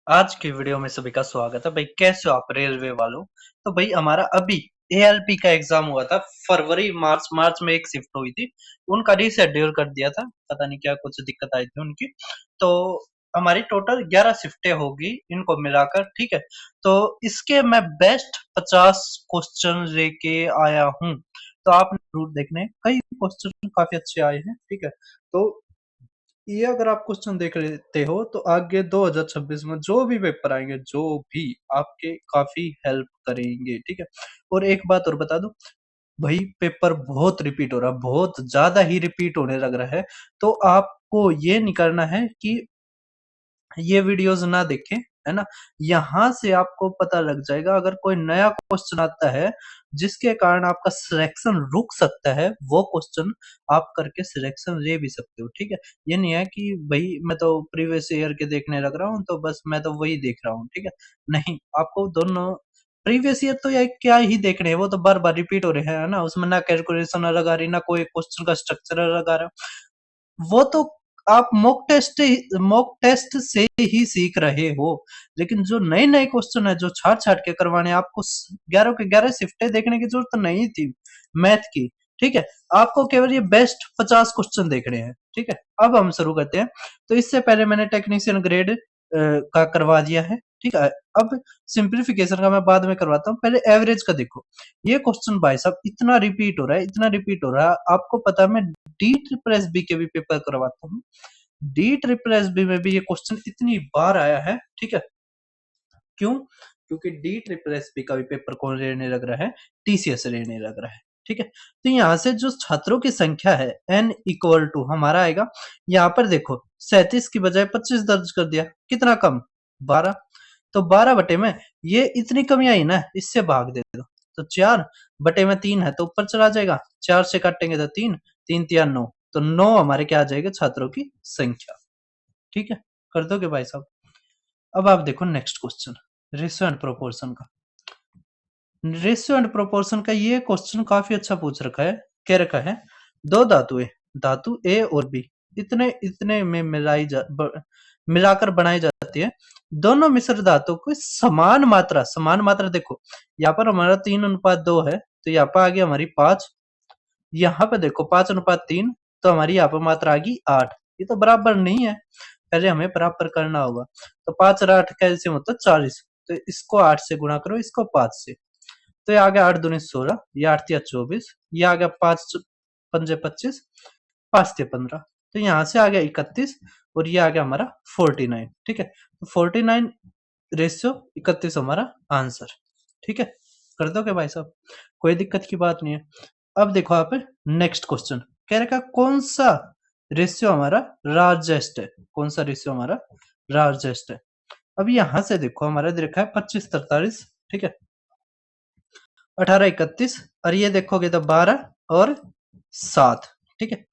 आज की वीडियो में सभी का स्वागत है भाई। कैसे हो आप रेलवे वालों? तो भाई हमारा अभी एएलपी का एग्जाम हुआ था फरवरी मार्च में एक शिफ्ट हुई थी। उनका रीशेड्यूल कर दिया था, पता नहीं क्या कुछ दिक्कत आई थी उनकी। तो हमारी टोटल 11 शिफ्टें होगी इनको मिलाकर, ठीक है। तो इसके मैं बेस्ट 50 क्वेश्चन लेके आया हूँ। तो आप जरूर देखने, कई क्वेश्चन काफी अच्छे आए हैं, ठीक है। तो ये अगर आप क्वेश्चन देख लेते हो तो आगे 2026 में जो भी पेपर आएंगे, जो भी आपके काफी हेल्प करेंगे, ठीक है। और एक बात और बता दूं भाई, पेपर बहुत रिपीट हो रहा है, बहुत ज्यादा ही रिपीट होने लग रहा है। तो आपको ये नहीं करना है कि ये वीडियोस ना देखें, है ना। यहाँ से आपको पता लग जाएगा अगर कोई नया क्वेश्चन आता है जिसके कारण आपका सिलेक्शन रुक सकता है, वो क्वेश्चन आप करके सिलेक्शन ले भी सकते हो, ठीक है। ये नहीं है कि भाई मैं तो प्रीवियस ईयर के देखने लग रहा हूँ तो बस मैं तो वही देख रहा हूँ, ठीक है। नहीं, आपको दोनों प्रीवियस ईयर तो या क्या ही देखने हैं, वो तो बार बार रिपीट हो रहे हैं, है ना। उसमें ना कैलकुलेशन अलग आ रही, ना कोई क्वेश्चन का स्ट्रक्चर अलग आ रहा। वो तो आप मॉक टेस्ट से ही सीख रहे हो। लेकिन जो नए नए क्वेश्चन है जो छाट छाट के करवाने, आपको 11 के 11 शिफ्टें देखने की जरूरत नहीं थी मैथ की, ठीक है। आपको केवल ये बेस्ट 50 क्वेश्चन देखने हैं, ठीक है। अब हम शुरू करते हैं। तो इससे पहले मैंने टेक्नीशियन ग्रेड का करवा दिया है, ठीक है। अब सिंप्लीफिकेशन का मैं बाद में करवाता हूँ, पहले एवरेज का देखो। ये क्वेश्चन भाई साहब इतना रिपीट हो रहा है, इतना रिपीट हो रहा है, आपको पता है मैं डी ट्रिपल एस बी के भी पेपर करवाता हूँ। डी ट्रिपल एस बी में भी ये क्वेश्चन इतनी बार आया है, ठीक है। क्यों? क्योंकि डी ट्रिपल एस बी का भी पेपर कौन लेने लग रहा है? टीसीएस लेने लग रहा है, ठीक है। तो यहाँ से जो छात्रों की संख्या है n इक्वल टू हमारा आएगा, यहाँ पर देखो 37 की बजाय 25 दर्ज कर दिया, कितना कम? 12। तो 12 बटे में ये इतनी कमी आई ना, इससे भाग दे दो। तो 4 बटे में 3 है तो ऊपर चला जाएगा, 4 से काटेंगे तो 3, 3 तिया 9, तो 9 हमारे क्या आ जाएगा? छात्रों की संख्या, ठीक है। कर दोगे भाई साहब? अब आप देखो next question, ratio and proportion का। रेशियो एंड प्रोपोर्शन का ये क्वेश्चन काफी अच्छा पूछ रखा है। कह रखा है दो धातुएं, धातु ए और बी इतने इतने में मिलाकर बनाई जाती है। दोनों मिश्र धातु को समान मात्रा देखो, यहाँ पर हमारा 3:2 है, तो यहाँ पर आ गई हमारी 5। यहाँ पे देखो 5:3, तो हमारी यहाँ पर मात्रा आ गई 8। ये तो बराबर नहीं है, पहले हमें बराबर करना होगा। तो 5 और 8 का एलसीएम होता है 40, तो इसको 8 से गुणा करो, इसको 5 से। तो ये आ गया 8 दूनी 16, ये 8 तिया 24, ये आ गया 5 पंजे 25, 5 तिया 15। तो यहाँ से आ गया 31 और ये आ गया हमारा 49, ठीक है। तो 49 रेशियो 31 हमारा आंसर, ठीक है। कर दोगे भाई साहब? कोई दिक्कत की बात नहीं है। अब देखो आप नेक्स्ट क्वेश्चन, कह रखा कौन सा रेशियो हमारा लार्जेस्ट है, कौन सा रेशियो हमारा लार्जेस्ट है। अब यहां से देखो हमारा दे रखा है 25:43, ठीक है। 18:31, और ये देखोगे तो 12 और 7, ठीक है।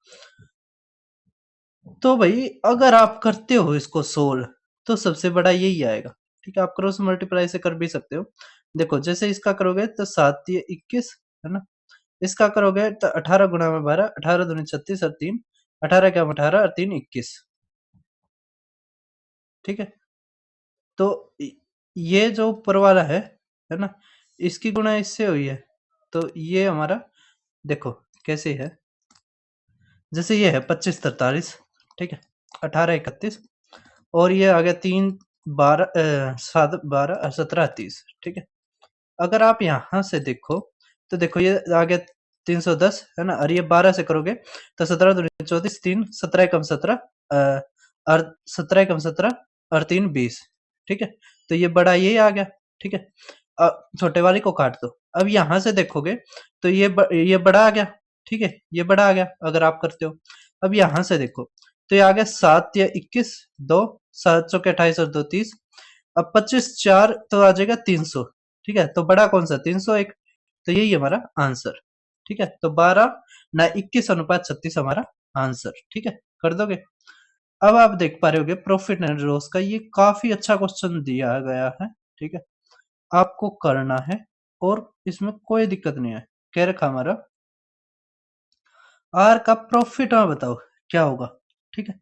तो भाई अगर आप करते हो इसको सोल्व तो सबसे बड़ा यही आएगा, ठीक है। आप क्रॉस मल्टीप्लाई से कर भी सकते हो। देखो जैसे इसका करोगे तो 7 ये 21, है ना। इसका करोगे तो 18 गुणा में 12, 18 दूनी 36 और 3, 18 क्या 18 और 3 21, ठीक है। तो ये जो ऊपर वाला है ना, इसकी गुणा इससे हुई है, तो ये हमारा देखो कैसे है। जैसे ये है 25:43, ठीक है। 18:31 और ये आ गया 3 12 7 12 17 30, ठीक है। अगर आप यहाँ से देखो तो देखो ये आ गया 310, है ना। और ये 12 से करोगे तो 17 दूनी 34, 3 17 कम 17 और 17 कम 17 और 3 20, ठीक है। तो ये बड़ा ये आ गया, ठीक है। छोटे वाले को काट दो। अब यहाँ से देखोगे तो ये बड़ा आ गया, ठीक है। ये बड़ा आ गया अगर आप करते हो। अब यहाँ से देखो तो ये आ गया 7 या 21, 2 7 चौके 28 और 2 30। अब 25 4 तो आ जाएगा 300, ठीक है। तो बड़ा कौन सा? 301, तो यही हमारा आंसर, ठीक है। तो 12 ना 21:36 हमारा आंसर, ठीक है। कर दोगे? अब आप देख पा रहे होगे प्रॉफिट एंड लॉस का ये काफी अच्छा क्वेश्चन दिया गया है, ठीक है। आपको करना है और इसमें कोई दिक्कत नहीं है। कह रखा हमारा आर का प्रॉफिट में बताओ क्या होगा, ठीक है।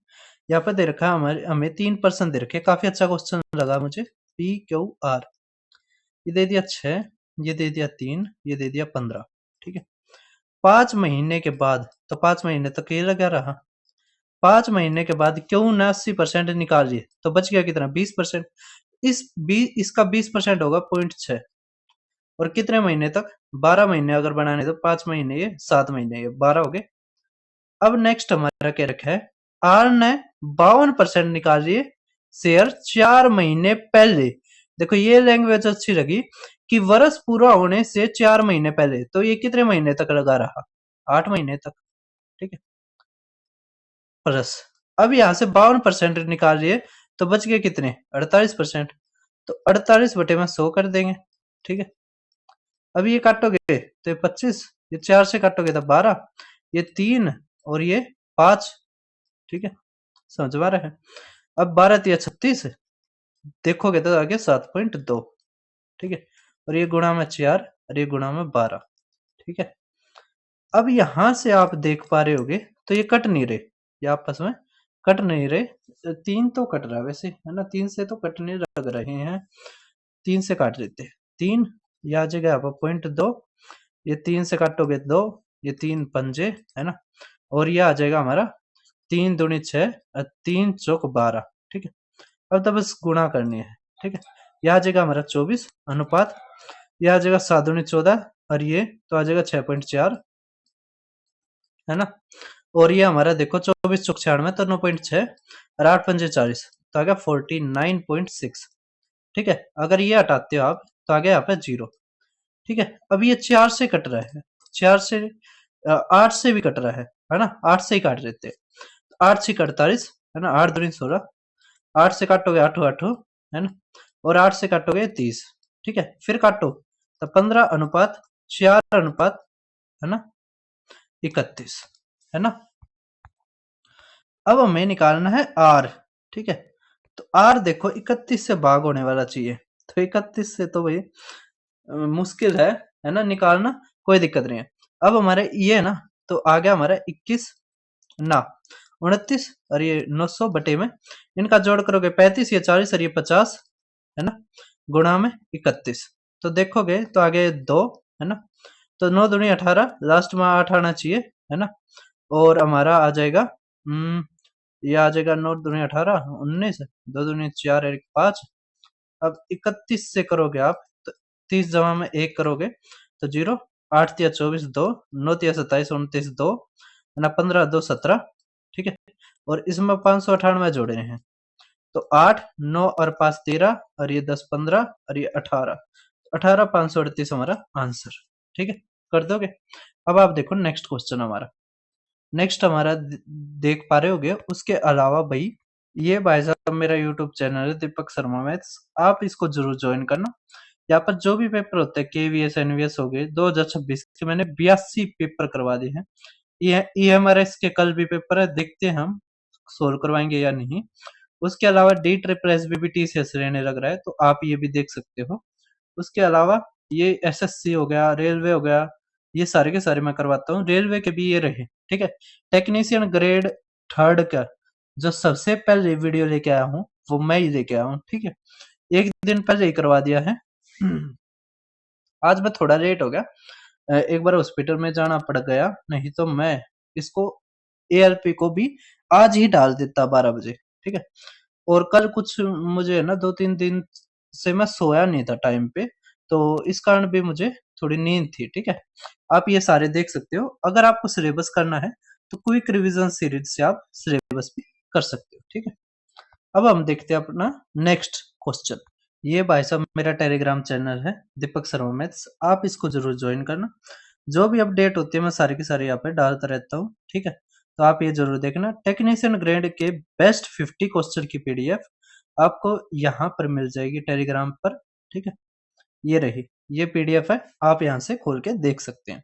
यहाँ पर दे रखा है हमारे हमें 3% दे रखे, काफी अच्छा क्वेश्चन लगा मुझे। पी क्यू आर, ये दे दिया 6, ये दे दिया 3, ये दे दिया 15। ठीक है, 5 महीने के बाद, तो 5 महीने तक ये लगा रहा। 5 महीने के बाद क्यों ना 80% निकालिए, तो बच गया कितना 20%। इसका 20% होगा 0.6। और कितने महीने तक, 12 महीने अगर बनाने तो 5 महीने ये 7 महीने ये 12 हो गए। अब नेक्स्ट हमारा क्या रखा है, आर ने 52% निकालिए शेयर 4 महीने पहले। देखो ये लैंग्वेज अच्छी लगी कि वर्ष पूरा होने से 4 महीने पहले, तो ये कितने महीने तक लगा रहा, 8 महीने तक। ठीक है, प्लस अब यहां से 52% निकालिए तो बच गए कितने 48%। तो 48 बटे में 100 कर देंगे। ठीक है, अब ये काटोगे तो ये 25, ये 4 से काटोगे तो 12, ये 3 और ये 5। ठीक है, समझ में आ रहा है। अब 12 तिया 36, देखोगे तो आगे 7.2। ठीक है, और ये गुणा में 4 और ये गुणा में 12। ठीक है, अब यहां से आप देख पा रहे होगे तो ये कट नहीं रहे, ये आपस में कट नहीं रहे। 3 तो कट रहा है वैसे, है ना, 3 से तो कटने लग रहे हैं, 3 से काट देते हैं। 3 ये आ जाएगा यहाँ पर 0.2, ये 3 से काटोगे 2, ये 3 पंजे, है ना, और ये आ जाएगा हमारा 3 दूनी 6 और 3 चौक 12। ठीक है, अब तो बस गुणा करनी है। ठीक है, यह आ जाएगा हमारा 24 अनुपात, यह आ जाएगा 7 दूनी 14 और ये तो आ जाएगा 6.4, है ना। और ये हमारा देखो 24 चौक 96 तो 9.6 और 8 पंजे 40 तो आ गया 49.6। ठीक है, अगर ये हटाते हो आप तो आ गया यहाँ पे 0। ठीक है, अब ये 4 से कट रहा है, 4 से 8 से भी कट रहा है ना, 8 से ही काट देते हैं। 8 से 48, है ना, 8 दूनी 16, 8 से काटोगे 8 8, है ना, और 8 से काटोगे 30। ठीक है, फिर काटो तो 15 अनुपात 4 अनुपात, है ना, 31, है ना। अब हमें निकालना है आर। ठीक है, तो आर देखो 31 से भाग होने वाला चाहिए, तो 31 से तो भाई मुश्किल है ना निकालना, कोई दिक्कत नहीं है। अब हमारे ये है ना, तो आ गया हमारा 21 ना 29 और ये 900 बटे में इनका जोड़ करोगे 35, ये 40 और ये 50, है ना, गुणा में 31। तो देखोगे तो आगे 2, है ना, तो 9 दूनी 18, लास्ट में 8 आना चाहिए, है ना, और हमारा आ जाएगा ये आ जाएगा 9 दूनी 18 19, 2 दूनी 4 और 5। अब 31 से करोगे आप तो 30 जमा में 1 करोगे तो 0, 8 तिया 24 2, 9 तिया 27 29 2, है ना, 15 2 17। ठीक है, और इसमें 598 जोड़े हैं तो 8 9 और 5 13 और ये 10 15 और ये 18, 18 538 हमारा आंसर। ठीक है, कर दोगे। अब आप देखो नेक्स्ट क्वेश्चन हमारा, नेक्स्ट हमारा देख पा रहे होगे। उसके अलावा भाई ये भाई साहब मेरा यूट्यूब चैनल है दीपक शर्मा मैथ्स, आप इसको जरूर ज्वाइन करना। यहाँ पर जो भी पेपर होते हैं केवीएस एनवीएस हो गए 2026 के मैंने 82 पेपर करवा दिए हैं। ये ईएमआरएस के कल भी पेपर है, देखते हैं हम सोल्व करवाएंगे या नहीं। उसके अलावा डी ट्रिपल एसबीबी टीसीएस रहने लग रहा है तो आप ये भी देख सकते हो। उसके अलावा ये एसएससी हो गया, रेलवे हो गया, ये सारे के सारे मैं करवाता हूँ। रेलवे के भी ये रहे। ठीक है, टेक्नीशियन ग्रेड 3rd का जो सबसे पहले वीडियो लेके आया हूँ वो मैं ही लेके आया हूँ। ठीक है, एक दिन पहले ही करवा दिया है। आज मैं थोड़ा लेट हो गया, एक बार हॉस्पिटल में जाना पड़ गया, नहीं तो मैं इसको एएलपी को भी आज ही डाल देता 12 बजे। ठीक है, और कल कुछ मुझे ना 2-3 दिन से मैं सोया नहीं था टाइम पे, तो इस कारण भी मुझे थोड़ी नींद थी। ठीक है, आप ये सारे देख सकते हो। अगर आपको सिलेबस करना है तो क्विक रिवीजन सीरीज से आप सिलेबस भी कर सकते हो। ठीक है, अब हम देखते हैं अपना नेक्स्ट क्वेश्चन। ये भाई साहब मेरा टेलीग्राम चैनल है दीपक शर्मा मैथ्स, आप इसको जरूर ज्वाइन करना। जो भी अपडेट होती है मैं सारी की सारी यहाँ पे डालता रहता हूँ। ठीक है, तो आप ये जरूर देखना। टेक्नीशियन ग्रेड के बेस्ट 50 क्वेश्चन की पीडीएफ आपको यहाँ पर मिल जाएगी टेलीग्राम पर। ठीक है, ये रही, ये पीडीएफ है, आप यहाँ से खोल के देख सकते हैं।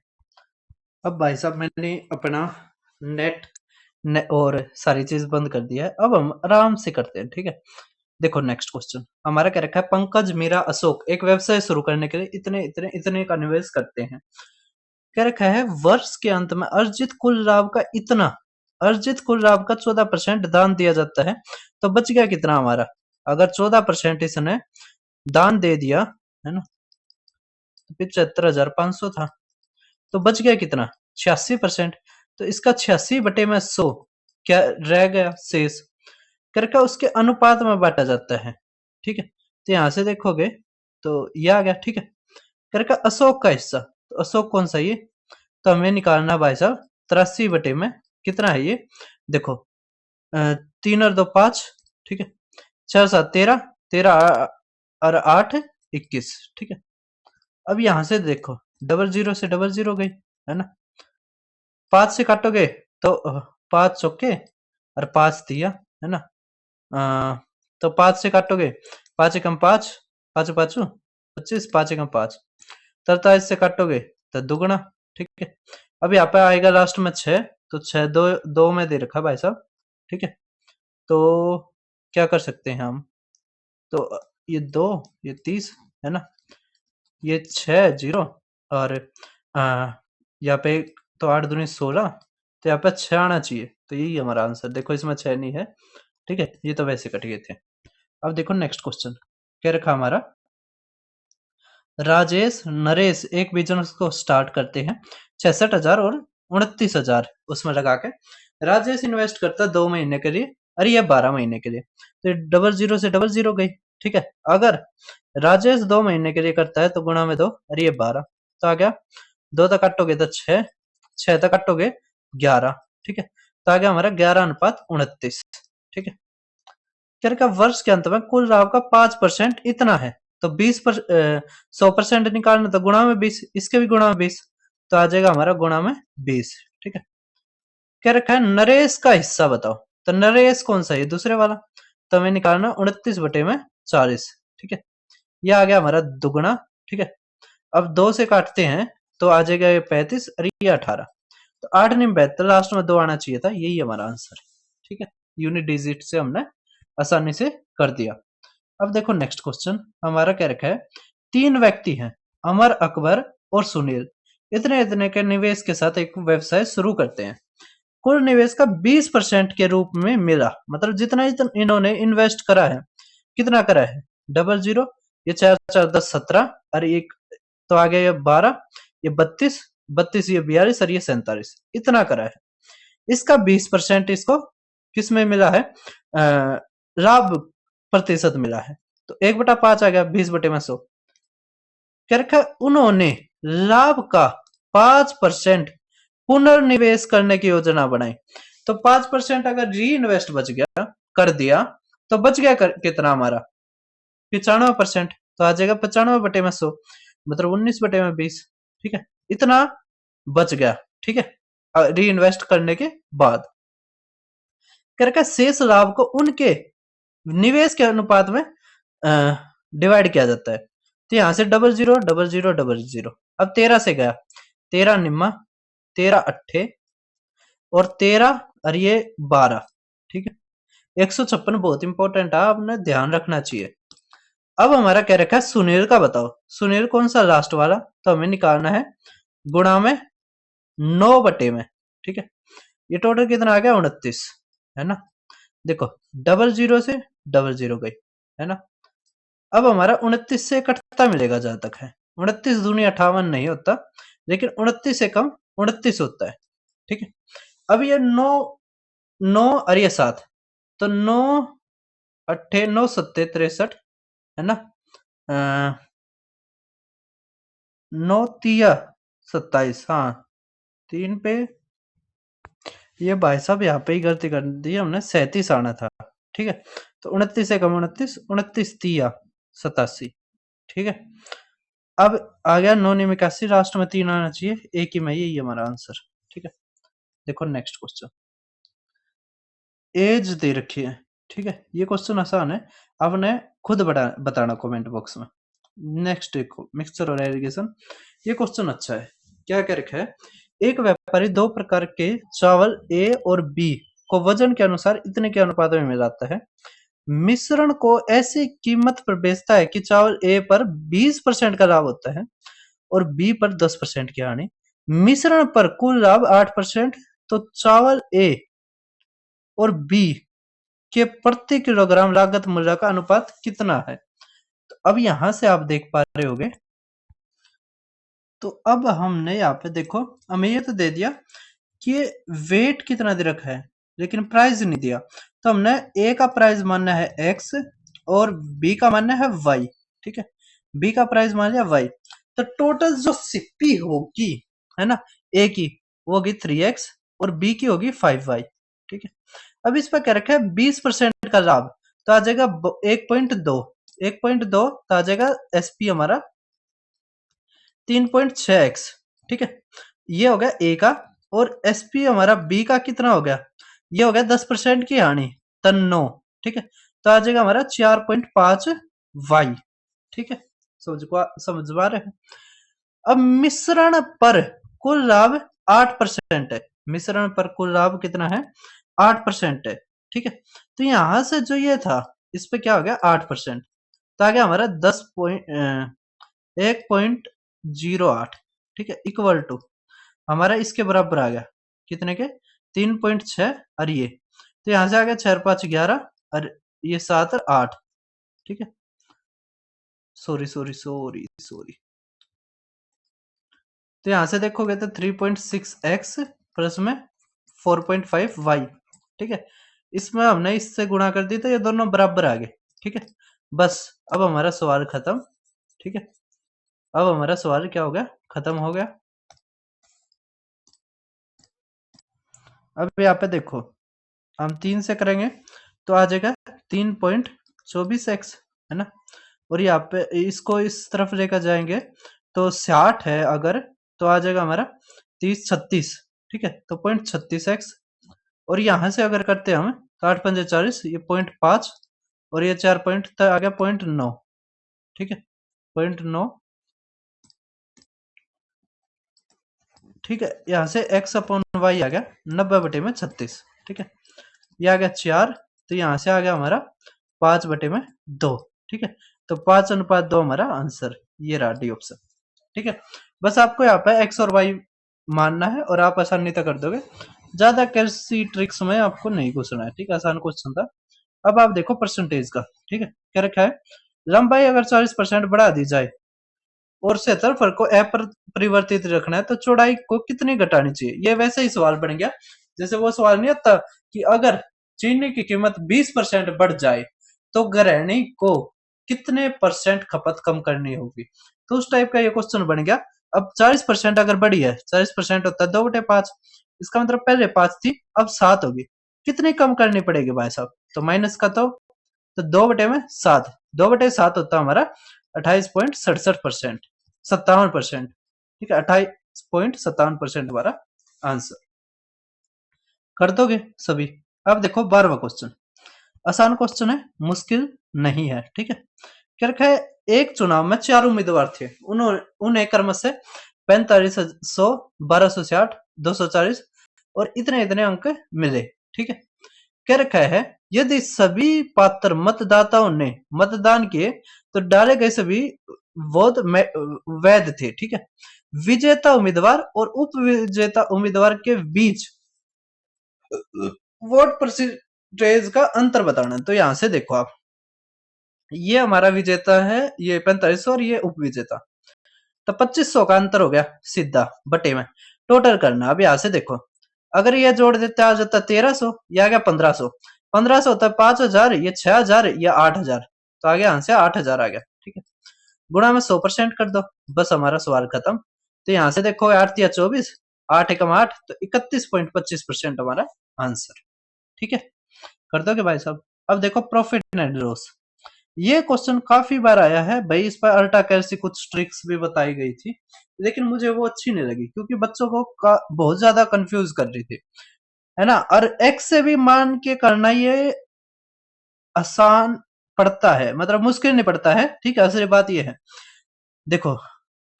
अब भाई साहब मैंने अपना नेट और सारी चीज बंद कर दिया है, अब हम आराम से करते हैं। ठीक है, देखो नेक्स्ट क्वेश्चन हमारा क्या रखा है, पंकज मीरा अशोक एक व्यवसाय शुरू करने के लिए इतने इतने इतने का निवेश करते हैं। क्या रखा है, वर्ष के अंत में अर्जित कुल लाभ का इतना, अर्जित कुल लाभ का 14% दान दिया जाता है, तो बच गया कितना हमारा? अगर 14% इसने दान दे दिया है ना, तो 75,500 था, तो बच गया कितना? 86%। तो इसका 86/100 क्या रह गया शेष, करके उसके अनुपात में बांटा जाता है। ठीक है, तो यहां से देखोगे तो ये आ गया। ठीक है, करके अशोक का हिस्सा, तो अशोक कौन सा ये, तो हमें निकालना भाई साहब 83 में कितना है ये, देखो 3 और 2 5, ठीक है, 6 7 13, 13 और 8 21। ठीक है, अब यहां से देखो 00 से 00 गई है ना, 5 से काटोगे तो 5 चौके और 5 दिया है ना, तो 5 से काटोगे, 5 एकम 5, 5 5 25, 5 एकम 5, 43 से काटोगे तो दुगुना। ठीक है, अब यहाँ पे आएगा लास्ट में 6, तो 6 दो में दे रखा भाई साहब। ठीक है, तो क्या कर सकते हैं हम, तो ये 2, ये 30 है ना, ये 6 0 और यहाँ पे तो 8 दूनी 16, तो यहाँ पे 6 आना चाहिए, तो यही हमारा आंसर। देखो इसमें 6 नहीं है। ठीक है, ये तो वैसे कट गए थे। अब देखो नेक्स्ट क्वेश्चन क्या रखा हमारा, राजेश नरेश एक बिजनेस को स्टार्ट करते हैं 66,000 और 29,000 उसमें लगा के। राजेश इन्वेस्ट करता है 2 महीने के लिए और ये 12 महीने के लिए, तो 00 से 00 गई। ठीक है, अगर राजेश 2 महीने के लिए करता है तो गुणा में 2 और ये 12, तो आ गया 2 तक काटोगे तो 6, 6 तक काटोगे 11। ठीक है, तो आ गया हमारा 11:29। ठीक है, क्या का वर्ष के अंत में कुल लाभ का 5% इतना है, तो 100% निकालना, तो गुणा में 20, इसके भी गुणा में 20, तो आ जाएगा हमारा गुणा में 20। ठीक है, क्या रखा है नरेश का हिस्सा बताओ, तो नरेश कौन सा है, दूसरे वाला, तो हमें निकालना 29/40। ठीक है, ये आ गया हमारा दुगुना। ठीक है, अब 2 से काटते हैं तो आ जाएगा ये 35 और ये 18, तो 8 नहीं 72, लास्ट में 2 आना चाहिए था, यही हमारा आंसर है। ठीक है, यूनिट डिजिट से हमने आसानी से कर दिया। अब देखो नेक्स्ट क्वेश्चन हमारा क्या रखा है, 3 व्यक्ति हैं अमर, अकबर और सुनील, इतने इतने के निवेश के साथ एक व्यवसाय शुरू करते हैं। कुल निवेश का 20% के रूप में मिला, मतलब जितना इन्होंने इन्वेस्ट करा है, कितना करा है, 00, ये 4 4 10 17 और एक तो आ गया ये 12, ये 32, 32 ये 42 और ये 47, इतना करा है। इसका 20% इसको किस में मिला है, लाभ प्रतिशत मिला है, तो 1/5 आ गया 20/100। क्या रखा, उन्होंने लाभ का 5% पुनर्निवेश करने की योजना बनाई, तो 5% अगर री इन्वेस्ट बच गया कर दिया तो बच गया कितना हमारा 95%, तो आ जाएगा 95/100, मतलब 19/20। ठीक है, इतना बच गया। ठीक है, री इन्वेस्ट करने के बाद करके शेष लाभ को उनके निवेश के अनुपात में डिवाइड किया जाता है, तो यहां से 00 00 00, अब 13 से गया, 13 निम्मा, 13 अट्ठे और 13 और ये 12। ठीक है, 156 बहुत इंपॉर्टेंट है, आपने ध्यान रखना चाहिए। अब हमारा क्या रखा है सुनील का, बताओ सुनील कौन सा लास्ट वाला, तो हमें निकालना है गुणा में 9 में। ठीक है, ये टोटल कितना आ गया 29 है ना, देखो 00 से 00 गई है ना, अब हमारा 29 से कटता मिलेगा जहां तक है, 29 दूनी 58 नहीं होता, लेकिन 29 से कम 29 होता है। ठीक है, अब ये 9 9 और ये 7, तो 9 अट्ठे 9 सत्ते 63 है ना, 9 तिया 27, हाँ 3 पे, ये भाई साहब यहाँ पे ही गलती कर दी हमने, 37 आना था। ठीक है, तो 29 से कम 29, 29 तिया 87। ठीक है, अब आ गया 9 9 81, लास्ट में 3 आना चाहिए, एक ही में, यही हमारा आंसर। ठीक है, देखो नेक्स्ट क्वेश्चन, एज दे रखी है। ठीक है, ये क्वेश्चन आसान है, आपने खुद बताना कमेंट बॉक्स में। नेक्स्ट देखो मिक्सचर और एरीगेशन, ये क्वेश्चन अच्छा है। क्या क्या रखा है, एक व्यापारी 2 प्रकार के चावल ए और बी को वजन के अनुसार इतने के अनुपात में मिलाता है, मिश्रण को ऐसी कीमत पर बेचता है कि चावल ए पर 20% का लाभ होता है और बी पर 10% की हानि, मिश्रण पर कुल लाभ 8%, तो चावल ए और बी के प्रति किलोग्राम लागत मूल्य का अनुपात कितना है। तो अब यहां से आप देख पा रहे होगे, तो अब हमने यहाँ पे देखो, हमें ये तो दे दिया कि वेट कितना दे रखा है, लेकिन प्राइस नहीं दिया। तो हमने ए का प्राइस मानना है एक्स और बी का मानना है वाई। ठीक है, बी का प्राइस मान लिया वाई। तो टोटल जो सीपी होगी, है ना, ए की वो होगी 3x और बी की होगी 5y। ठीक है, अब इस पर क्या रखा है 20% का लाभ, तो आ जाएगा 1.2, 1.2 तो आ जाएगा एसपी हमारा 3.6x। ठीक है, ये हो गया ए का। और एसपी हमारा बी का कितना हो गया, ये हो गया 10% की हानि, तन 9। ठीक है, तो आ जाएगा हमारा 4.5y। ठीक है, समझ पा रहे हैं। अब मिश्रण पर कुल लाभ 8% है, मिश्रण पर कुल लाभ कितना है 8% है। ठीक है, तो यहां से जो ये था इस पे क्या हो गया 8%, तो आ गया हमारा 1.08। ठीक है, इक्वल टू हमारा इसके बराबर आ गया कितने के 3.6 और ये, तो यहां से आ गया 4 5 11 और ये 7 और 8। ठीक है, सॉरी सॉरी सॉरी सॉरी, तो यहां से देखोगे तो 3.6x प्लस में 4.5y। ठीक है, इसमें हमने इससे गुणा कर दी तो ये दोनों बराबर आ गए। ठीक है, बस अब हमारा सवाल खत्म। ठीक है, अब हमारा सवाल क्या हो गया, खत्म हो गया। अब यहाँ पे देखो, हम 3 से करेंगे तो आ जाएगा 3.24x, है ना, और यहाँ पे इसको इस तरफ लेकर जाएंगे तो 60 है अगर, तो आ जाएगा हमारा 30 36। ठीक है, तो 0.36x। और यहां से अगर करते हैं हम तो 8 पंजे 40, ये 0.5 और ये 4 पॉइंट तो आ गया 0.9। ठीक है, 0.9। ठीक है, यहाँ से x अपॉन वाई आ गया 90/36। ठीक है, ये आ गया 4, तो यहाँ से आ गया हमारा 5/2। ठीक है, तो 5:2 हमारा आंसर, ये रहा डी ऑप्शन। ठीक है, बस आपको यहाँ पे x और y मानना है और आप आसानी तक कर दोगे, ज्यादा कैसी ट्रिक्स में आपको नहीं घुसना है। ठीक है, आसान क्वेश्चन था। अब आप देखो परसेंटेज का। ठीक है, क्या रखा है, लंबाई अगर 40% बढ़ा दी जाए और क्षेत्रफल को अपरिवर्तित रखना है तो चौड़ाई को कितनी घटानी चाहिए। ये वैसे ही सवाल बन गया जैसे वो सवाल नहीं आता कि अगर चीनी की कीमत 20% बढ़ जाए तो गृहिणी को कितने परसेंट खपत कम करनी होगी, तो उस टाइप का ये क्वेश्चन बन गया। अब 40% अगर बढ़ी है, 40% होता है 2/5, इसका मतलब पहले 5 थी अब 7 होगी, कितनी कम करनी पड़ेगी भाई साहब, तो माइनस का तो 2/7, 2/7 होता है हमारा 28.67%, 57%। ठीक है, 28.57% हमारा आंसर। कर दोगे सभी। अब देखो 12वां क्वेश्चन, आसान क्वेश्चन है, मुश्किल नहीं है। ठीक है, क्या रखा है, एक चुनाव में 4 उम्मीदवार थे, उन्हें क्रम से 4500, 1260, 240 और इतने इतने अंक मिले। ठीक है, क्या रखा है, यदि सभी पात्र मतदाताओं ने मतदान किए तो डाले गए सभी वोट वैध थे। ठीक है, विजेता उम्मीदवार और उप विजेता उम्मीदवार के बीच वोट परसेंटेज का अंतर बताना। तो यहां से देखो आप, ये हमारा विजेता है, ये 4500 और ये उप विजेता, तो 2500 का अंतर हो गया सीधा बटे में, टोटल करना। अब यहां से देखो, अगर ये जोड़ देते आ जाता 1300, ये आ गया 1500, 1500 होता है 5000, ये 6000, ये 8000, तो आ गया आंसर 8000 आ गया। ठीक है, गुणा में 100% कर दो, बस हमारा सवाल खत्म। तो यहां से देखो 8 या 24, 8 एकम 8, तो 31.25% हमारा आंसर। ठीक है, कर दोगे भाई साहब। अब देखो प्रॉफिट एंड लॉस, ये क्वेश्चन काफी बार आया है भाई, इस पर अल्टा कैसी कुछ ट्रिक्स भी बताई गई थी, लेकिन मुझे वो अच्छी नहीं लगी क्योंकि बच्चों को बहुत ज्यादा कंफ्यूज कर रही थी, है ना। और एक्स से भी मान के करना ये आसान पड़ता है, मतलब मुश्किल नहीं पड़ता है। ठीक है, असली बात ये है, देखो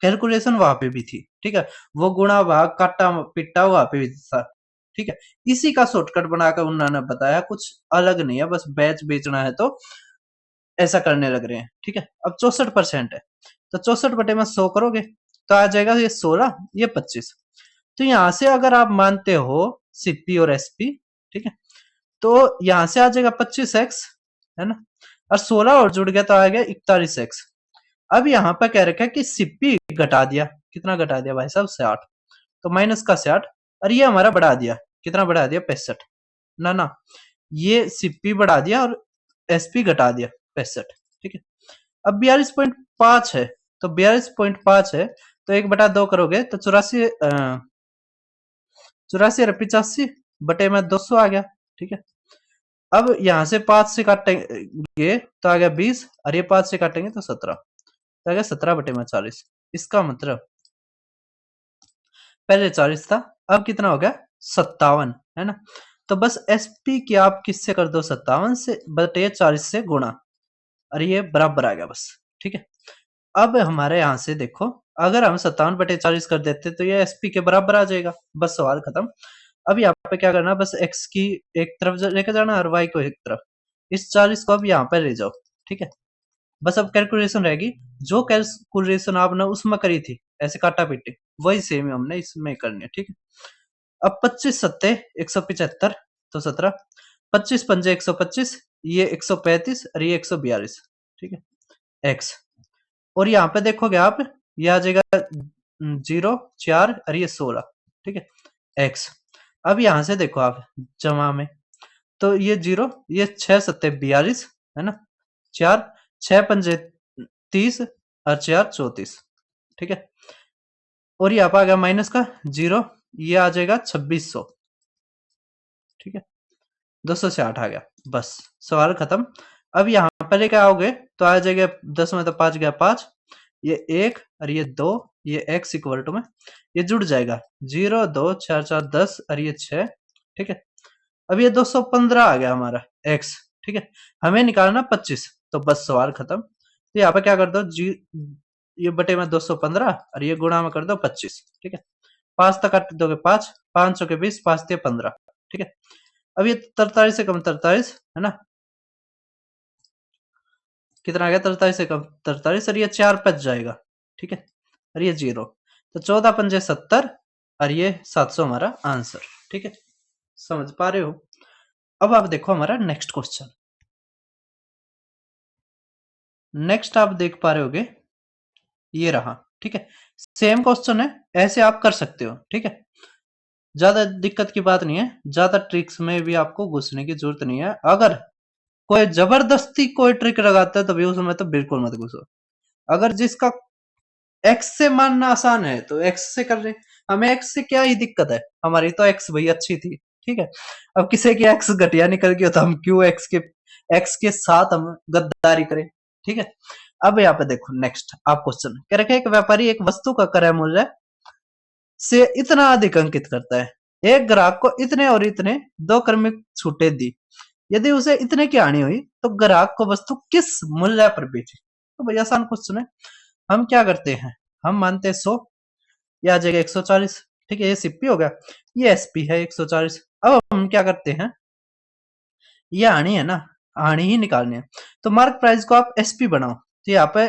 कैलकुलेशन वहां पे भी थी। ठीक है, वो गुणा भाग काटा पिट्टा वहां पे भी था। ठीक है, इसी का शॉर्टकट बनाकर उन्होंने बताया, कुछ अलग नहीं है, बस बैच बेचना है तो ऐसा करने लग रहे हैं। ठीक है, अब 64% है, तो 64/100 करोगे तो आ जाएगा ये 16, ये 25। तो यहां से अगर आप मानते हो सीपी और एसपी, ठीक है, तो यहाँ से आ जाएगा 25x, है ना, और 16 और जुड़ गया तो आ गया 41x। अब यहाँ पर कह रखा है कि सीपी घटा दिया, कितना घटा दिया भाई साहब, 60, तो माइनस का 60, और ये हमारा बढ़ा दिया, कितना बढ़ा दिया, 65, ना ना, ये सीपी बढ़ा दिया और एसपी घटा दिया 65, ठीक है। अब 42.5 है, तो 42.5 है, तो 1/2 करोगे तो 84, 84 और 85 बटे में 200 आ गया, ठीक है। अब यहाँ से 5 से काटेंगे तो आ गया 20, और ये 5 से काटेंगे तो 17, तो आ गया 17 बटे में 40। इसका मतलब पहले 40 था, अब कितना हो गया, 57, है ना। तो बस एसपी की आप किससे कर दो, 57 से बटे 40 से गुणा, और ये बराबर आ गया बस, ठीक है। अब हमारे यहाँ से देखो, अगर हम 57 बटे 40 कर देते तो ये एसपी के बराबर आ जाएगा, बस सवाल खत्म। अब यहाँ पे क्या करना, बस एक्स की एक तरफ लेकर जाना और वाई को एक तरफ, इस 40 को अब यहाँ पे ले जाओ, ठीक है। बस अब कैलकुलेशन रहेगी, जो कैलकुलेशन आपने उसमें करी थी ऐसे काटा पीटी, वही सेम हमने इसमें करनी है, ठीक है। अब 25 सत्ते 175, तो 17, 25 पंजे 125, ये 135 और ये 142, ठीक है, एक्स। और यहाँ पे देखोगे आप, ये आ जाएगा 0, 4 और ये 16, ठीक है, एक्स। अब यहाँ से देखो आप जमा में, तो ये 0, ये 6 सत्ते 42, है ना, 4, 6 पंजे 30 और 4 34, ठीक है। और यहाँ पे आ गया माइनस का 0, ये आ जाएगा 2600, ठीक है, 260 आ गया, बस सवाल खत्म। अब यहाँ पर लेके आओगे तो आ जाएगा 10 में तो 5 गया 5, ये 1 और ये 2, ये x इक्वल टू में ये जुड़ जाएगा 0 2 4 4 10 और ये 6, ठीक है। अब ये 215 आ गया हमारा x, ठीक है। हमें निकालना 25, तो बस सवाल खत्म। तो यहाँ पे क्या कर दो, ये बटे में 215 और ये गुणा में कर दो 25, ठीक है। 5 तक काट दोगे 5, 5 के 20, 5 ते 15, ठीक है। अब ये 43 से कम 43, है ना, कितना आ गया, 43 से कम 43, और ये 4 बच जाएगा, ठीक है, और ये 0, तो 14 पंजे 70 और ये 700 हमारा आंसर, ठीक है। समझ पा रहे हो। अब आप देखो हमारा नेक्स्ट क्वेश्चन, नेक्स्ट आप देख पा रहे होगे, ये रहा, ठीक है। सेम क्वेश्चन है, ऐसे आप कर सकते हो, ठीक है। ज्यादा दिक्कत की बात नहीं है, ज्यादा ट्रिक्स में भी आपको घुसने की जरूरत नहीं है। अगर कोई जबरदस्ती कोई ट्रिक लगाता है तो भी उसमें तो बिल्कुल मत घुसो। अगर जिसका एक्स से मानना आसान है तो एक्स से कर रहे, हमें एक्स से क्या ही दिक्कत है, हमारी तो एक्स भाई अच्छी थी, ठीक है। अब किसी की एक्स घटिया निकल गई तो हम क्यों एक्स के साथ हम गद्दारी करें, ठीक है। अब यहाँ पे देखो नेक्स्ट आप क्वेश्चन कह रखे, एक व्यापारी एक वस्तु का क्रय मूल्य से इतना अधिक अंकित करता है, एक ग्राहक को इतने और इतने 2 क्रमिक छूटे दी, यदि उसे इतने की हानि हुई तो ग्राहक को वस्तु किस मूल्य पर बेची। तो भाई आसान क्वेश्चन है, हम क्या करते हैं, हम मानते हैं 100, ये आ जाएगा 140, ठीक है, ये सीपी हो गया, ये एसपी है 140। अब हम क्या करते हैं, ये हानि है ना, हानि ही निकालनी है, तो मार्क प्राइस को आप एसपी बनाओ, तो यहाँ पे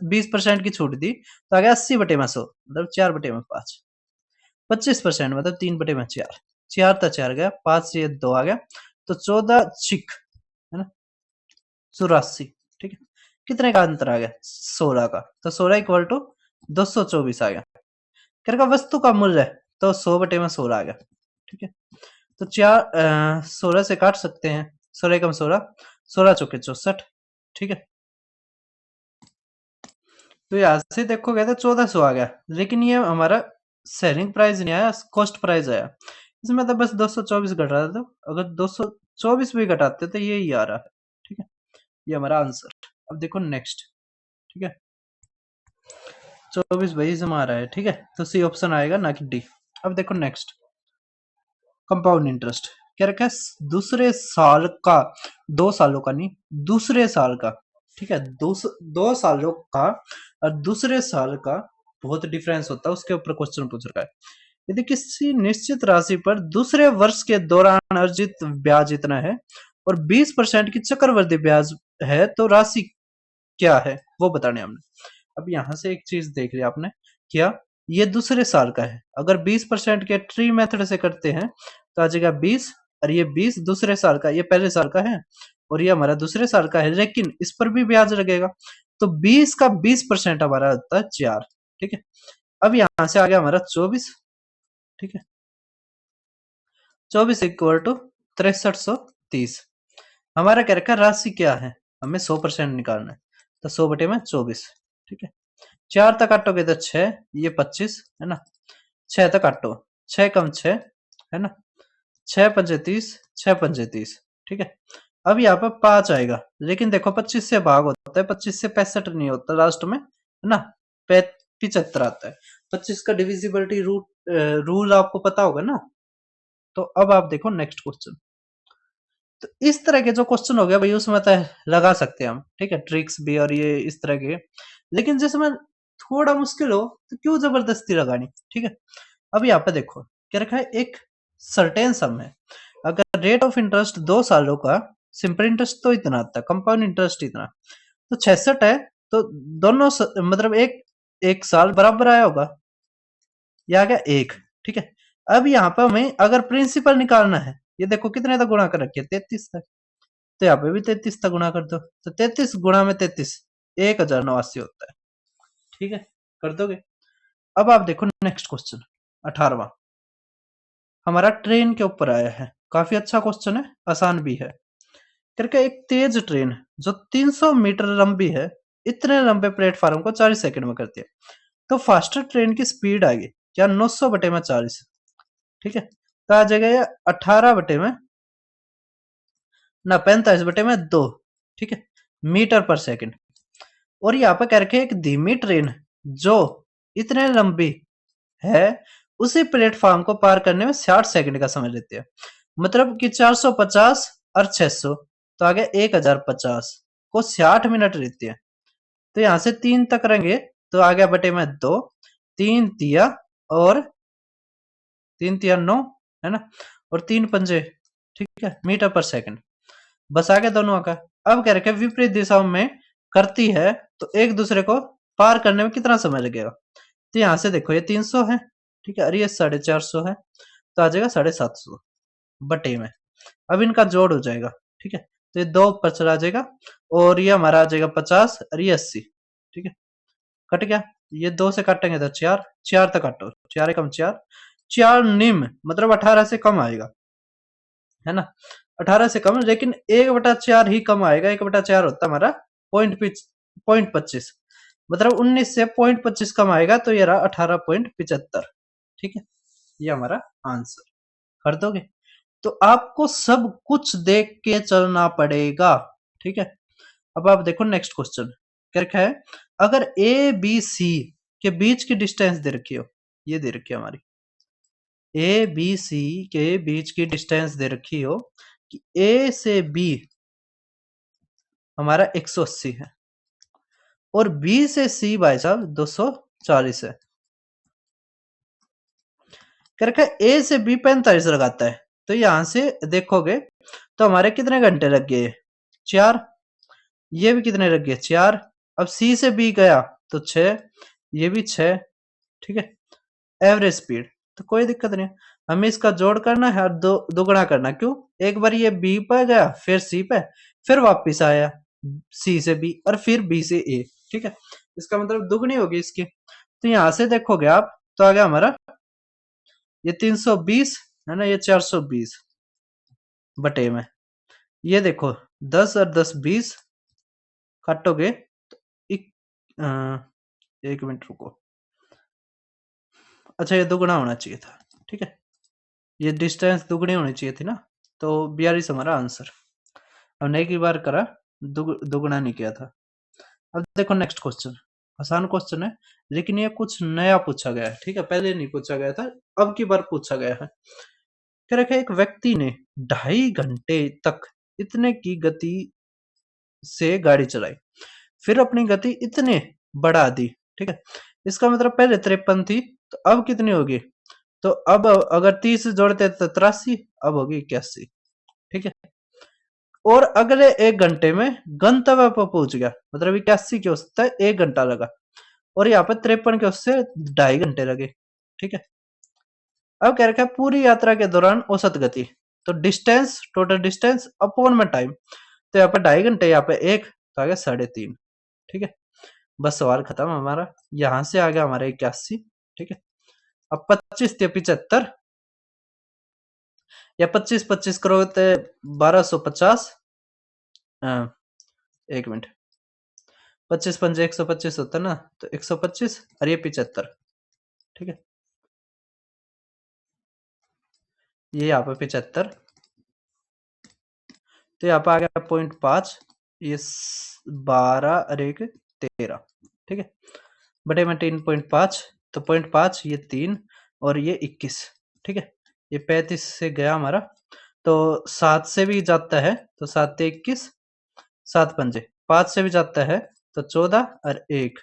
20% की छूट दी तो आ गया 80 बटे में 100, मतलब 4 बटे में 5, 25% मतलब 3 बटे में 4, 4 था 4 गया, 5 से 2 आ गया, तो 14 छिक, है ना, 84, ठीक है। कितने का अंतर आ गया, 16 का, तो 16 इक्वल टू 224 आ गया। कर का वस्तु का मूल्य है तो 100 बटे में 16 आ गया, ठीक है। तो 16 से काट सकते हैं, 16 कम 16, 16 चौके 64, ठीक है। तो यहाँ से देखोगे तो 1400 आ गया, लेकिन ये हमारा सेलिंग प्राइस नहीं आया, कॉस्ट प्राइस आया, इसमें तो बस 224 घटा दो, अगर 224 भी घटाते तो ये ही आ रहा है, ठीक है, ये हमारा आंसर। अब देखो नेक्स्ट, ठीक है, 24 भाई इसमें आ रहा है, ठीक है, तो सी ऑप्शन आएगा ना कि डी। अब देखो नेक्स्ट, कंपाउंड इंटरेस्ट क्या रखा है, दूसरे साल का, 2 सालों का नहीं, दूसरे साल का, ठीक है, 2 सालों का और दूसरे साल का बहुत डिफरेंस होता है, उसके ऊपर क्वेश्चन पूछ रखा है। यदि किसी निश्चित राशि पर दूसरे वर्ष के दौरान अर्जित ब्याज इतना है और 20% की चक्रवृद्धि ब्याज है तो राशि क्या है, वो बताने हमने। अब यहां से एक चीज देख लिया आपने, क्या ये दूसरे साल का है, अगर 20% के ट्री मेथड से करते हैं तो आ जाएगा 20 और ये 20 दूसरे साल का, ये पहले साल का है और ये हमारा दूसरे साल का है, लेकिन इस पर भी ब्याज लगेगा। तो 20 का 20% हमारा होता है 4। ठीक है, अब यहां से आ गया हमारा 24। ठीक है, 24 इक्वल टू 6330। हमारा क्या रखा, राशि क्या है, हमें 100% निकालना है, तो 100 बटे में 24। ठीक है, 4 तक काटोगे तो 6, ये 25 है ना, 6 तक काटो, 6 कम 6 है ना, 6 पंजे 30, 6 पंजे 30। ठीक है, अब यहाँ पर 5 आएगा, लेकिन देखो 25 से भाग होता है, 25 से 65 नहीं होता लास्ट में, है ना, 75 आता है। 25 का डिविजिबिलिटी रूल आपको पता होगा ना। तो अब आप देखो नेक्स्ट क्वेश्चन। तो इस तरह के जो क्वेश्चन हो गया भाई, उसमें तो लगा सकते हैं हम, ठीक है, ट्रिक्स भी और ये इस तरह के। लेकिन जिसमें थोड़ा मुश्किल हो तो क्यों जबरदस्ती लगानी। ठीक है, अब यहाँ पे देखो क्या रखा है, एक सर्टेन सम है, अगर रेट ऑफ इंटरेस्ट 2 सालों का, सिंपल इंटरेस्ट तो इतना आता है, कंपाउंड इंटरेस्ट इतना, तो 66 है, तो दोनों मतलब एक एक साल बराबर आया होगा, ये आ गया 1। ठीक है, अब यहाँ पर हमें अगर प्रिंसिपल निकालना है, ये देखो कितने तक गुणा कर रखी है, 33 तक, तो यहाँ पे भी 33 तक गुणा कर दो, तो 33 गुणा में 33 1089 होता है। ठीक है, कर दोगे। अब आप देखो नेक्स्ट क्वेश्चन 18वां, हमारा ट्रेन के ऊपर आया है, काफी अच्छा क्वेश्चन है, आसान भी है। करके एक तेज ट्रेन जो 300 मीटर लंबी है, इतने लंबे प्लेटफॉर्म को 40 सेकंड में करती है, तो फास्टर ट्रेन की स्पीड आएगी क्या, 900 बटे में 40। ठीक है, तो आ जाएगा ये 18 बटे में ना 45 बटे में 2। ठीक है, मीटर पर सेकंड। और यहाँ पे कह रखे एक धीमी ट्रेन जो इतने लंबी है, उसी प्लेटफॉर्म को पार करने में 60 सेकंड का समय लेती है, मतलब कि 450 और 600, तो आगे 1050 को 60 मिनट लेती है। तो यहां से 3 तक रहेंगे, तो आ गया बटे में 2, 3 तिया और 3 तिया 9 है ना, और 3 पंजे, ठीक है, मीटर पर सेकंड। बस आ गया दोनों का। अब कह रखे विपरीत दिशाओं में करती है, तो एक दूसरे को पार करने में कितना समय लगेगा। तो यहां से देखो ये 300 है, ठीक है, और ये 450 है, तो आ जाएगा 750 बटे में। अब इनका जोड़ हो जाएगा। ठीक है, तो ये 2 ऊपर चला जाएगा और ये हमारा आ जाएगा 50 और ये 80। ठीक है, कट गया, ये 2 से काटेंगे तो 4, 4 तक काटो, 4 एकम 4, 4 निम्न मतलब 18 से कम आएगा, है ना, 18 से कम, लेकिन 1/4 ही कम आएगा, 1/4 होता है हमारा पॉइंट 25, मतलब 19 से 0.25 कम आएगा, तो ये रहा 18.75। ठीक है, ये हमारा आंसर। कर दोगे। तो आपको सब कुछ देख के चलना पड़ेगा। ठीक है, अब आप देखो नेक्स्ट क्वेश्चन क्या रखा है, अगर ए बी सी के बीच की डिस्टेंस दे रखी हो, ये दे रखी है हमारी, ए बी सी के बीच की डिस्टेंस दे रखी हो कि ए से बी हमारा 180 है और बी से सी भाई साहब 240 है। करके ए से बी 45 लगाता है, तो यहां से देखोगे तो हमारे कितने घंटे लग गए, 4, ये भी कितने लग गए 4। अब सी से बी गया तो 6, ये भी 6। ठीक है, एवरेज स्पीड, तो कोई दिक्कत नहीं, हमें इसका जोड़ करना है और दोगुना करना। क्यों, एक बार ये बी पे गया, फिर सी पे, फिर वापिस आया सी से बी और फिर बी से ए। ठीक है, इसका मतलब दुगनी होगी इसकी। तो यहां से देखोगे आप तो आ गया हमारा ये 320 है ना, ये 420 बटे में, ये देखो 10 और 10 20 काटोगे तो एक मिनट रुको, अच्छा ये दुगुना होना चाहिए था। ठीक है, ये डिस्टेंस दुगनी होनी चाहिए थी ना, तो 42 हमारा आंसर। हमने एक ही बार करा, दुगुना नहीं किया था। अब देखो नेक्स्ट क्वेश्चन, आसान क्वेश्चन है, लेकिन ये कुछ नया पूछा गया है। ठीक है, पहले नहीं पूछा गया था, अब की बार पूछा गया है। क्या रखा, एक व्यक्ति ने 2.5 घंटे तक इतने की गति से गाड़ी चलाई, फिर अपनी गति इतने बढ़ा दी। ठीक है, इसका मतलब पहले 53 थी, तो अब कितनी होगी, तो अब अगर 30 जोड़ते तो 83, अब होगी 81। ठीक है, और अगले 1 घंटे में गंतव्य पर पहुंच गया, मतलब 81 के उससे 1 घंटा लगा, और यहाँ पर 53 के उससे 2.5 घंटे लगे। ठीक है, अब कह रखा है पूरी यात्रा के दौरान औसत गति, तो डिस्टेंस, टोटल डिस्टेंस अपॉन में टाइम, तो यहाँ पे 2.5 घंटे, यहाँ पे 1, तो आ गया 3.5। ठीक है, बस सवाल खत्म हमारा। यहाँ से आ गया हमारा 81। ठीक है, अब 25 या 75, या 25 करोगे तो 1250। एक मिनट, 25 पंजे 125 होता है ना, तो 125 और ये 75। ठीक है, ये यहाँ पे 75, तो यहाँ पे आ गया 0.5, ये 12 और 1 13। ठीक है, बटे में 3.5, तो 0.5 ये 3 और ये 21। ठीक है, ये 35 से गया हमारा, तो 7 से भी जाता है, तो 7 से 21, 7 पंजे 5 से भी जाता है, तो 14 और 1।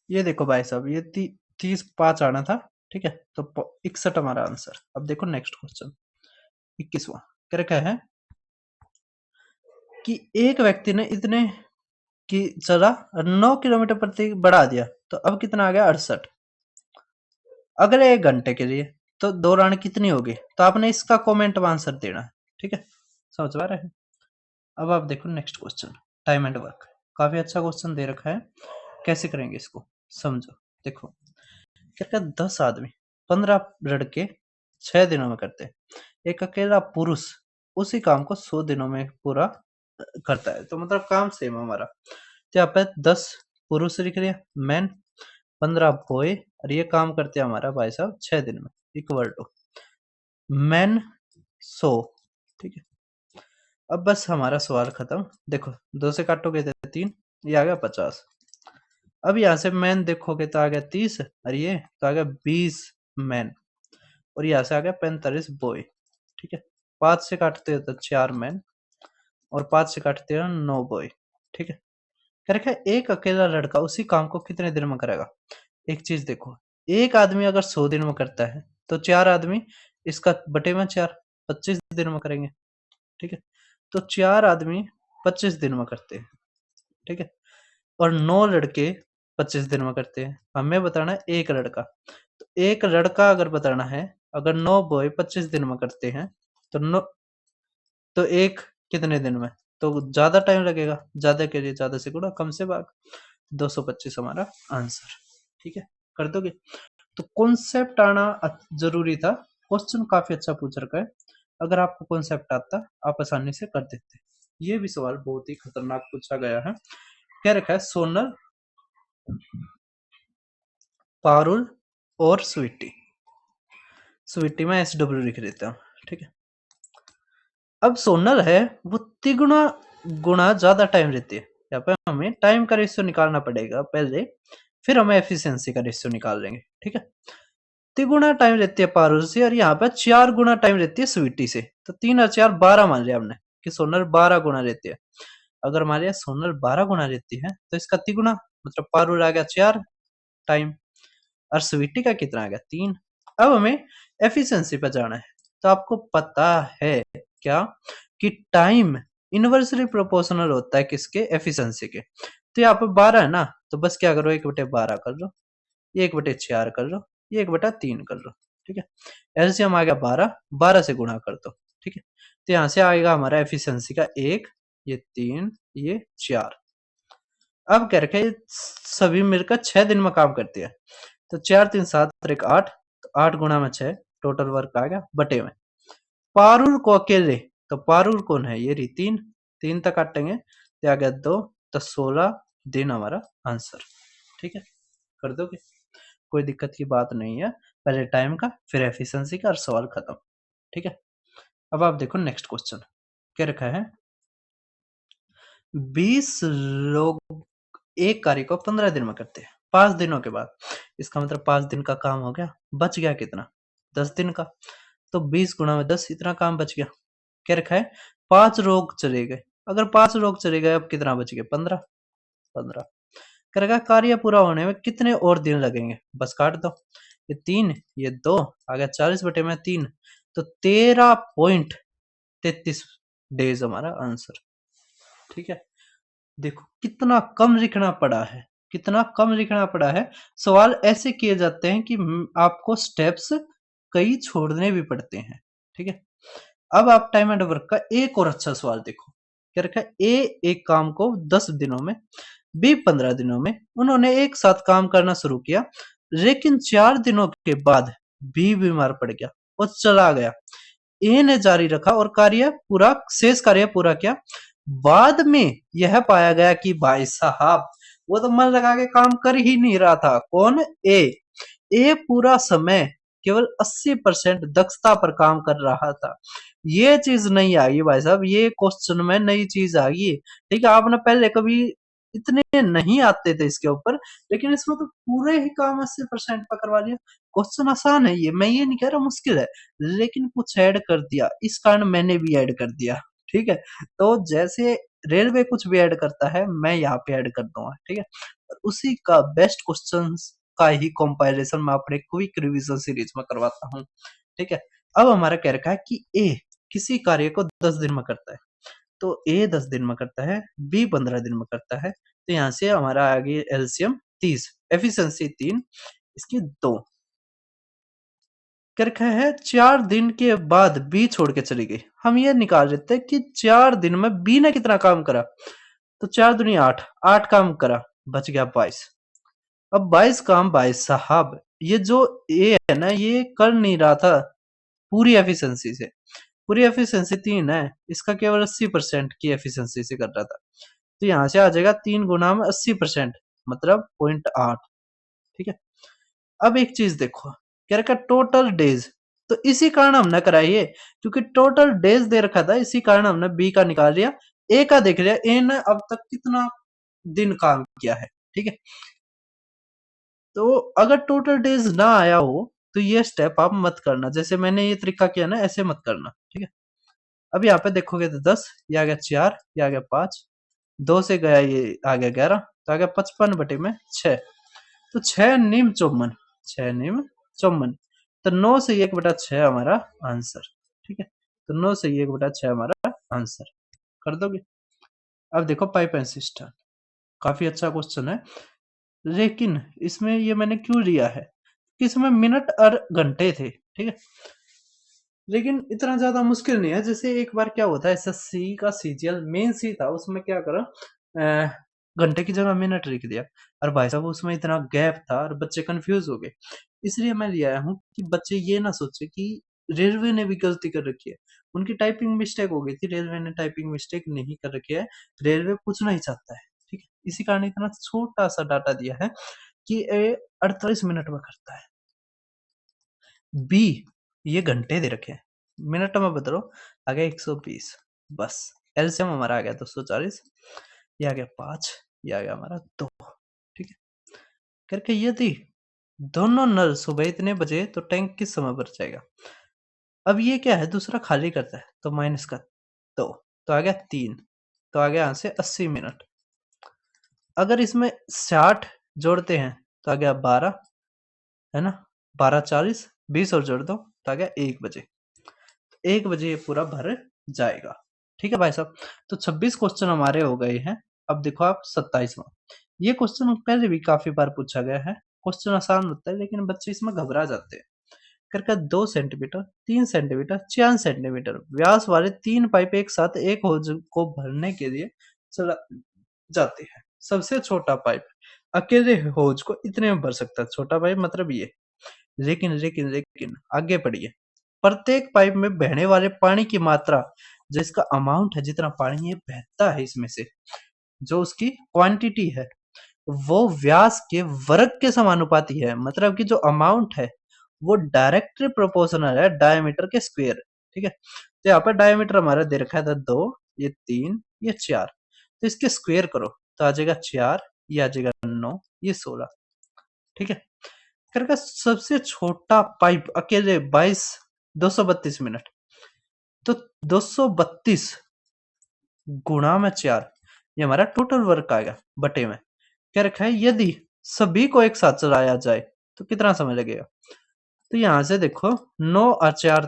ये देखो भाई साहब, ये 30 5 आना था। ठीक है, तो 61 हमारा आंसर। अब देखो नेक्स्ट क्वेश्चन 21वां, क्या रखा है कि एक व्यक्ति ने इतने की जगह 9 किलोमीटर प्रति बढ़ा दिया, तो अब कितना आ गया 68। अगले 1 घंटे के लिए तो दौड़ान कितनी होगी, तो आपने इसका कमेंट में आंसर देना है। ठीक है, समझ पा रहे हैं। अब आप देखो next question, time and work. काफी अच्छा क्वेश्चन दे रखा है, कैसे करेंगे इसको समझो। देखो क्या 10 आदमी 15 लड़के 6 दिनों में करते हैं, एक अकेला पुरुष उसी काम को 100 दिनों में पूरा करता है, तो मतलब काम सेम हमारा। तो यहाँ पे 10 पुरुष लिख रहे हैं, मैन, 15 बॉय, और ये काम करते हैं हमारा भाई साहब 6 दिन में, इक्वल टू मैन 100। ठीक है, अब बस हमारा सवाल खत्म। देखो 2 से काटोगे तो 3, ये आ गया 50। अब यहाँ से मैन देखोगे तो आ गया 30, और ये तो आ गया 20 मैन, और यहाँ से आ गया 45 बॉय। ठीक है, 5 से काटते हो तो 4 मैन, और 5 से काटते हो 9 बॉय। ठीक है, क्या रखा है, एक अकेला लड़का उसी काम को कितने दिन में करेगा। एक चीज देखो, एक आदमी अगर 100 दिन में करता है, तो 4 आदमी इसका बटे में 4 25 दिन में करेंगे। ठीक है, तो 4 आदमी 25 दिन में करते हैं। ठीक है, और 9 लड़के 25 दिन में करते हैं। हमें बताना है एक लड़का, तो एक लड़का अगर बताना है, अगर 9 बॉय 25 दिन में करते हैं, तो 9, तो एक कितने दिन में, तो ज्यादा टाइम लगेगा, ज्यादा के लिए ज्यादा से गुणा, कम से भाग, 225 हमारा आंसर। ठीक है, कर दोगे। तो कॉन्सेप्ट आना जरूरी था, क्वेश्चन काफी अच्छा पूछ रखा है। अगर आपको कॉन्सेप्ट आता आप आसानी से कर देते। ये भी सवाल बहुत ही खतरनाक पूछा गया है। क्या रखा है, सोनल, पारुल और स्वीटी। स्वीटी में SW लिख देता हूँ। ठीक है, अब सोनल है वो तिगुना गुना ज्यादा टाइम लेती है। यहाँ पे हमें टाइम का रेशियो निकालना पड़ेगा पहले, फिर हमें एफिशिएंसी का रेशियो निकाल लेंगे। ठीक है, तिगुना टाइम लेती है पारुल से, और यहाँ पे 4 गुना टाइम लेती है स्वीटी से। तो 3 और 4 12 मान लिया हमने कि सोनल 12 गुना लेती है। अगर मान लिया सोनल 12 गुना लेती है, तो इसका तिगुना मतलब पारुल आ गया 4 टाइम, और स्वीटी का कितना आ गया 3। अब हमें एफिशिएंसी पे जाना है। तो आपको पता है क्या कि टाइम इनवर्सली प्रोपोर्शनल होता है किसके, एफिशिएंसी के। तो यहाँ पे 12 है ना, तो बस क्या करो 1/12 कर लो, ये 1/4 कर लो, ये 1/3 कर लो। ठीक है, एलसीएम आ गया 12, 12 से गुणा कर दो। ठीक है, तो यहाँ से आएगा हमारा एफिशिएंसी का 1, ये 3, ये 4। अब क्या रखे, सभी मिलकर 6 दिन में काम करती है, तो 4 3 7 और 1 8, तो 8 गुणा में 6, टोटल वर्क आ गया बटे में। पारुल को अकेले, तो पारुल कौन है, ये रही 3, 3 तक काटेंगे तो आ गया 2, तो 16 दिन हमारा आंसर। ठीक है, कर दोगे, कोई दिक्कत की बात नहीं है। पहले टाइम का, फिर एफिशिएंसी का, और सवाल खत्म। ठीक है, अब आप देखो नेक्स्ट क्वेश्चन क्या रखा है, 20 लोग एक कार्य को 15 दिन में करते हैं, 5 दिनों के बाद। इसका मतलब 5 दिन का काम हो गया, बच गया कितना, 10 दिन का। तो 20 गुणा में 10, इतना काम बच गया। क्या रखा है, 5 लोग चले गए, अगर 5 लोग चले गए अब कितना बच गया, 15। 15 करेगा, कार्य पूरा होने में कितने और दिन लगेंगे, बस काट दो, ये 3, ये 2, आ गया 40 बटे में 3, तो 13.33 डेज हमारा आंसर। ठीक है, देखो कितना कम लिखना पड़ा है, कितना कम लिखना पड़ा है। सवाल ऐसे किए जाते हैं कि आपको स्टेप्स कई छोड़ने भी पड़ते हैं। ठीक है, अब आप टाइम एंड वर्क का एक और अच्छा सवाल देखो। क्या रखा है, ए एक काम को 10 दिनों में, बी 15 दिनों में उन्होंने एक साथ काम करना शुरू किया, लेकिन 4 दिनों के बाद बी बीमार पड़ गया और चला गया। ए ने जारी रखा और शेष कार्य पूरा किया। बाद में यह पाया गया कि भाई साहब वो तो मन लगा के काम कर ही नहीं रहा था। कौन? ए पूरा समय केवल 80% दक्षता पर काम कर रहा था। ये चीज नहीं आई भाई साहब, ये क्वेश्चन में नई चीज आ गई। ठीक है, आपने पहले कभी इतने नहीं आते थे इसके ऊपर, लेकिन इसमें तो पूरे ही काम 80% पर करवा लिया। क्वेश्चन आसान है, ये मैं ये नहीं कह रहा मुश्किल है, लेकिन कुछ ऐड कर दिया, इस कारण मैंने भी ऐड कर दिया। ठीक है, तो जैसे रेलवे कुछ भी ऐड करता है, मैं यहाँ पे ऐड कर दूंगा। ठीक है, और उसी का बेस्ट क्वेश्चंस का ही कंपैरिजन मैं अपने क्विक रिवीजन सीरीज में करवाता हूँ। ठीक है, अब हमारा कह रखा है कि ए किसी कार्य को 10 दिन में करता है, तो ए 10 दिन में करता है, बी 15 दिन में करता है, तो यहाँ से हमारा आ गई एलसीएम 30, एफिशिएंसी 3, इसकी 2। कर रखा है 4 दिन के बाद बी छोड़ के चली गई। हम ये निकाल लेते हैं कि 4 दिन में बी ने कितना काम करा, तो 4 दूनी 8, 8 काम करा, बच गया 22। अब 22 काम भाई साहब, ये जो ए है ना, ये कर नहीं रहा था पूरी एफिशिएंसी से। पूरी एफिशिएंसी 3 है, इसका केवल 80% की एफिशिएंसी से कर रहा था, तो यहाँ से आ जाएगा 3 गुना में 80%, मतलब 0.8। ठीक है, अब एक चीज देखो, कह रखा टोटल डेज, तो इसी कारण हमने कराई है, क्योंकि टोटल डेज दे रखा था, इसी कारण हमने बी का निकाल लिया। ए का देख लिया, ए ने अब तक कितना दिन काम किया है। ठीक है, तो अगर टोटल डेज ना आया हो तो ये स्टेप आप मत करना, जैसे मैंने ये तरीका किया ना, ऐसे मत करना। ठीक है, अब यहाँ पे देखोगे तो 10, ये आ गया 4, ये आ गया 5, 2 से गया ये आ गया 11, तो आ गया 55 बटे में 6, तो 6 नीम 54, 6 नीम 54, तो 9 से 1/6 हमारा आंसर। ठीक है, तो 9 से 1/6 हमारा आंसर कर दोगे। अब देखो पाइप एंड सिस्टम, काफी अच्छा क्वेश्चन है, लेकिन इसमें ये मैंने क्यों लिया है कि इसमें मिनट और घंटे थे। ठीक है, लेकिन इतना ज्यादा मुश्किल नहीं है। जैसे एक बार क्या होता है, एसएससी का सीजीएल मेन सी था, उसमें क्या करा, घंटे की जगह मिनट लिख दिया, और भाई साहब उसमें इतना गैप था और बच्चे कंफ्यूज हो गए। इसलिए मैं ले आया हूँ कि बच्चे ये ना सोचे कि रेलवे ने भी गलती कर रखी है, उनकी टाइपिंग मिस्टेक हो गई थी, रेलवे ने टाइपिंग मिस्टेक नहीं कर रखी है, रेलवे पूछना ही चाहता है। ठीक है, इसी कारण इतना छोटा सा डाटा दिया है कि 48 मिनट में करता है। बी ये घंटे दे रखे हैं, मिनट में बदलो, आ गया 120, बस एलसीएम हमारा आ गया 240, ये आ गया 5, ये आ गया हमारा 2। ठीक है, करके यदि दोनों नल सुबह इतने बजे तो टैंक किस समय भर जाएगा। अब ये क्या है, दूसरा खाली करता है, तो माइनस का 2, तो आ गया 3, तो आ गया यहाँ से 80 मिनट। अगर इसमें 60 जोड़ते हैं तो आ गया 12, है ना, 12:40, 20 और जोड़ दो तो आ गया 1 बजे, 1 बजे ये पूरा भर जाएगा। ठीक है भाई साहब, तो 26 क्वेश्चन हमारे हो गए हैं। अब देखो आप 27वां, ये क्वेश्चन पहले भी काफी बार पूछा गया है, क्वेश्चन आसान होता है लेकिन बच्चे इसमें घबरा जाते हैं। करके 2 सेंटीमीटर, 3 सेंटीमीटर, 4 सेंटीमीटर व्यास वाले 3 पाइप एक साथ एक होज को भरने के लिए चला जाते हैं। सबसे छोटा पाइप अकेले होज को इतने में भर सकता है, छोटा पाइप मतलब ये। लेकिन आगे पढ़िए, प्रत्येक पाइप में बहने वाले पानी की मात्रा, जिसका अमाउंट है, जितना पानी ये बहता है इसमें से, जो उसकी क्वांटिटी है, वो व्यास के वर्ग के समानुपाती है। मतलब कि जो अमाउंट है वो डायरेक्टली प्रोपोर्शनल है डायमीटर के स्क्वायर। ठीक है, तो यहाँ पर डायमीटर हमारा दे रखा है 2, ये 3, ये 4, तो इसके स्क्वायर करो तो आ जाएगा 4, ये आ जाएगा 9, ये 16। ठीक है, करके सबसे छोटा पाइप अकेले 232 मिनट, तो 232 गुणा में 4, ये हमारा टोटल वर्क आएगा बटे में। क्या रखा है, यदि सभी को एक साथ चलाया जाए तो कितना समय लगेगा। तो यहां से देखो 9 और 4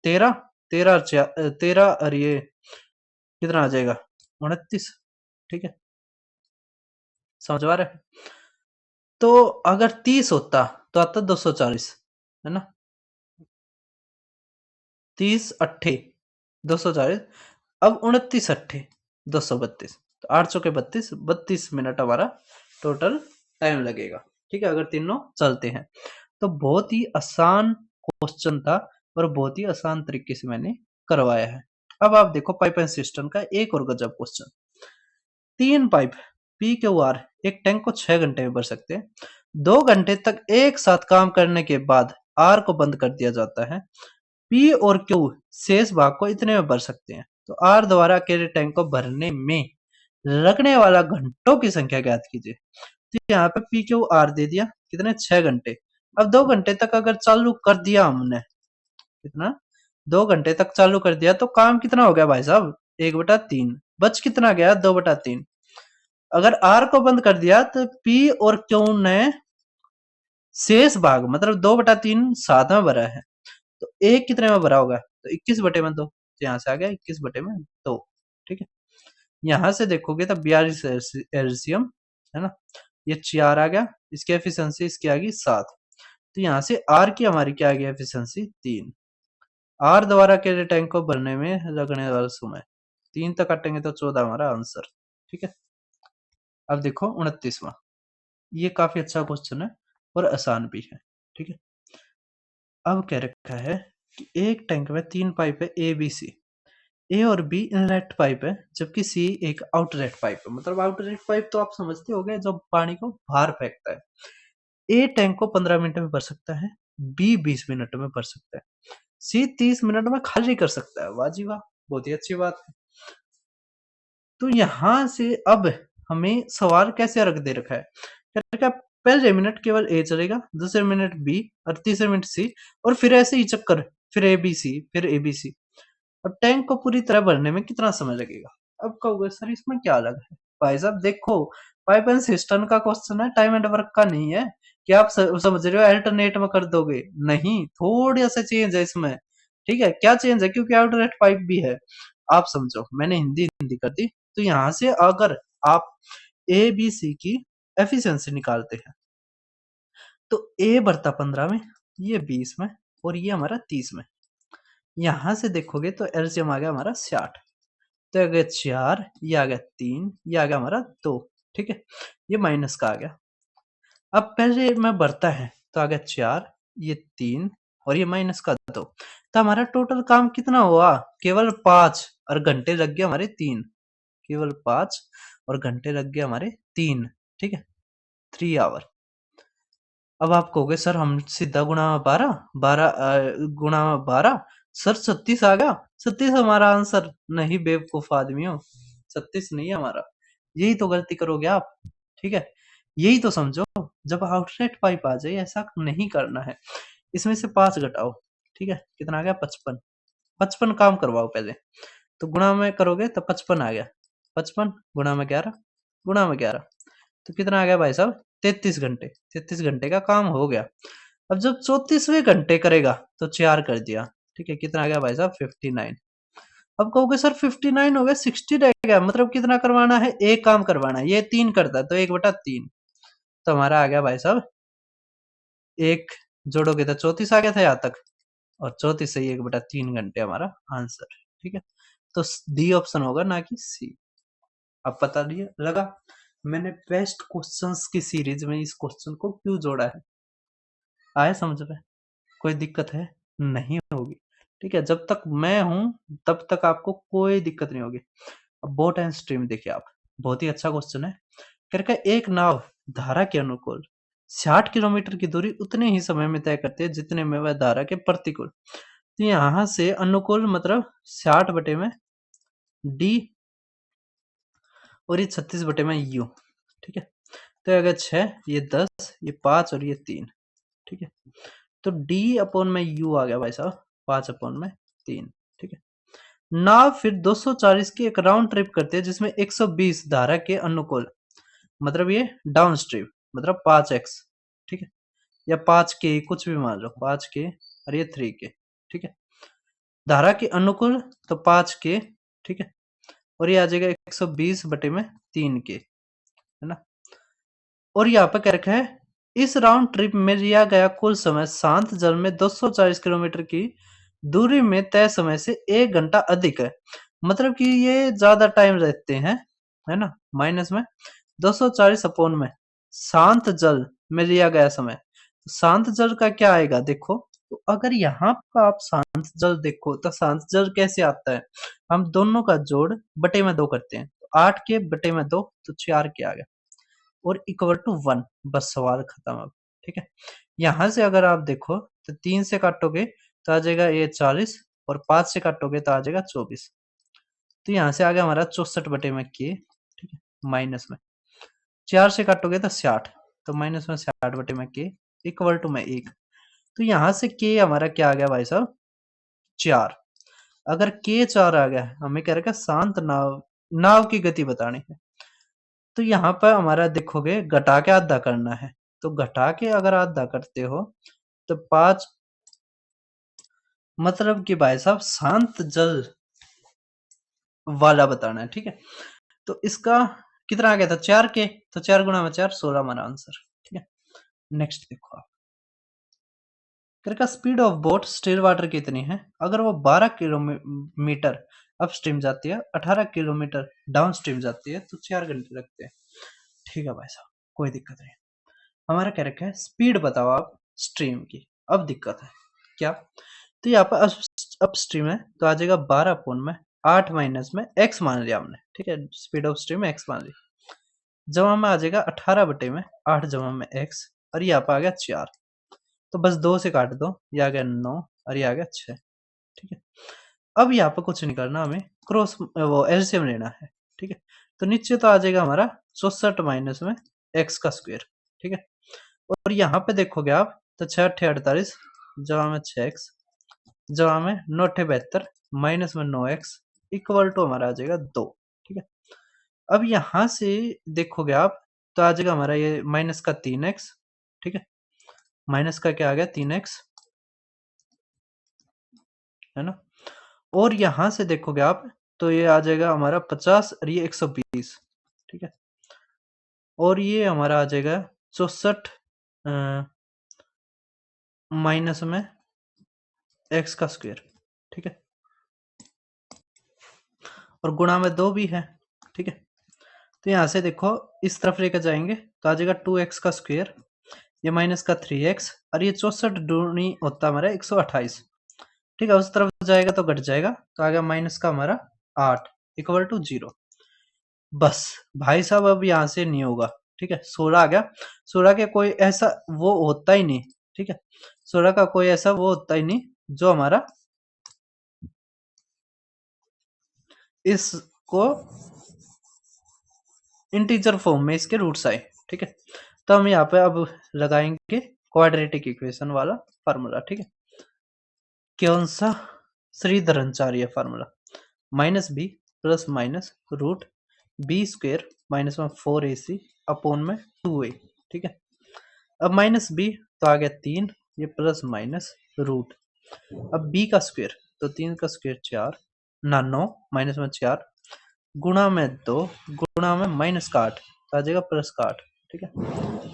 13, 13 और 4 13 और ये कितना आ जाएगा 29। ठीक है, समझ आ रहा है। तो अगर 30 होता तो आता 240, है ना, 30 अट्ठे 240, अब 29 अट्ठे 232, तो 8 चौके 32, 32 मिनट हमारा टोटल टाइम लगेगा। ठीक है, अगर तीनों चलते हैं। तो बहुत ही आसान क्वेश्चन था और बहुत ही आसान तरीके से मैंने करवाया है। अब आप देखो पाइप एंड सिस्टम का एक और गजब question. 3 pipe P Q R एक टैंक को 6 घंटे में भर सकते हैं। 2 घंटे तक एक साथ काम करने के बाद आर को बंद कर दिया जाता है। पी और क्यू शेष भाग को इतने में भर सकते हैं। तो आर द्वारा अकेले टैंक को भरने में लगने वाला घंटों की संख्या ज्ञात कीजिए। तो यहाँ पे पी क्यू आर दे दिया कितने 6 घंटे। अब 2 घंटे तक अगर चालू कर दिया हमने, कितना 2 घंटे तक चालू कर दिया तो काम कितना हो गया भाई साहब 1/3, बच कितना गया 2/3। अगर आर को बंद कर दिया तो पी और क्यू ने शेष भाग मतलब 2/3 साथ में भरा है, तो एक कितने में भरा होगा तो 21/2, तो यहाँ से आ गया 21/2। ठीक है, यहाँ से देखोगे तो 42 एलसीएम है ना, ये 4 आ गया, इसकी एफिशिएंसी इसकी आ गई 7। तो यहाँ से आर की हमारी क्या आ गई एफिशिएंसी 3। आर द्वारा के टैंक को भरने में लगने वाला समय 3 तक काटेंगे तो 14 हमारा आंसर। ठीक है, अब देखो 29वां, ये काफी अच्छा क्वेश्चन है और आसान भी है। ठीक है, अब कह रखा है कि एक टैंक में 3 पाइप है ए बी सी। ए और बी इनलेट पाइप है जबकि सी एक आउटलेट पाइप है। मतलब आउटलेट पाइप तो आप समझते होंगे जो पानी को बाहर फेंकता है। ए टैंक को 15 मिनट में भर सकता है, बी 20 मिनट में भर सकता है, सी 30 मिनट में खाली कर सकता है। वाह जी वाह, बहुत ही अच्छी बात है। तो यहां से अब हमें सवाल कैसे रख दे रखा है, कह रखा है पहले मिनट केवल ए चलेगा, दूसरे मिनट बी और तीसरे मिनट सी, और फिर ऐसे ही चक्कर, फिर ए बी सी, फिर ए बी सी। अब टैंक को पूरी तरह भरने में कितना समय लगेगा। अब कहोगे सर इसमें क्या अलग है। भाई साहब देखो, पाइप एंड सिस्टम का क्वेश्चन है, टाइम एंड वर्क का नहीं है कि आप समझ रहे हो अल्टरनेट में कर दोगे, नहीं, थोड़ा सा चेंज है इसमें। ठीक है, क्या चेंज है, क्योंकि आउटलेट पाइप भी है। आप समझो, मैंने हिंदी हिंदी कर दी। तो यहां से अगर आप ए बी सी की एफिशिएंसी निकालते हैं तो ए बढ़ता 15 में, ये 20 में, और ये हमारा 30 में। यहां से देखोगे तो एलसीएम आ गया हमारा 60, तो आ गया 4, ये आ गया 3, ये आ गया हमारा 2। ठीक है, ये माइनस का आ गया। अब पहले में बढ़ता है तो आ गया 4, ये 3, और ये माइनस का 2। तो हमारा टोटल काम कितना हुआ, केवल 5, और घंटे लग गए हमारे 3। केवल 5 और घंटे लग गए हमारे 3। ठीक है, 3 आवर। अब आप कहोगे सर हम सीधा गुणा में 12, 12 गुणा में 12, सर 36 आ गया, 36 हमारा आंसर। नहीं बेवकूफ आदमी हो, 36 नहीं है हमारा। यही तो गलती करोगे आप। ठीक है, यही तो समझो, जब आउटलेट पाइप आ जाए ऐसा नहीं करना है। इसमें से 5 घटाओ, ठीक है, कितना आ गया 55। 55 काम करवाओ पहले, तो गुणा में करोगे तो 55 आ गया, 55 गुणा में 11, गुणा में 11, तो कितना आ गया भाई साहब 33 घंटे। 33 घंटे का काम हो गया। अब जब 34वें घंटे करेगा तो 4 कर दिया। ठीक है, कितना आ गया भाई साहब 59। अब कहोगे सर 59 हो गया, 60 रह गया, मतलब कितना करवाना है, एक काम करवाना है, ये 3 करता है तो 1/3। तो हमारा आ गया भाई साहब, एक जोड़ोगे तो 34 आ गया था यहाँ तक, और 34 से 1/3 घंटे हमारा आंसर। ठीक है, तो डी ऑप्शन होगा ना कि सी। अब पता नहीं लगा मैंने बेस्ट क्वेश्चंस की सीरीज में इस क्वेश्चन को क्यों जोड़ा है। आया समझ में, कोई दिक्कत है नहीं होगी। ठीक है, जब तक मैं हूं तब तक आपको कोई दिक्कत नहीं होगी। अब बोट एंड स्ट्रीम देखिए आप, बहुत ही अच्छा क्वेश्चन है। करके एक नाव धारा के अनुकूल 60 किलोमीटर की दूरी उतने ही समय में तय करती है जितने में वह धारा के प्रतिकूल। तो यहां से अनुकूल मतलब 60 बटे में डी, और ये 36 बटे में यू। ठीक है, तो अगर 6, ये 10, ये 5 और ये 3। ठीक है, तो डी अपॉन में यू आ गया भाई साहब 5 अपॉन में 3। ठीक है, नाव फिर 240 की एक राउंड ट्रिप करती है जिसमें 120 धारा के अनुकूल, मतलब ये डाउन स्ट्रीम, मतलब 5x। ठीक है, या 5k कुछ भी मान लो, 5k और ये 3k। ठीक है, धारा के अनुकूल तो 5k। ठीक है, और ये आ जाएगा 120 बटे में 3k, है ना। और यहाँ पे क्या रखा है, इस राउंड ट्रिप में लिया गया कुल समय शांत जल में 240 किलोमीटर की दूरी में तय समय से 1 घंटा अधिक है। मतलब कि ये ज़्यादा टाइम रहते हैं, है ना? माइनस में 240 अपॉन में शांत जल में लिया गया समय। तो शांत जल का क्या आएगा देखो, तो अगर यहाँ पर आप शांत जल देखो तो शांत जल कैसे आता है? हम दोनों का जोड़ बटे में 2 करते हैं। तो 8 के बटे में 2 तो 4 के आ गया और इक्वल टू 1। बस सवाल खत्म अब, ठीक है? यहाँ से अगर आप देखो तो 3 से काटोगे तो आ जाएगा ये 40 और 5 से काटोगे तो आ जाएगा 24। तो यहाँ से आ गया हमारा 64 बटे में के, ठीक है? माइनस में 4 से काटोगे तो 60, तो माइनस में 60 बटे में के इक्वल टू में 1। तो यहाँ से के हमारा क्या आ गया भाई साहब? 4। अगर के 4 आ गया, हमें क्या रखा? शांत नाव, नाव की गति बतानी है। तो यहाँ पर हमारा देखोगे घटा के आधा करना है, तो घटा के अगर आधा करते हो तो 5, मतलब कि भाई साहब शांत जल वाला बताना है, ठीक है? तो इसका कितना आ गया था? 4 के, तो 4 गुणा में 4 16 हमारा आंसर, ठीक है? नेक्स्ट देखो आप, का speed of boat still water कितनी है? अगर वो 12 किलोमीटर अपस्ट्रीम जाती है, 18 किलोमीटर डाउनस्ट्रीम जाती है, तो 4 घंटे लगते हैं। ठीक है भाई साहब, कोई दिक्कत नहीं। हमारा क्या रखा है? स्पीड बताओ आप स्ट्रीम की। अब दिक्कत है क्या? तो यहाँ पर अपस्ट्रीम है तो आ जाएगा 12 अपॉन में 8 माइनस में x मान लिया हमने, ठीक है? स्पीड ऑफ स्ट्रीम x मान ली। जमा में आ जाएगा 18 बटे में 8 जमा में x, और यहाँ पर आ गया 4। तो बस 2 से काट दो, ये आ गया 9 और ये आ गया 6, ठीक है? अब यहाँ पर कुछ नहीं करना, हमें क्रॉस वो एलसीएम लेना है, ठीक है? तो नीचे तो आ जाएगा हमारा 64 माइनस में x का स्क्वायर, ठीक है? और यहाँ पे देखोगे आप तो 6 अट्ठे 48 जमा में 6x जमा में 9 अट्ठे 72 माइनस में 9x इक्वल टू हमारा आ जाएगा 2, ठीक है? अब यहाँ से देखोगे आप तो आ जाएगा हमारा ये माइनस का 3x, ठीक है? माइनस का क्या आ गया? 3x, है ना? और यहाँ से देखोगे आप तो ये आ जाएगा हमारा 50 और ये 120, ठीक है? और ये हमारा आ जाएगा 64 माइनस में x का स्क्वायर, ठीक है? और गुणा में 2 भी है, ठीक है? तो यहाँ से देखो इस तरफ लेकर जाएंगे तो आ जाएगा 2x का स्क्वायर, ये माइनस का 3x और ये 64 दूनी होता है हमारा 128, ठीक है? उस तरफ जाएगा तो घट जाएगा, तो आ गया माइनस का हमारा 8 इक्वल टू 0। बस भाई साहब अब यहाँ से नहीं होगा, ठीक है? 16 आ गया। 16 के कोई ऐसा वो होता ही नहीं, ठीक है? 16 का कोई ऐसा वो होता ही नहीं जो हमारा इसको इंटीजर फॉर्म में इसके रूट्स आए, ठीक है? तो हम यहाँ पे अब लगाएंगे क्वाड्रेटिक इक्वेशन वाला फार्मूला, ठीक है? कौन सा? Shridharacharya formula, minus B plus minus root B square minus में 4ac अपॉन में 2a, ठीक है? अब माइनस बी तो आ गया 3, ये प्लस माइनस रूट, अब बी का स्क्वेयर तो 3 का स्क्वेयर 4 ना 9 माइनस में 4 गुणा में 2 गुणा में माइनस का 8 तो आ जाएगा प्लस का 8, ठीक है?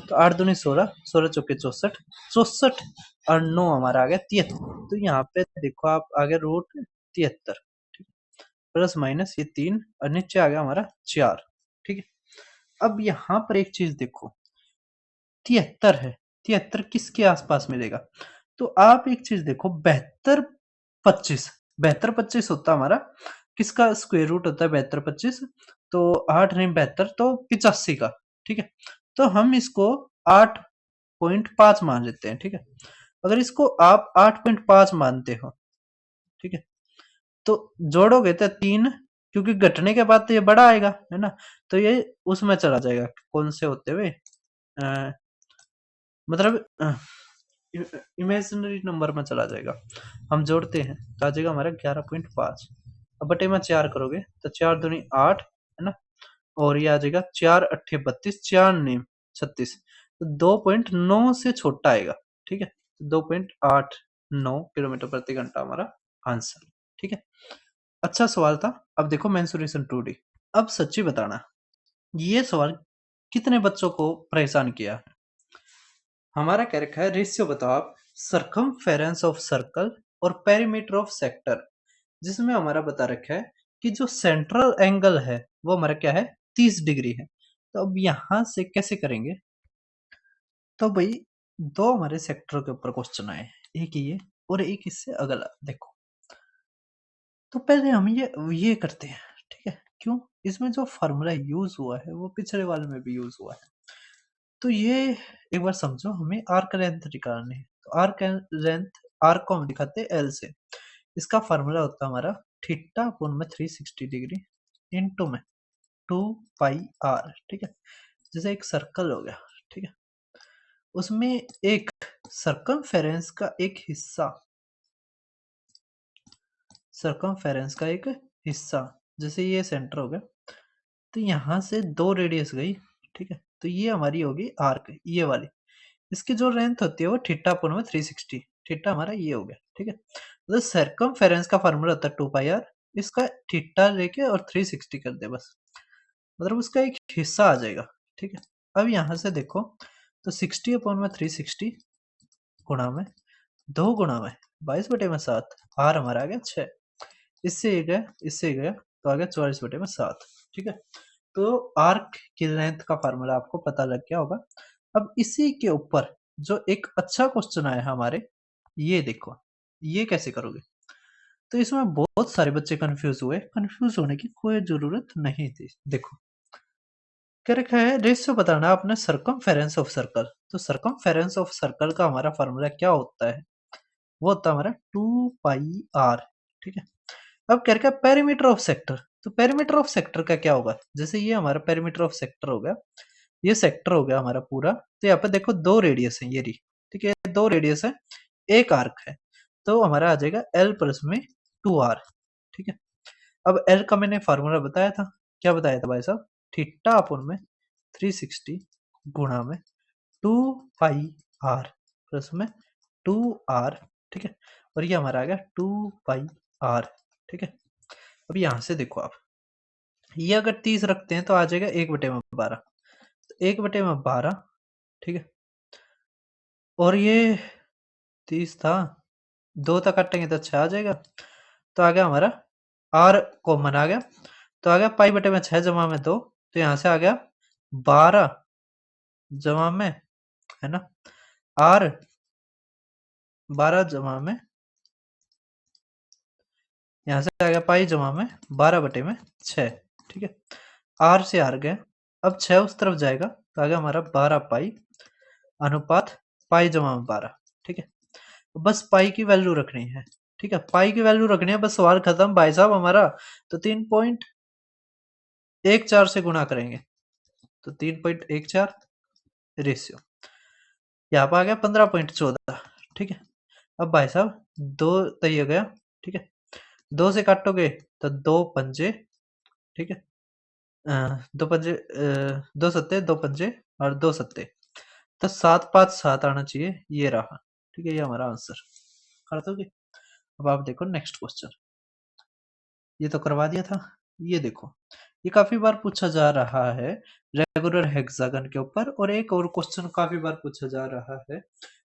तो 8 दूनी 16, 16 चौके 64, 64 और 9 हमारा आ गया 73। तो यहाँ पे देखो आप आ गया रूट 73, ठीक है? प्लस माइनस ये 3 और नीचे आ गया हमारा 4, ठीक है? अब यहाँ पर एक चीज देखो, 73 है, 73 किसके आसपास मिलेगा? तो आप एक चीज देखो, 72 25, 72 25 होता हमारा किसका स्क्वायर रूट होता है? 72 25, तो 8 नहीं 72 तो 85 का, ठीक है? तो हम इसको 8.5 मान लेते हैं, ठीक है? अगर इसको आप 8.5 मानते हो, ठीक है, तो जोड़ोगे तो 3, क्योंकि घटने के बाद तो ये बड़ा आएगा, है ना? तो ये उसमें चला जाएगा, कौन से होते हुए मतलब इमेजिनरी नंबर में चला जाएगा। हम जोड़ते हैं तो आ जाएगा हमारा 11.5। अब बटे में 4 करोगे तो 4 दूनी 8, है ना? और ये आ जाएगा 4 अट्ठे 32, 4 नहीं 36, तो 2.9 से छोटा आएगा, ठीक है? 2.89 किलोमीटर प्रति घंटा हमारा आंसर, ठीक है? अच्छा सवाल था। अब देखो मेंसुरेशन 2D। अब सच्ची बताना, ये सवाल कितने बच्चों को परेशान किया है? हमारा क्या रखा है? रेशियो बताओ आप, सरकमफेरेंस ऑफ सर्कल और पेरीमीटर ऑफ सेक्टर, जिसमें हमारा बता रखा है कि जो सेंट्रल एंगल है वो हमारा क्या है, 30 डिग्री है। तो अब यहां से कैसे करेंगे, तो भाई दो हमारे सेक्टर के ऊपर क्वेश्चन आए, एक ये और एक इससे अगला। देखो, तो पहले हम ये करते हैं, ठीक है। क्यों, इसमें जो फॉर्मूला यूज हुआ है वो पिछले वाले में भी यूज हुआ है। तो ये एक बार समझो, हमें आर्क लेंथ निकालनी है। तो आर्क लेंथ, आर्क को हम दिखाते हैं एल से। इसका फॉर्मूला होता है हमारा थीटा अपोन में 360 डिग्री इनटू में 2 पाई आर, ठीक है। जैसे एक सर्कल हो गया, ठीक है, उसमें एक सर्कमफेरेंस का एक हिस्सा, सर्कमफेरेंस का एक हिस्सा, जैसे ये सेंटर हो गया, तो यहाँ से दो रेडियस गई, ठीक है। तो ये हमारी होगी आर्क, ये वाली। इसकी जो लेंथ होती है वो थीटा अपोन में 360, थीटा हमारा ये हो गया, ठीक है। तो सर्कमफेरेंस का फार्मूला होता है 2 पाई आर, इसका थीटा लेके और 360 कर दे बस, मतलब उसका एक हिस्सा आ जाएगा, ठीक है। अब यहाँ से देखो, तो 60 अपॉन में 360 गुणा में 2 गुणा में 22/7, आर हमारा आ गया 6, इससे ये गया, इससे ये गया, तो आ गया 44/7, ठीक है। तो आर्क की लेंथ का फार्मूला आपको पता लग गया होगा। अब इसी के ऊपर जो एक अच्छा क्वेश्चन आया हमारे, ये देखो, ये कैसे करोगे। तो इसमें बहुत सारे बच्चे कंफ्यूज हुए, कंफ्यूज होने की कोई जरूरत नहीं थी। देखो, क्या रखा है, रेशियो बताना आपने सर्कमफेरेंस ऑफ सर्कल। तो सर्कमफेरेंस ऑफ सर्कल का हमारा फार्मूला क्या होता है, वो होता है हमारा 2 पाई आर, ठीक है। अब क्या रखा है, पेरीमीटर ऑफ सेक्टर। तो पेरीमीटर ऑफ सेक्टर का क्या होगा, जैसे ये हमारा पेरीमीटर ऑफ सेक्टर हो गया, ये सेक्टर हो गया हमारा पूरा। तो यहाँ पे देखो दो रेडियस है, ये रही, ठीक है, दो रेडियस है, एक आर्क है, तो हमारा आ जाएगा एल प्लस में 2 आर, ठीक है। अब एल का मैंने फार्मूला बताया था, क्या बताया था भाई साहब, थीटा अपॉन में 360 गुणा में 2 पाई आर प्लस में 2 आर, ठीक है। और ये हमारा आ गया 2 पाई आर, ठीक है। अब यहां से देखो आप, ये अगर 30 रखते हैं तो आ जाएगा 1/12, तो 1/12, ठीक है। और ये 30 था, 2 तक काटेंगे तो 6 आ जाएगा, तो आ गया हमारा आर कॉमन आ गया, तो आ गया पाई बटे में 6 जमा में 2, तो यहाँ से आ गया 12 जमा में, है ना, आर 12 जमा में, यहाँ से आ गया पाई जमा में 12/6, ठीक है। आर से आर गए, अब 6 उस तरफ जाएगा, तो आ गया हमारा 12 पाई अनुपात पाई जमा में 12, ठीक है। बस पाई की वैल्यू रखनी है, ठीक है, पाई की वैल्यू रखनी है, बस सवाल खत्म भाई साहब हमारा। तो 3.14 से गुणा करेंगे, तो 3.14 रेशियो, यहाँ पर आ गया 15.14, ठीक है। अब भाई साहब दो तय हो गया, ठीक है, 2 से काटोगे तो 2 पंजे, ठीक है, 2 पंजे, 2 सत्ते, 2 पंजे और 2 सत्ते, तो 7 5 7 आना चाहिए, ये रहा, ठीक है, ये हमारा आंसर कर दोगे। अब आप देखो नेक्स्ट क्वेश्चन, ये तो करवा दिया था। ये देखो, ये काफी बार पूछा जा रहा है रेगुलर हेक्सागन के ऊपर, और एक और क्वेश्चन काफी बार पूछा जा रहा है,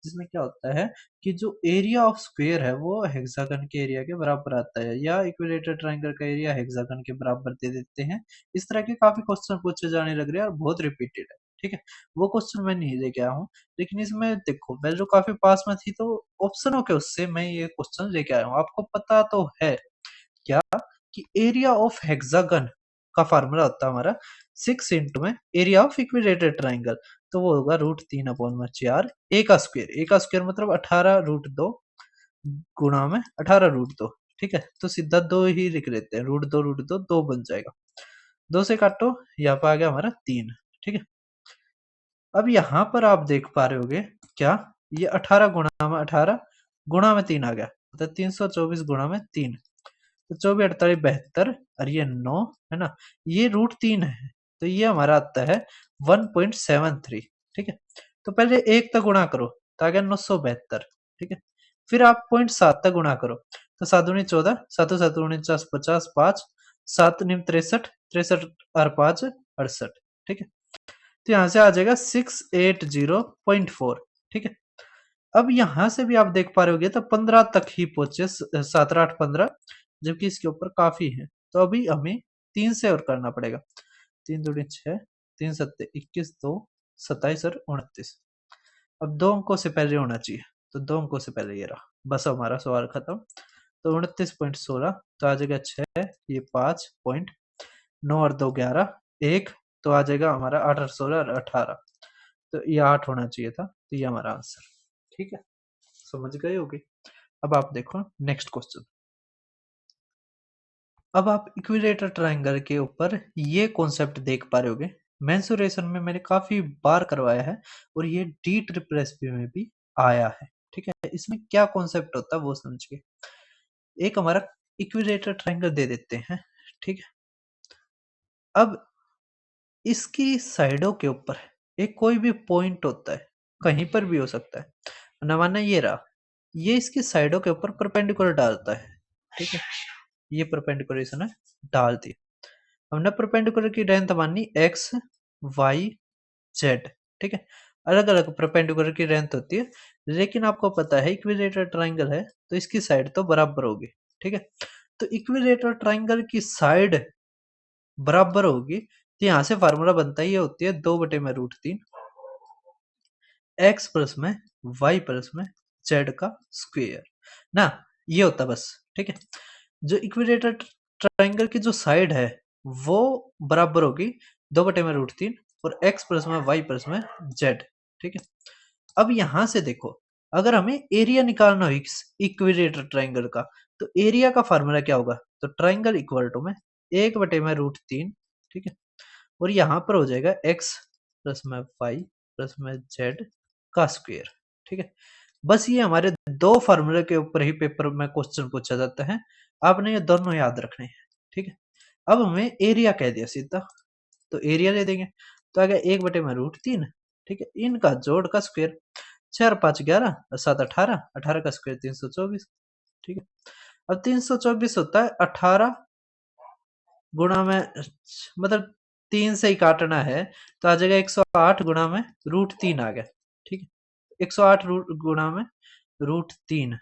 जिसमें क्या होता है कि जो एरिया ऑफ स्क्वायर है वो हेक्सागन के एरिया के बराबर आता है, या इक्विलेटरल ट्रायंगल का एरिया हेक्सागन के बराबर दे देते हैं। इस तरह के काफी क्वेश्चन पूछे जाने लग रहे हैं और बहुत रिपीटेड है, ठीक है। वो क्वेश्चन मैं नहीं लेके आया हूँ, लेकिन इसमें देखो वैल्यू काफी पास में थी, तो ऑप्शनों के उससे मैं ये क्वेश्चन लेके आया हूँ। आपको पता तो है क्या कि एरिया ऑफ हेक्सागन का फार्मूला होता है हमारा 6 इंटू में एरिया ऑफ इक्विलेटरल ट्राइंगल, तो वो होगा √3/4, ए का स्क्वायर, ए का स्क्वायर मतलब 18√2 गुणा में 18√2, ठीक है। तो सीधा 2 ही लिख लेते हैं, √2 2 बन जाएगा, 2 से काटो, यहाँ पे आ गया हमारा 3, ठीक है। अब यहाँ पर आप देख पा रहे होगे क्या, ये 18 गुणा में 18 गुणा में 3 आ गया, मतलब 324 गुणा में 3, तो 24 48 72, और ये 9 है ना, ये √3 है, तो ये हमारा आता है 1.73, ठीक है। तो पहले 1 तक गुणा करो, तो आ गया 972, ठीक है। फिर आप 0.7 तक गुणा करो, तो 7 दूनी 14, 7 7 49 50, 5 7 निम 63, 63 और 5 68, ठीक है। तो यहाँ से आ जाएगा 680.4, ठीक है। अब यहाँ से भी आप देख पा रहे होगे तो 15 तक ही पहुंचे, 17, 8, 15, जबकि इसके ऊपर काफी है। तो अभी हमें 3 से और करना पड़ेगा। 3 दूनी 6, 3 सत्ते 21, 2 27 और 29। अब 2 अंकों से पहले होना चाहिए, तो 2 अंकों से पहले ये रहा। बस हमारा सवाल खत्म। तो 29.16, तो आ जाएगा 6, ये 5 पॉइंट 9 और 2 11, 1, तो आ जाएगा हमारा 8 और 16 और 18। तो ये 8 होना चाहिए था, तो ये हमारा आंसर। ठीक है, समझ गए होगे। अब आप देखो नेक्स्ट क्वेश्चन। अब आप इक्विलेटर ट्रायंगल के ऊपर ये कॉन्सेप्ट देख पा रहे होगे। मेंसुरेशन में मैंने काफी बार करवाया है और ये डी ट्रिपल एसपी में भी आया है। ठीक है, इसमें क्या कॉन्सेप्ट होता है वो समझिए। एक हमारा इक्विलेटर ट्रायंगल दे देते हैं। ठीक है, अब इसकी साइडों के ऊपर एक कोई भी पॉइंट होता है, कहीं पर भी हो सकता है ना, माना ये रहा, ये इसकी साइडों के ऊपर परपेंडिकुलर डालता है। ठीक है, ये परपेंडिकुलर इसने डाल दी। हमने परपेंडिकुलर की लेंथ मानी एक्स वाई जेड। ठीक है, अलग अलग परपेंडिकुलर की लेंथ होती है, लेकिन आपको पता है इक्विलेटरल ट्रायंगल है तो इसकी साइड तो बराबर होगी। ठीक है, तो इक्विलेटरल ट्रायंगल की साइड बराबर होगी, तो यहाँ से फार्मूला बनता ही ये होती है 2/√3 एक्स प्लस में वाई प्लस में जेड का स्क्वायर ना, ये होता बस। ठीक है, जो इक्विलेटर ट्रायंगल की जो साइड है वो बराबर होगी 2/√3 और एक्स प्लस में वाई प्लस में जेड। ठीक है, अब यहां से देखो, अगर हमें एरिया निकालना हो इक्विलेटर ट्रायंगल का, तो एरिया का फार्मूला क्या होगा, तो ट्रायंगल इक्वल टू में 1/√3। ठीक है, और यहाँ पर हो जाएगा एक्स प्लस में वाई प्लस में जेड का स्क्वायर। ठीक है, बस ये हमारे दो फार्मूले के ऊपर ही पेपर में क्वेश्चन पूछा जाता है, आपने ये दोनों याद रखने हैं। ठीक है, अब हमें एरिया कह दिया सीधा, तो एरिया ले देंगे, तो आ गया 1/√3। ठीक है, इनका जोड़ का स्क्वायर, 4 5 11 और 7 18, 18 का स्क्वायर 324। ठीक है, अब 324 होता है 18 गुणा में, मतलब 3 से ही काटना है, तो आ जाएगा 108 गुणा में √3 आ गया। ठीक है, 108 गुणा में √3,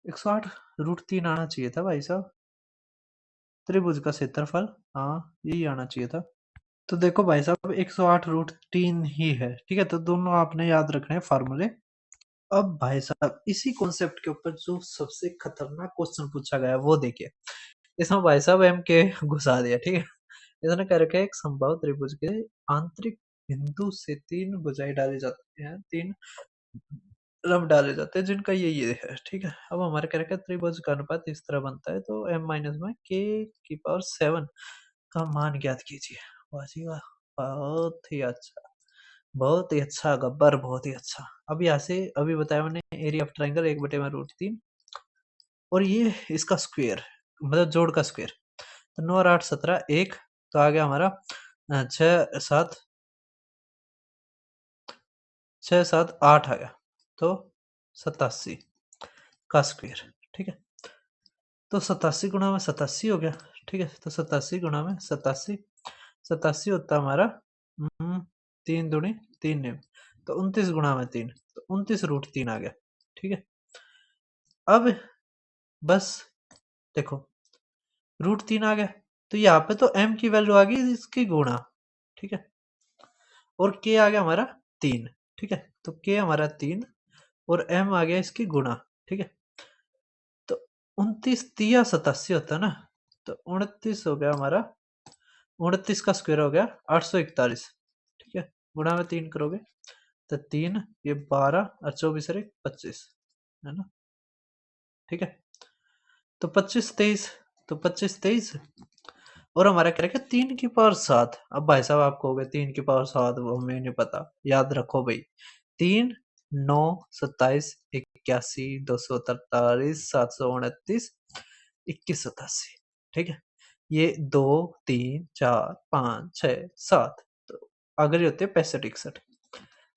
108 √3 आना चाहिए था भाई साहब। त्रिभुज का क्षेत्रफल, हाँ यही आना चाहिए था। तो देखो भाई साहब 108 √3 ही है। ठीक है, तो दोनों आपने याद रखने हैं फार्मूले। अब भाई साहब इसी कॉन्सेप्ट के ऊपर जो सबसे खतरनाक क्वेश्चन पूछा गया है वो देखिए। इसमें भाई साहब एम के घुसा दिया। ठीक है, इसने कह रखा है एक समबाहु त्रिभुज के आंतरिक बिंदु से 3 भुजाएं डाली जाती हैं, 3 रब डाले जाते हैं जिनका ये है। ठीक है, अब हमारे कह रखा है त्रिभुज का अनुपात इस तरह बनता है, तो m माइनस में k⁻7 का मान ज्ञात कीजिए। वाह जी वाह, बहुत ही अच्छा, बहुत ही अच्छा गब्बर, बहुत ही अच्छा। अब यहाँ से अभी बताया मैंने एरिया ऑफ ट्राइंगल 1/√3 और ये इसका स्क्वायर, मतलब जोड़ का स्क्वायर, तो 9 और 8 17 1, तो आ गया हमारा 6 7 आ गया, तो 87 का स्क्वायर। ठीक है, तो 87 गुणा में 87 हो गया। ठीक है, तो 87 गुणा में 87, 87 होता है हमारा 3 दूनी 3 निम, तो 29 गुणा में 3, तो 29√3 आ गया। ठीक है, अब बस देखो √3 आ गया, तो यहाँ पे तो m की वैल्यू आ गई इसकी गुणा। ठीक है, और k आ गया हमारा 3। ठीक है, तो k हमारा 3 और m आ गया इसकी गुणा। ठीक है, तो 29 तिया 87 होता है ना, तो 29 हो गया हमारा, 29 का स्क्वायर हो गया 841। ठीक है, गुणा में 3 करोगे तो 3 ये 12 और 24 और 25 है ना। ठीक है, तो 25 23, तो 25 23 और हमारा क्या रखा 3 की पावर 7। अब भाई साहब आप कहोगे 3 की पावर 7 वो हमें नहीं पता, याद रखो भाई 3 9 27 81 243 729 2187। ठीक है, ये 2 3 4 5 6 7, तो अगर ये होते हैं 65 61,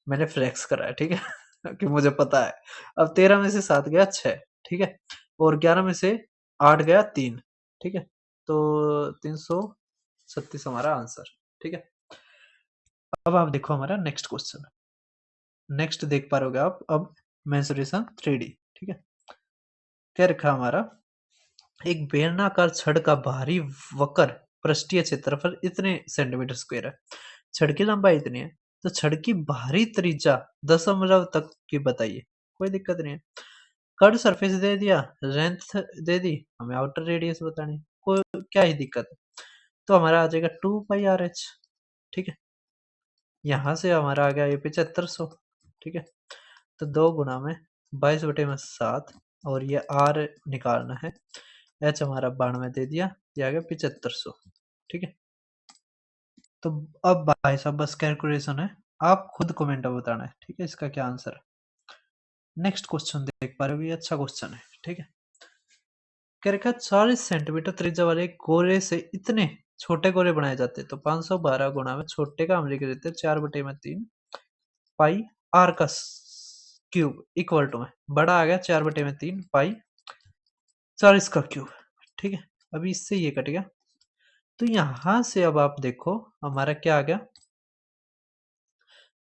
मैंने फ्लेक्स करा है। ठीक है कि मुझे पता है। अब 13 में से 7 गया 6। ठीक है, और 11 में से 8 गया 3। ठीक है, तो 336 हमारा आंसर। ठीक है, अब आप देखो हमारा नेक्स्ट क्वेश्चन। नेक्स्ट देख पा रहोगे आप अब मेंसुरेशन 3D। ठीक है, क्या रखा हमारा, एक बेलनाकार छड़ का बाहरी वक्र पृष्ठीय क्षेत्रफल इतने सेंटीमीटर स्क्वायर है, छड़ की लंबाई इतनी है, तो छड़ की बाहरी त्रिज्या दशमलव तक की बताइए। कोई दिक्कत नहीं है, कर्व सरफेस दे दिया, लेंथ दे दी, हमें आउटर रेडियस बतानी, कोई क्या ही दिक्कत है। तो हमारा आ जाएगा 2πr/h। ठीक है, यहाँ से हमारा आ गया ये 7500। ठीक है, तो 2 गुना में 22/7 और ये r निकालना है, h हमारा 92 दे दिया, ये आ गया 7500। ठीक है, तो अब भाई साहब बस कैलकुलेशन है, आप खुद कमेंट में बताना है। ठीक है, इसका क्या आंसर है। नेक्स्ट क्वेश्चन देख पा रहे हो, ये अच्छा क्वेश्चन है। ठीक है, कह रखा 40 सेंटीमीटर त्रिज्या वाले गोले से इतने छोटे गोले बनाए जाते हैं, तो 512 गुना में छोटे का हम लिख देते हैं 4/3 पाई आर का क्यूब इक्वल टू में बड़ा आ गया 4/3 पाई 40 का क्यूब। ठीक है, अभी इससे ये कट गया, तो यहां से अब आप देखो हमारा क्या आ गया,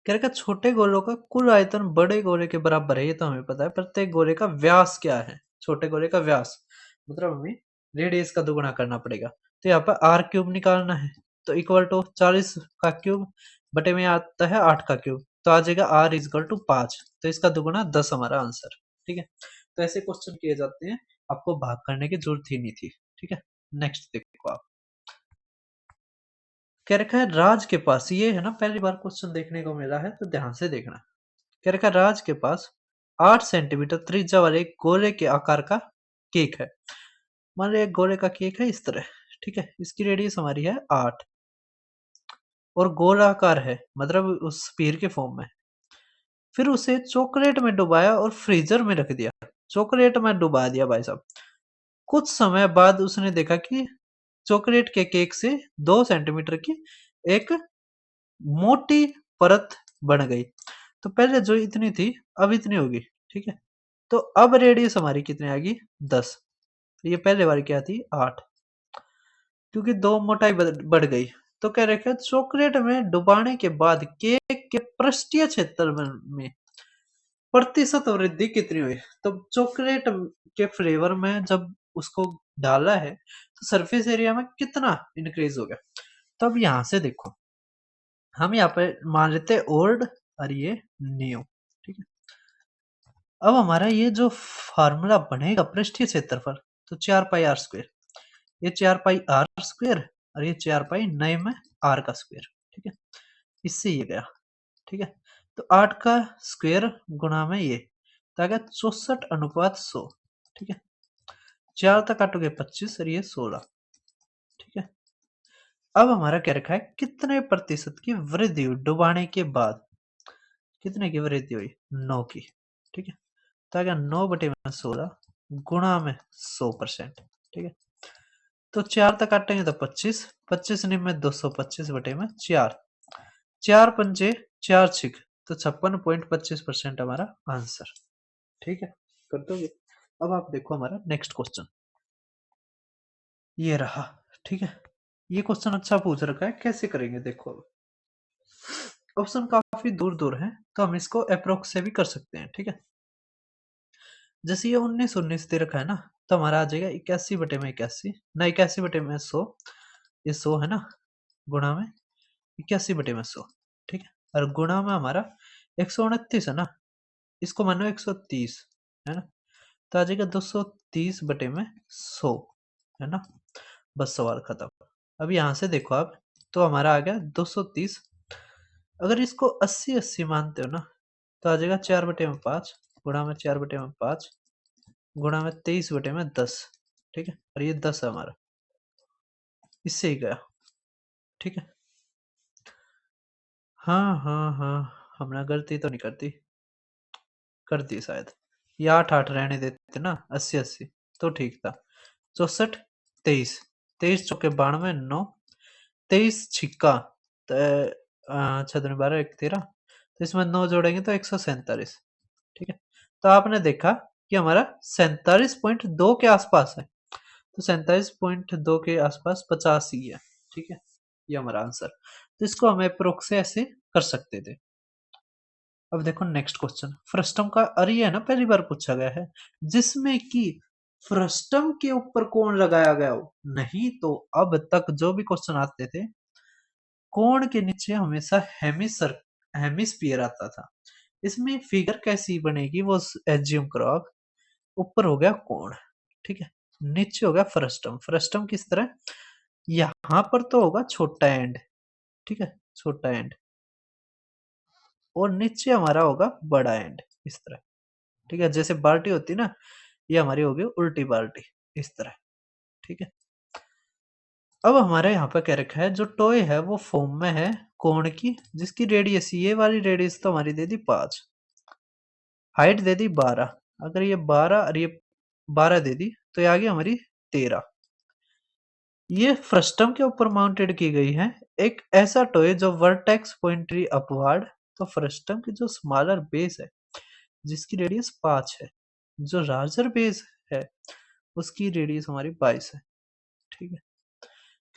कह रखा छोटे गोलों का कुल आयतन बड़े गोले के बराबर है, ये तो हमें पता है, प्रत्येक गोले का व्यास क्या है, छोटे गोले का व्यास मतलब हमें रेडियस का दुगुना करना पड़ेगा, तो यहाँ पर आर क्यूब निकालना है, तो इक्वल टू 40 का क्यूब बटे में आता है 8 का क्यूब, तो आ जाएगा आर इक्वल टू 5, तो इसका दुगुना 10 हमारा आंसर। ठीक है, तो ऐसे क्वेश्चन किए जाते हैं, आपको भाग करने की जरूरत ही नहीं थी। ठीक है, नेक्स्ट देखो आप, कह रखा है राज के पास, ये है ना पहली बार क्वेश्चन देखने को मिला है तो ध्यान से देखना। कह रखा है राज के पास 8 सेंटीमीटर त्रिज्या वाले एक गोले के आकार का केक है। मान लो एक गोले का केक है इस तरह। ठीक है, इसकी रेडियस हमारी है 8 और गोलाकार है, मतलब उस स्फीयर के फॉर्म में। फिर उसे चॉकलेट में डुबाया और फ्रीजर में रख दिया। चॉकलेट में डुबा दिया भाई साहब। कुछ समय बाद उसने देखा कि चॉकलेट के केक से 2 सेंटीमीटर की एक मोटी परत बन गई। तो पहले जो इतनी थी अब इतनी होगी। ठीक है, तो अब रेडियस हमारी कितनी आ गई 10। ये पहले बार क्या थी 8, क्योंकि 2 मोटाई बढ़ गई। तो कह रहे हैं चॉकलेट में डुबाने के बाद केक के पृष्ठीय क्षेत्र में प्रतिशत वृद्धि कितनी हुई। तो चॉकलेट के फ्लेवर में जब उसको डाला है तो सरफेस एरिया में कितना इंक्रीज हो गया। तो अब यहां से देखो, हम यहाँ पे मान लेते हैं ओल्ड और ये न्यू। ठीक है, अब हमारा ये जो फार्मूला बनेगा पृष्ठीय क्षेत्रफल, तो 4πr², ये 4πr² और ये 4π नए में r का स्क्वायर। ठीक है, इससे ये गया। ठीक है, तो 8 का स्क्वायर गुणा में ये, तो आ गया 64/100। ठीक है, 4 तक काटोगे 25 और ये 16। ठीक है, अब हमारा क्या रखा है, कितने प्रतिशत की वृद्धि हुई डुबाने के बाद, कितने की वृद्धि हुई 9 की। ठीक है, तो आ गया 9/16 गुणा में 100%। ठीक है, तो 4 तक काटेंगे तो 25, 25 में 225/4, 4 पंजे 4 छिक, तो 56.25% हमारा आंसर। ठीक है, कर दोगे। अब आप देखो हमारा नेक्स्ट क्वेश्चन ये रहा। ठीक है, ये क्वेश्चन अच्छा पूछ रखा है, कैसे करेंगे देखो। अब ऑप्शन काफी दूर दूर है, तो हम इसको अप्रोक्स से भी कर सकते हैं। ठीक है, जैसे ये 19 दे रखा है ना, तो हमारा आ जाएगा 81/81, ना 81/100, ये 100 है ना, गुणा में 81/100। ठीक है, और गुणा में हमारा 129 है ना, इसको मानो 130 है ना, तो आ जाएगा 230/100 है ना। बस सवाल खत्म। अब यहाँ से देखो आप, तो हमारा आ गया 230। अगर इसको 80/80 मानते हो ना, तो आ जाएगा 4/5 गुणा में 4/5 गुणा में 23/10। ठीक है, और ये 10 है हमारा, इससे ही गया। ठीक है, हाँ हाँ हाँ, हमने गलती तो नहीं करती, कर दी शायद। ये 8 8 रहने देते ना, 80/80 तो ठीक था। 64 23, 23 चौके 92, 9 23 छिक्का, अच्छा 12 1 13, तो इसमें 9 जोड़ेंगे तो 147। ठीक है, तो आपने देखा कि हमारा 47.2 के आसपास है, तो 47.2 के आसपास 50 ही है। ठीक है, ये हमारा आंसर। तो इसको हम अप्रोक्स से ऐसे कर सकते थे। अब देखो नेक्स्ट क्वेश्चन, फ्रस्टम का, अरे ये है ना पहली बार पूछा गया है, जिसमें कि फ्रस्टम के ऊपर कोण लगाया गया हो। नहीं तो अब तक जो भी क्वेश्चन आते थे, कोण के नीचे हमेशा हेमिस्फीयर आता था। इसमें फिगर कैसी बनेगी वो एज्यूम करो आप। ऊपर हो गया कोण, ठीक है, नीचे हो गया फ्रस्टम। फ्रस्टम किस तरह, यहाँ पर तो होगा छोटा एंड, ठीक है, छोटा एंड, और नीचे हमारा होगा बड़ा एंड, इस तरह, ठीक है। जैसे बाल्टी होती है ना, ये हमारी होगी उल्टी बाल्टी, इस तरह, ठीक है। अब हमारे यहाँ पे क्या रखा है, जो टॉय है वो फॉर्म में है कोण की, जिसकी रेडियस, ये वाली रेडियस तो हमारी दे दी 5, हाइट दे दी 12। अगर ये 12 और ये 12 दे दी तो ये आ गई हमारी 13। ये फ्रस्टम के ऊपर माउंटेड की गई है एक ऐसा टॉय जो वर्टेक्स पॉइंटरी अपवार्ड। तो फ्रस्टम की जो स्मॉलर बेस है, जिसकी रेडियस 5 है, जो लार्जर बेस है उसकी रेडियस हमारी 22 है, ठीक है।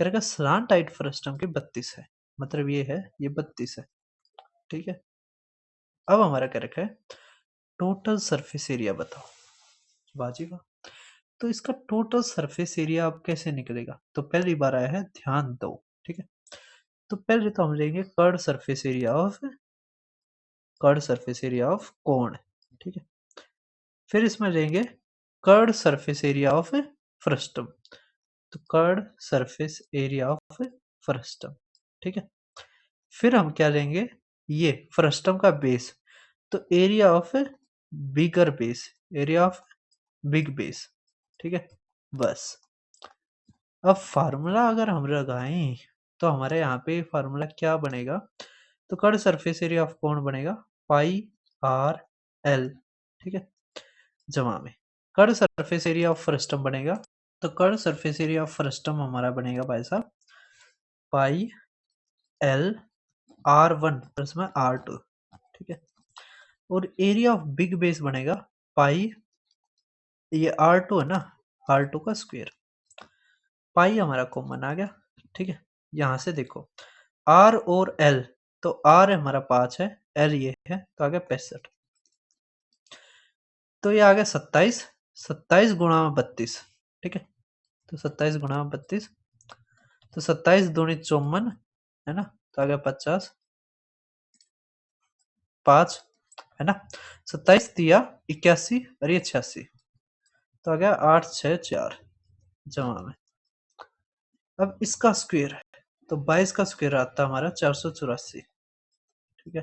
करेगा स्लांट हाइट फ्रस्टम की 32 है, मतलब ये है, ये 32 है, ठीक है। अब हमारा क्या रखा है, टोटल सरफेस एरिया बताओ। बाजी वाह। तो इसका टोटल सरफेस एरिया अब कैसे निकलेगा, तो पहली बार आया है, ध्यान दो, ठीक है। तो पहले तो हम लेंगे कर्ड सरफेस एरिया ऑफ कोण, ठीक है। फिर इसमें लेंगे curved surface area of frustum, तो curved surface area of frustum, ठीक है। फिर हम क्या लेंगे, ये फ्रस्टम का बेस, तो area of bigger base, area of big base, ठीक है। बस, अब फार्मूला अगर हम लगाएं तो हमारे यहाँ पे फार्मूला क्या बनेगा, तो कर्ड सरफेस एरिया ऑफ कोण बनेगा पाई आर एल, ठीक है, जमा में curd surface area of frustum बनेगा, तो curved surface area of frustum हमारा बनेगा भाई साहब पाई एल R1 प्लस में R2, ठीक है। और एरिया ऑफ बिग बेस बनेगा पाई, ये R2 है ना, R2 का स्क्वायर, पाई हमारा कॉमन आ गया, ठीक है। यहां से देखो R और L, तो R हमारा 5 है, L ये है, तो आ गया 65, तो ये आ गया 27, 27 गुणा 32, ठीक है। तो 27 गुणा 32, तो 27 दूनी 54 है ना, तो आ गया 50, 5 है ना, 27 दिया 81 और ये 86, तो आ गया 864 जमा में। अब इसका स्क्वायर है, तो 22 का स्क्वायर आता है हमारा 484, ठीक है।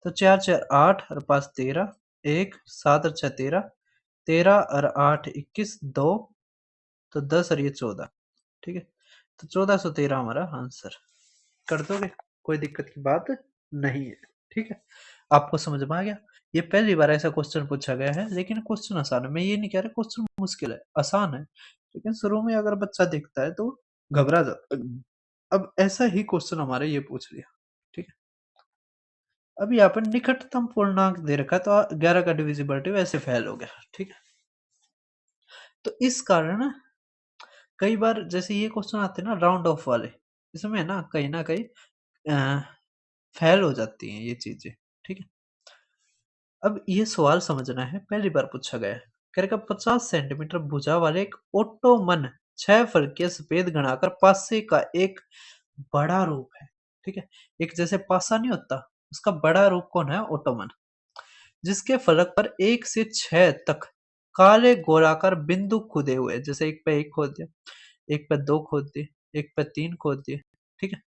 तो 4 4 8 और 5 13, 1 7 और 6 13, 13 और 8 21, 2, तो 10 और ये 14, ठीक है। तो 1413 हमारा आंसर। कर दोगे, कोई दिक्कत की बात नहीं है, ठीक है। आपको समझ में आ गया। ये पहली बार ऐसा क्वेश्चन पूछा गया है, लेकिन क्वेश्चन आसान है, मैं ये नहीं कह रहा क्वेश्चन मुश्किल है, आसान है, लेकिन शुरू में अगर बच्चा देखता है तो घबरा जाता है। अब ऐसा ही क्वेश्चन हमारे ये पूछ लिया, ठीक है। अब यहाँ पर निकटतम पूर्णांक दे रखा है, तो 11 का डिविजिबिलिटी वैसे फेल हो गया, ठीक है। तो इस कारण कई बार जैसे ये क्वेश्चन आते हैं ना राउंड ऑफ वाले, इसमें ना कहीं फेल हो जाती हैं ये चीजें, ठीक है। अब ये सवाल समझना है, पहली बार पूछा गया है। करेगा 50 सेंटीमीटर भुजा वाले एक ओटोमन 6 फल के सफेद घनाकर पासे का एक बड़ा रूप है, ठीक है। एक जैसे पासा नहीं होता, उसका बड़ा रूप कौन है, ओटोमन, जिसके फलक पर 1 से 6 तक काले गोलाकार बिंदु खुदे हुए, जैसे एक पे 1 खोद दिया, एक पे 2 खोद दिए, एक पे 3 खोद दिए, ठीक है।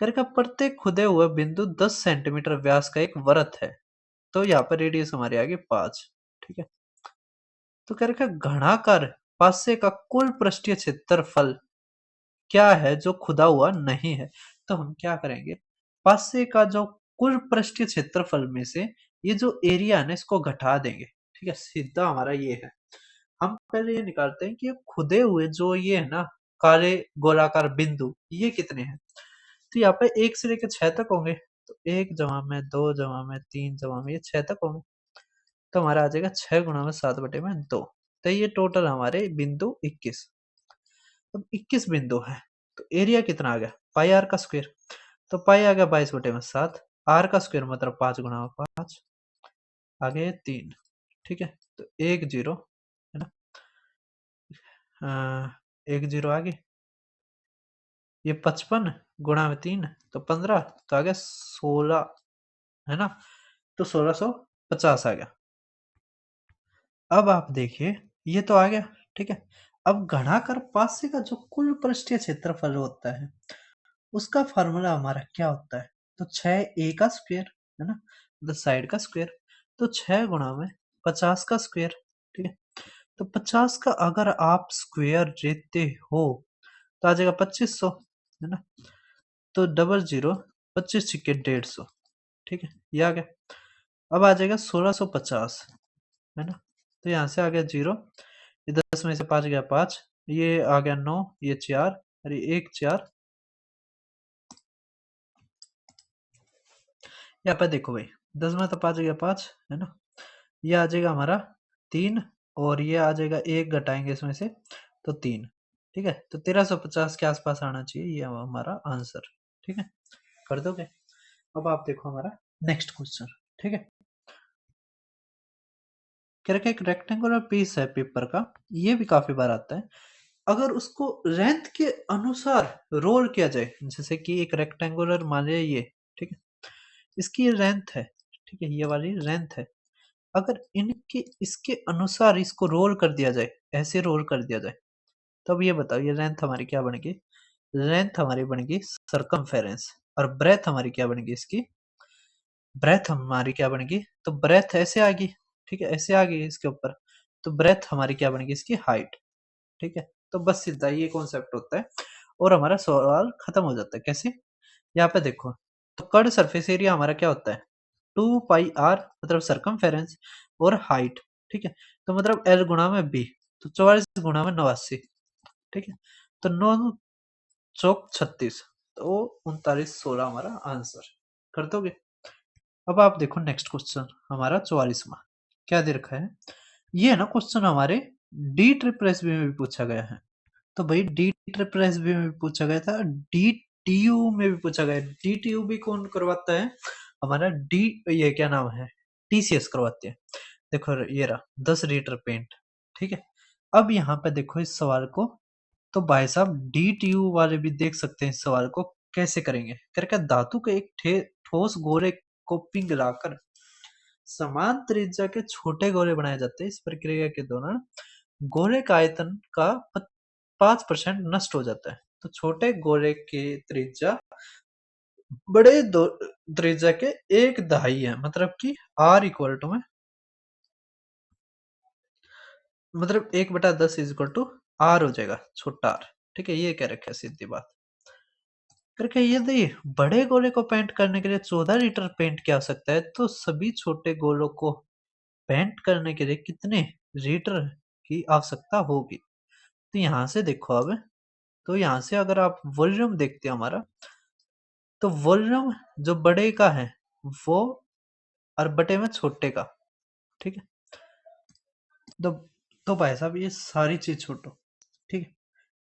करेगा प्रत्येक खुदे हुए बिंदु 10 सेंटीमीटर व्यास का एक वृत्त है, तो यहाँ पर रेडियस हमारी आ गई 5, ठीक है। तो कह रखा घनाकार पासे का कुल पृष्ठीय क्षेत्रफल क्या है जो खुदा हुआ नहीं है, तो हम क्या करेंगे, पासे का जो कुल पृष्ठीय क्षेत्रफल में से ये जो एरिया है ना इसको घटा देंगे, ठीक है। सीधा हमारा ये है, हम पहले ये निकालते हैं कि ये खुदे हुए जो ये है ना काले गोलाकार बिंदु ये कितने हैं, तो यहाँ पे 1 से लेकर 6 तक होंगे, तो 1 जमा में 2 जमा में 3 जमा में ये 6 तक होंगे, तो हमारा आ जाएगा 6 गुणा में 7 बटे में 2, तो ये टोटल हमारे बिंदु 21। अब 21 बिंदु है, तो एरिया कितना आ गया, पाई आर का स्क्वायर, तो पाई आ गया 22 बटे में 7, आर का स्क्वायर मतलब 5 गुणा 5, आगे 3, ठीक है। तो 1 0 है ना, 1 0 आगे, ये 55 गुणा में 3 तो 15, तो आ गया 16, है ना। तो 1650 आ गया। अब आप देखिए, ये तो आ गया, ठीक है। अब घनाकर पासे का जो कुल पृष्ठीय क्षेत्रफल होता है, उसका फार्मूला हमारा क्या होता है? तो 6a का स्क्वायर, है ना, मतलब साइड का स्क्वायर। तो 6 गुणा में 50 का स्क्वायर, ठीक है। तो 50 का अगर आप स्क्वायर लेते हो तो आ जाएगा 2500, है ना। तो 00, 25 छिक्के 150, ठीक है, ये आ गया। अब आ जाएगा 1650, है ना। तो यहाँ से आ गया 0, ये 10 में से 5 गया 5, ये आ गया 9, ये 4, अरे 1 4। यहाँ पे देखो भाई, 10 में तो 5 गया 5, है ना। ये आ जाएगा हमारा 3, और ये आ जाएगा 1 घटाएंगे इसमें से तो 3, ठीक है। तो 1350 के आसपास आना चाहिए, ये हमारा आंसर, ठीक है। कर दोगे? अब आप देखो हमारा नेक्स्ट क्वेश्चन, ठीक है। कह रखा है एक रेक्टेंगुलर पीस है पेपर का, ये भी काफी बार आता है। अगर उसको लेंथ के अनुसार रोल किया जाए, जैसे कि एक रेक्टेंगुलर मान लिया ये, ठीक है, इसकी लेंथ है, ठीक है, ये वाली लेंथ है। अगर इनके इसके अनुसार इसको रोल कर दिया जाए, ऐसे रोल कर दिया जाए, तब ये बताओ ये लेंथ हमारी क्या बनेगी? लेंथ हमारी बनेगी सरकमफेरेंस, और ब्रेथ हमारी क्या बनेगी इसकी? ब्रेथ हमारी क्या बनेगी? तो ब्रेथ ऐसे आ गई, ठीक है, ऐसे आ गई इसके ऊपर। तो ब्रेथ हमारी क्या बनेगी? इसकी हाइट, ठीक है। तो बस सीधा ये कॉन्सेप्ट होता है, और हमारा सवाल खत्म हो जाता है। कैसे? यहाँ पे देखो, तो कर्ड सरफेस एरिया हमारा क्या होता है? 2πr मतलब सरकमफेरेंस, और हाइट, ठीक है। तो मतलब एल गुणा में बी, तो 44 गुणा में 89, ठीक है। तो 9 चौक 36, तो 39 16 हमारा आंसर। कर दोगे? अब आप देखो नेक्स्ट क्वेश्चन हमारा 44वां, क्या दे रखा है? ये है ना क्वेश्चन हमारे डी ट्रिपल एस बी में भी पूछा गया है। तो भाई डी ट्रिपल एस बी में भी पूछा गया था, डी टीयू में भी पूछा गया। डी टीयू भी कौन करवाता है? हमारा डी, ये क्या नाम है, टीसीएस करवाते हैं। देखो ये रहा 10 लीटर पेंट, ठीक है। अब यहाँ पे देखो इस सवाल को, तो भाई साहब डी टीयू वाले भी देख सकते हैं इस सवाल को कैसे करेंगे। करके धातु के एक ठोस गोले को पिघलाकर समान त्रिज्या के छोटे गोले बनाए जाते हैं। इस प्रक्रिया के दौरान गोले का आयतन का 5% नष्ट हो जाता है। तो छोटे गोले की त्रिज्या बड़े त्रिज्या के 1/2 है, मतलब कि R इक्वल टू में, मतलब 1/10 इज इक्वल टू R हो जाएगा, छोटा R, ठीक है। ये कह रखा है सीधी बात करके। ये देखिए, बड़े गोले को पेंट करने के लिए 14 लीटर पेंट की आवश्यकता है, तो सभी छोटे गोलों को पेंट करने के लिए कितने लीटर की आवश्यकता होगी? तो यहाँ से देखो अब, तो यहाँ से अगर आप वॉल्यूम देखते हो हमारा, तो वॉल्यूम जो बड़े का है वो, और बटे में छोटे का, ठीक है। तो तो भाई साहब ये सारी चीज छोड़ो, ठीक है,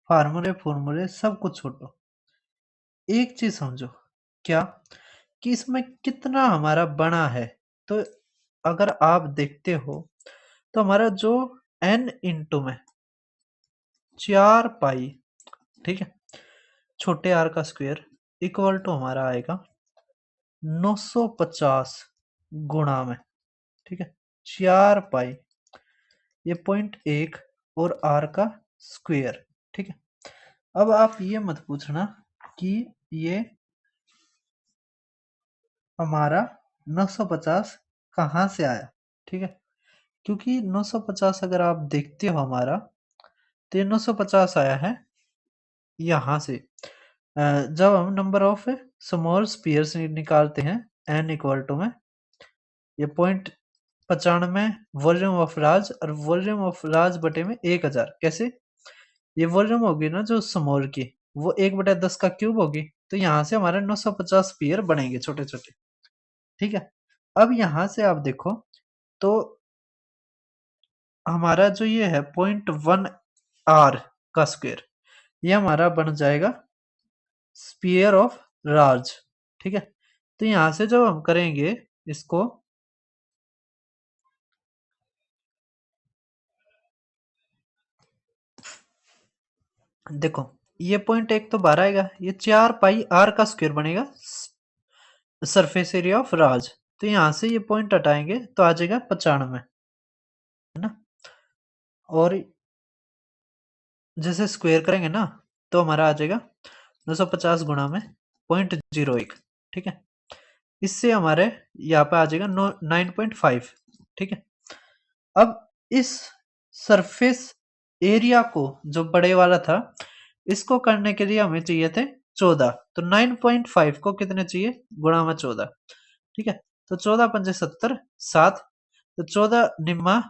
फार्मूले फॉर्मूले सब कुछ छोड़ो, एक चीज समझो, क्या? कि इसमें कितना हमारा बना है। तो अगर आप देखते हो, तो हमारा जो n इंटू में 4π, ठीक है, छोटे r का स्क्वायर इक्वल टू हमारा आएगा 950 गुणा में, ठीक है, 4π, ये 0.1 और r का स्क्वायर, ठीक है। अब आप ये मत पूछना कि ये हमारा 950 कहाँ से आया, ठीक है, क्योंकि 950 अगर आप देखते हो हमारा, तो ये 950 आया है यहाँ से। जब हम नंबर ऑफ स्मॉल स्पीयर्स निकालते हैं n इक्वल टू में, ये 0.95 वॉल्यूम ऑफ लार्ज, और वॉल्यूम ऑफ लार्ज बटे में 1000, कैसे? ये वॉल्यूम होगी ना जो स्मॉल की, वो 1/10 का क्यूब होगी। तो यहाँ से हमारे 950 स्पीयर बनेंगे छोटे छोटे, ठीक है। अब यहाँ से आप देखो, तो हमारा जो ये है 0.1 r का स्क्वायर, ये हमारा बन जाएगा स्पीयर ऑफ लार्ज, ठीक है। तो यहाँ से जब हम करेंगे इसको, देखो ये पॉइंट एक तो 12 आएगा, ये 4 पाई आर का स्क्वायर बनेगा सरफेस एरिया ऑफ राज। तो यहाँ से ये पॉइंट हटाएंगे तो आ जाएगा 95, है ना। और जैसे स्क्वायर करेंगे ना तो हमारा आ जाएगा 950 गुणा में 0.01, ठीक है। इससे हमारे यहाँ पे आ जाएगा 9.5, ठीक है। अब इस सरफेस एरिया को जो बड़े वाला था इसको करने के लिए हमें चाहिए थे 14, तो 9.5 को कितने चाहिए, गुणा में 14, ठीक है। तो 14 पंजे 70, 7, तो 14 निम्मा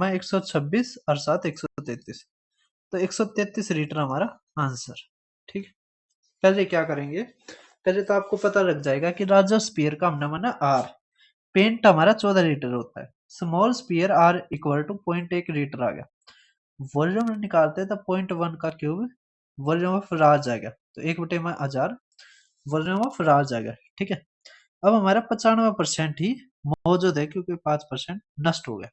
126 और 7 133, तो 133 लीटर हमारा आंसर, ठीक है। पहले क्या करेंगे, पहले तो आपको पता लग जाएगा कि राजा स्पीयर का हमने माना आर, पेंट हमारा 14 लीटर होता है, small sphere R equal to 0.1 litre आ गया, वॉल्यूम निकालते तो 0.1 का क्यूब वॉल्यूम ऑफ राज आ गया, तो 1/1000 वॉल्यूम ऑफ राज आ गया, ठीक है। अब हमारा 95% ही मौजूद है क्योंकि 5% नष्ट हो गया,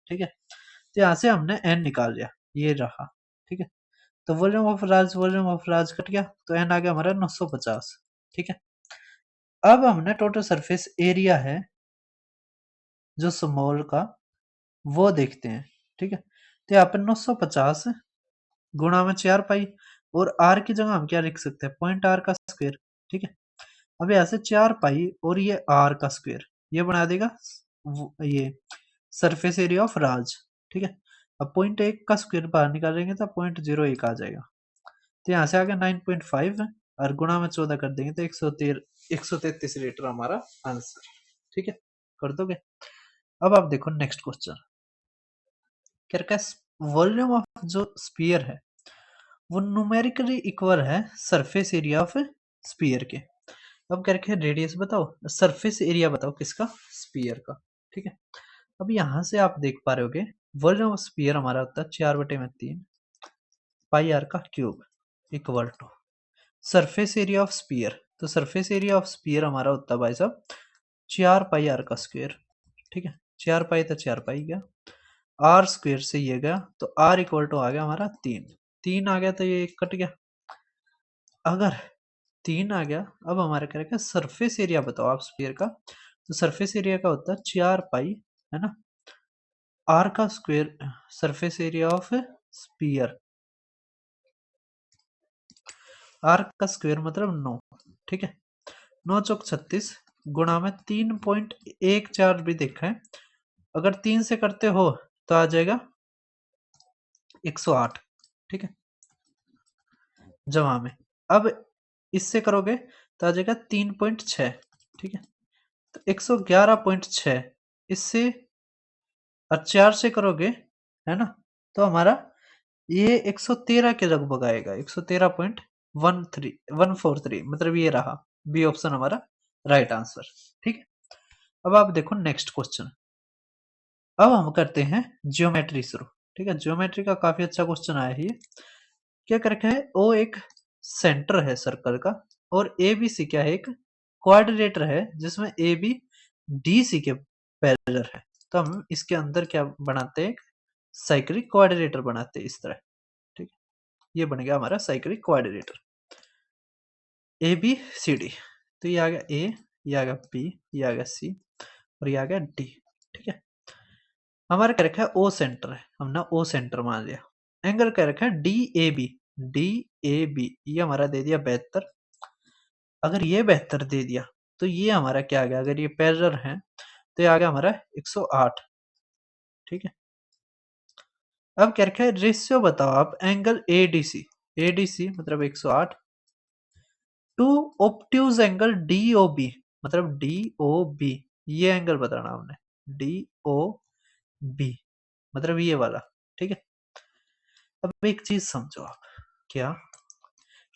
ठीक है। तो यहाँ से हमने एन निकाल लिया, ये रहा, ठीक है। तो वॉल्यूम ऑफ राज कट गया, तो एन आ गया हमारा 950, ठीक है। अब हमने टोटल सरफेस एरिया है जो स्मॉल का वो देखते हैं, ठीक है। तो यहाँ पर 950 गुणा में 4 पाई, और आर की जगह हम क्या लिख सकते हैं, पॉइंट आर का स्क्वायर, ठीक है। अब यहाँ से 4 पाई और ये आर का स्क्वायर, ये बना देगा ये सरफेस एरिया ऑफ राज, ठीक है। अब 0.1 का स्क्वायर बाहर निकालेंगे तो 0.01 आ जाएगा, तो यहाँ से आ गया 9.5 और गुणा में 14 कर देंगे तो 133 लीटर हमारा आंसर, ठीक है। कर दोगे। अब आप देखो नेक्स्ट क्वेश्चन, क्या रखा है, वॉल्यूम ऑफ जो स्पीयर है वो न्यूमेरिकली इक्वल है सरफेस एरिया ऑफ स्पीयर के। अब क्या रखे, रेडियस बताओ, सरफेस एरिया बताओ किसका, स्पीयर का, ठीक है। अब यहाँ से आप देख पा रहे होगे वॉल्यूम ऑफ स्पीयर हमारा होता है 4/3 पाई आर का cube equal to surface area of sphere, तो सरफेस एरिया ऑफ स्पीयर हमारा होता है भाई साहब 4 पाई आर का स्क्वायर, ठीक है। 4 पाई तो 4 पाई गया, आर स्क्वायर से ये गया तो आर इक्वल टू आ गया हमारा 3 आ गया, तो ये कट गया। अगर 3 आ गया, अब हमारे क्या रहेगा, सरफेस एरिया बताओ आप स्फीयर का, तो सरफेस एरिया का होता है 4 पाई, है ना, आर का square, surface area of sphere, R का स्क्वायर मतलब 9, ठीक है। 9 चौक 36 गुणा में 3.14 भी देखा है, अगर 3 से करते हो तो आ जाएगा 108, ठीक है, जमा में। अब इससे करोगे तो आ जाएगा 3.6, ठीक है। तो 111.6 इससे और 4 से करोगे, है ना, तो हमारा ये 113 के लगभग आएगा, 113.143, मतलब ये रहा बी ऑप्शन हमारा राइट आंसर, ठीक है। अब आप देखो नेक्स्ट क्वेश्चन, अब हम करते हैं ज्योमेट्री शुरू, ठीक है। ज्योमेट्री का काफी अच्छा क्वेश्चन आया है ये, क्या कर रखा है, ओ एक सेंटर है सर्कल का, और ए बी सी क्या है, एक क्वाड्रिलेटर है जिसमें ए बी डी सी के पैरेलल है, तो हम इसके अंदर क्या बनाते हैं, साइक्लिक क्वाड्रिलेटर बनाते हैं इस तरह, ठीक है। ये बन गया हमारा cyclic quadrilateral A B C D, तो ये आ गया ए, ये आ गया बी, ये आ गया सी, और ये आ गया डी, ठीक है। हमारा क्या रखा है, ओ सेंटर है, हमने ओ सेंटर मान लिया। एंगल क्या रखा है, D A B, D A B ये हमारा दे दिया 72, अगर ये 72 दे दिया तो ये हमारा क्या आ गया, अगर ये पैरेलल है तो ये आ गया हमारा 108, ठीक है। अब क्या रखा है, रेशियो बताओ आप एंगल एडीसी, एडीसी मतलब 108 टू ऑब्ट्यूज एंगल डीओबी, मतलब डीओबी, ये एंगल बताना हमने, डीओबी मतलब ये वाला, ठीक है। अब एक चीज समझो आप, क्या,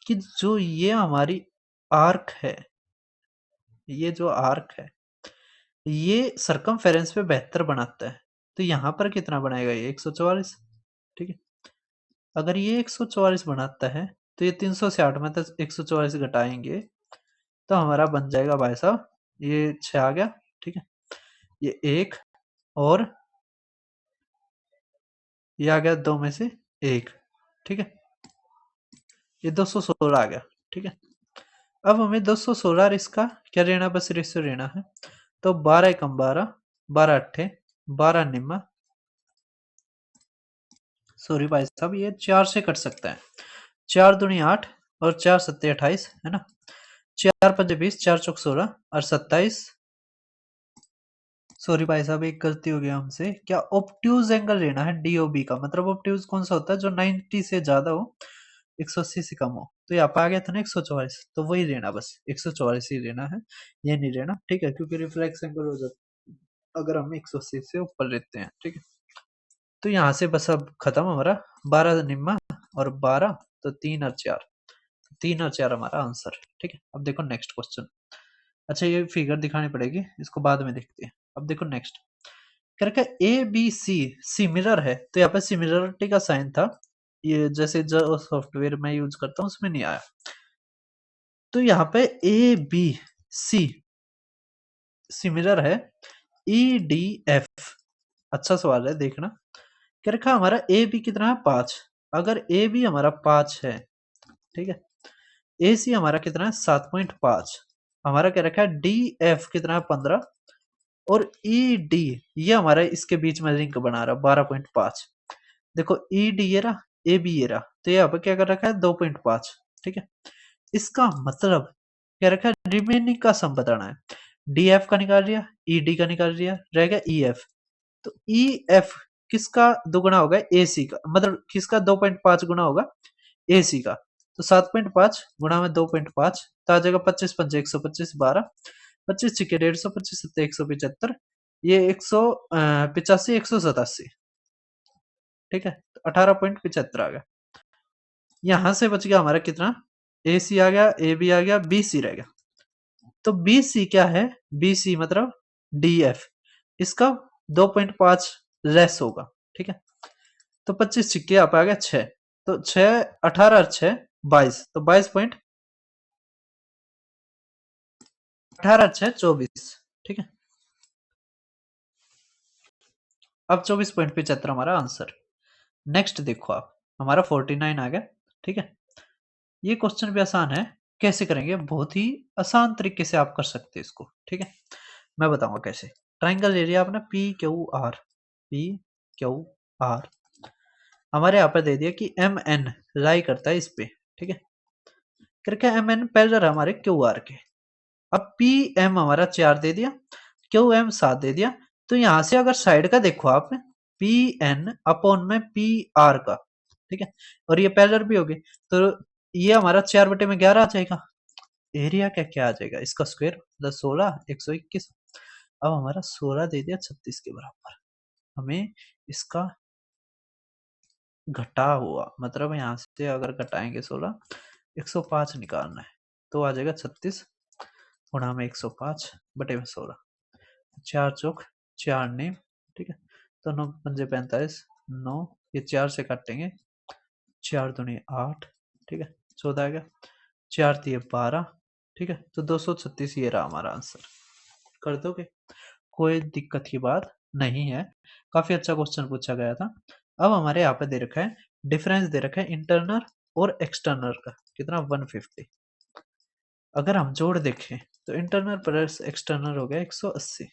कि जो ये हमारी आर्क है, ये जो आर्क है ये सरकमफेरेंस पे 72 बनाता है, तो यहाँ पर कितना बनाएगा, ये 144, ठीक है। अगर ये 144 बनाता है तो ये 360 में तो 144 घटाएंगे तो हमारा बन जाएगा भाई साहब, ये 6 आ गया, ठीक है, ये 1 और ये आ गया 2 में से 1, ठीक है, ये 216 आ गया, ठीक है। अब हमें 216 और इसका क्या लेना, बस रेशियो लेना है। तो 12 एकम 12, 12 अट्ठे 12 निम्मा, सॉरी भाई साहब, ये 4 से कट सकता है। 4 दूनी 8 और 4 सत्ते 28, है ना। 4 पंजे 20, 4 चौक 16 और 27। सॉरी भाई साहब, एक गलती हो गया हमसे। क्या ऑब्ट्यूज एंगल लेना है, डीओबी का मतलब ऑब्ट्यूज कौन सा होता है, जो 90 से ज्यादा हो, 180 से कम हो। तो यहाँ पे आ गया था ना 144, तो वही लेना, बस 144 ही लेना है, ये नहीं लेना, ठीक है, क्योंकि रिफ्लेक्स एंगल हो जाता अगर हम 180 से ऊपर लेते हैं, ठीक है। तो यहाँ से बस अब खत्म हमारा, 12 निम्मा और 12, तो 3 और 4, 3 और 4 हमारा आंसर, ठीक है। अब देखो नेक्स्ट क्वेश्चन। अच्छा, ये फिगर दिखानी पड़ेगी, इसको बाद में देखते हैं। अब देखो नेक्स्ट करके, ए बी सी सिमिलर है, तो यहाँ पे सिमिलरिटी का साइन था, ये जैसे जो सॉफ्टवेयर मैं यूज करता हूँ उसमें नहीं आया। तो यहाँ पे ए बी सी सिमिलर है, ई डी एफ। अच्छा सवाल है, देखना। क्या रखा हमारा, ए बी कितना है 5, अगर ए बी हमारा 5 है, ठीक है, ए सी हमारा कितना है 7.5, हमारा क्या रखा है डी एफ कितना है 15, और ई डी ये हमारा इसके बीच में लिंक बना रहा 12.5। देखो ई डी ये रहा, ए बी ये रहा, तो यहाँ पे क्या कर रखा है 2.5, ठीक है। इसका मतलब क्या रखा है, रिमेनिंग का सम बताना है। डी एफ का निकाल लिया, ई डी का निकाल लिया, रहेगा ई एफ। तो ई एफ किसका दोगुना होगा, ए सी का, मतलब किसका 2.5 गुना होगा, ए सी का। तो 7.5 गुणा में 2.5, तो आ जाएगा 25 पंजे 125, 12, 25 छिके 150, 25 सत्ते 175, ये 185, 187, ठीक है, तो 18.75 आ गया। यहां से बच गया हमारा कितना, ए सी आ गया, ए बी आ गया, बी सी रह गया। तो बी सी क्या है, बी सी मतलब डी एफ, इसका 2.5 लेस होगा, ठीक है। तो 25 छिक्के आप आ गया 6, तो 6 18 6 22, तो 22 18 6 24, ठीक है। अब 24.75 हमारा आंसर। नेक्स्ट देखो आप, हमारा 49 आ गया, ठीक है। ये क्वेश्चन भी आसान है, कैसे करेंगे, बहुत ही आसान तरीके से आप कर सकते हैं इसको, ठीक है। मैं बताऊंगा कैसे। ट्राइंगल ले लिया आपने P Q R, P Q R, हमारे यहाँ पे दे दिया कि एम एन लाई करता है इस पे, ठीक है। करके एम एन पैरेलल हमारे क्यू आर के। अब पी एम हमारा 4 दे दिया, क्यू एम 7 दे दिया। तो यहां से अगर साइड का देखो आप, पी एन अपॉन में पी आर का, ठीक है, और ये पैरेलल भी होगी, तो ये हमारा 4/11 आ जाएगा। एरिया क्या क्या आ जाएगा, इसका स्क्वायर 16 121। अब हमारा 16 दे दिया 36 के बराबर, हमें इसका घटा हुआ, मतलब यहाँ से अगर घटाएंगे 16, 105 निकालना है, तो आ जाएगा 36 गुणा में 105 बटे में 16, 4 चौक 4 नेम, ठीक है। तो 9 पंजे 45, 9 ये 4 से काटेंगे, 4 दूनी 8, ठीक है, 14 आ गया, 4 दिए 12, ठीक है। तो 236 ये रहा हमारा आंसर। कर दोगे, कोई दिक्कत की बात नहीं है, काफी अच्छा क्वेश्चन पूछा गया था। अब हमारे यहाँ पे दे रखा है डिफरेंस, दे रखा है इंटरनल और एक्सटर्नल का, कितना 150। अगर हम जोड़ देखें तो इंटरनल प्लस एक्सटर्नल हो गया 180।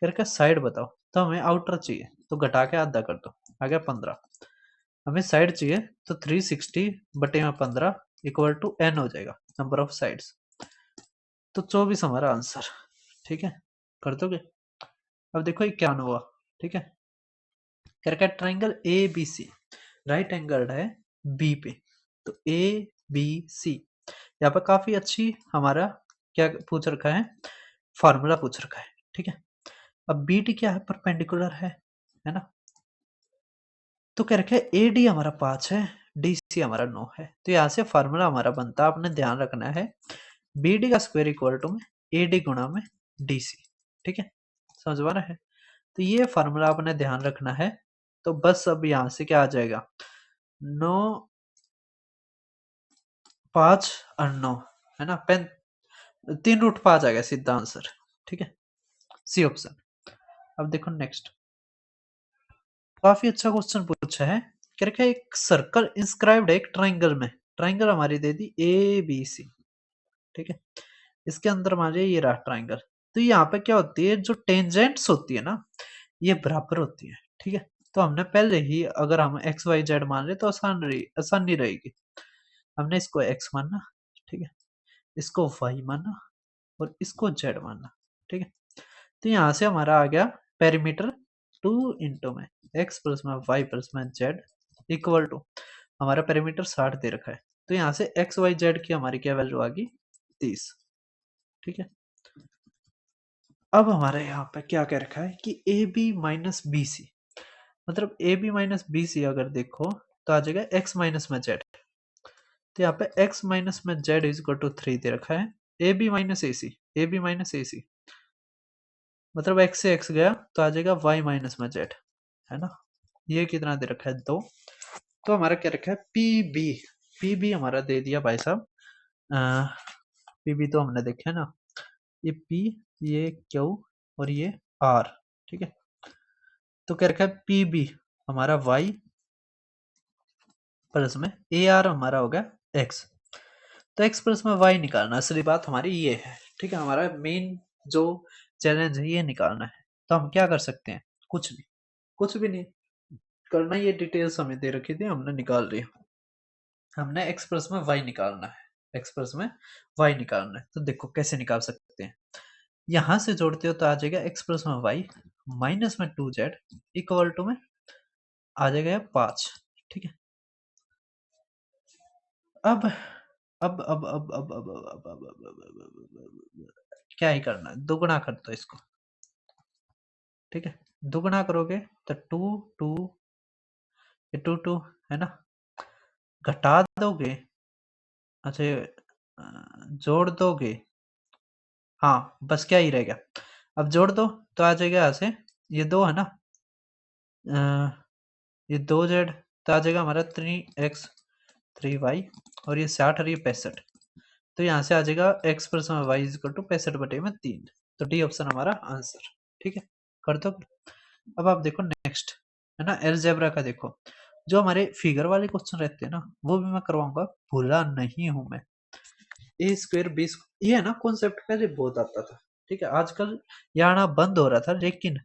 करके साइड बताओ, तो हमें आउटर चाहिए, तो घटा के आधा कर दो, आ गया 15। हमें साइड चाहिए, तो 360 बटे में 15 इक्वल टू n हो जाएगा, नंबर ऑफ साइड्स। तो 24 हमारा आंसर, ठीक है, कर दोगे। अब देखो ये क्या हुआ, ठीक है। करके triangle A B C right angled है बी पे, तो ए बी सी यहाँ पर काफी अच्छी हमारा क्या पूछ रखा है, फॉर्मूला पूछ रखा है, ठीक है। अब बी डी क्या है, परपेंडिकुलर है ना। तो क्या रखा है, ए डी हमारा 5 है, डी सी हमारा 9 है, तो यहाँ से फार्मूला हमारा बनता है, आपने ध्यान रखना है बी डी का स्क्वायर इक्वल टू में ए डी गुणा में डी सी, ठीक है, समझ में आ रहा है। तो ये फार्मूला आपने ध्यान रखना है। तो बस अब यहाँ से क्या आ जाएगा, 9 5 और 9, है ना, 3 रूट पे आ जाएगा सीधा आंसर। ठीक है, सी ऑप्शन। अब देखो नेक्स्ट, काफी अच्छा क्वेश्चन पूछा है। क्या रखा है, एक सर्कल इंस्क्राइब्ड है एक ट्राइंगल में। ट्राइंगल हमारी दे दी ए बी सी। ठीक है, इसके अंदर मान लीजिए ये रहा ट्राइंगल। तो यहाँ पे क्या होती है, जो टेंजेंट्स होती है ना, ये बराबर होती है। ठीक है, तो हमने पहले ही अगर हम एक्स वाई जेड मान ले तो आसानी रहेगी। हमने इसको एक्स मानना, ठीक है, इसको वाई मानना और इसको जेड मानना। ठीक है, तो यहाँ से हमारा आ गया पेरीमीटर 2 में एक्स प्लस में वाई प्लस में जेड इक्वल टू, हमारा पेरीमीटर 60 दे रखा है। तो यहाँ से एक्स वाई जेड की हमारी क्या वैल्यू आ गई, 30। ठीक है, अब हमारे यहाँ पे क्या कह रखा है कि A B minus B C, मतलब A B minus B C अगर देखो तो आ जाएगा एक्स माइनस में जेड। तो यहाँ पे एक्स माइनस में जेड इज इक्वल टू 3 दे रखा है। A B minus A C, A B minus A C मतलब एक्स से एक्स गया तो आ जाएगा वाई माइनस में जेड, है ना। ये कितना दे रखा है, 2। तो हमारा क्या रखा है, पी बी। पी बी हमारा दे दिया भाई साहब, पी बी तो हमने देखा है ना, ये पी, ये क्यू और ये आर। ठीक है, तो क्या रखा है पी बी हमारा वाई प्लस में ए आर हमारा हो गया एक्स। तो एक्स प्लस में वाई निकालना, असली बात हमारी ये है। ठीक है, हमारा मेन जो चैलेंज है ये निकालना है। तो हम क्या कर सकते हैं, कुछ भी नहीं करना, ये डिटेल्स हमें दे रखी थी, हमने निकाल लिया। हमने एक्स प्लस में वाई निकालना है, एक्स प्लस में वाई निकालना है। तो देखो कैसे निकाल सकते हैं, यहां से जोड़ते हो तो आ जाएगा एक्स प्लस में वाई माइनस में 2z इक्वल टू में आ जाएगा 5। ठीक है, अब क्या ही करना है, दुगना कर दो इसको। ठीक है, दुगना करोगे तो टू टू है ना, घटा दोगे, अच्छा जोड़ दोगे, हाँ बस क्या ही रहेगा, अब जोड़ दो तो आ जाएगा यहाँ से, ये 2 है ना, अ, ये 2z तो आ जाएगा हमारा 3x 3y और ये 60 और ये 65। तो यहाँ से आ जाएगा x plus Y is equal to 65/3। तो डी ऑप्शन हमारा आंसर। ठीक है, कर दो। अब आप देखो नेक्स्ट, है ना, एलजेब्रा का देखो, जो हमारे फिगर वाले क्वेश्चन रहते हैं ना वो भी मैं करवाऊंगा, भूला नहीं हूं मैं। ए स्क्वेयर बी, ये है ना कॉन्सेप्ट पहले बहुत आता था। ठीक है, आजकल ये आना बंद हो रहा था, लेकिन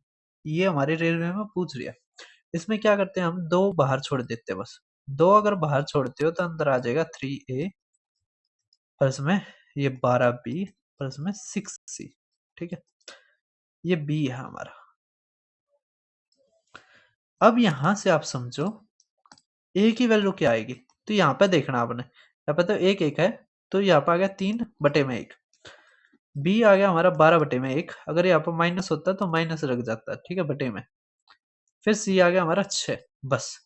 ये हमारे रेलवे में पूछ लिया। इसमें क्या करते हैं, हम 2 बाहर छोड़ देते हैं बस। 2 अगर बाहर छोड़ते हो तो अंदर आ जाएगा 3a प्लस में ये 12b प्लस में 6c। ठीक है, ये b है हमारा। अब यहां से आप समझो a की वैल्यू क्या आएगी, तो यहाँ पे देखना आपने, यहाँ पे तो 1 1 है, तो यहाँ पे आ गया 3/1। बी आ गया हमारा 12/1, अगर यहाँ पर माइनस होता तो माइनस लग जाता। ठीक है, बटे में। फिर सी आ गया हमारा 6, बस।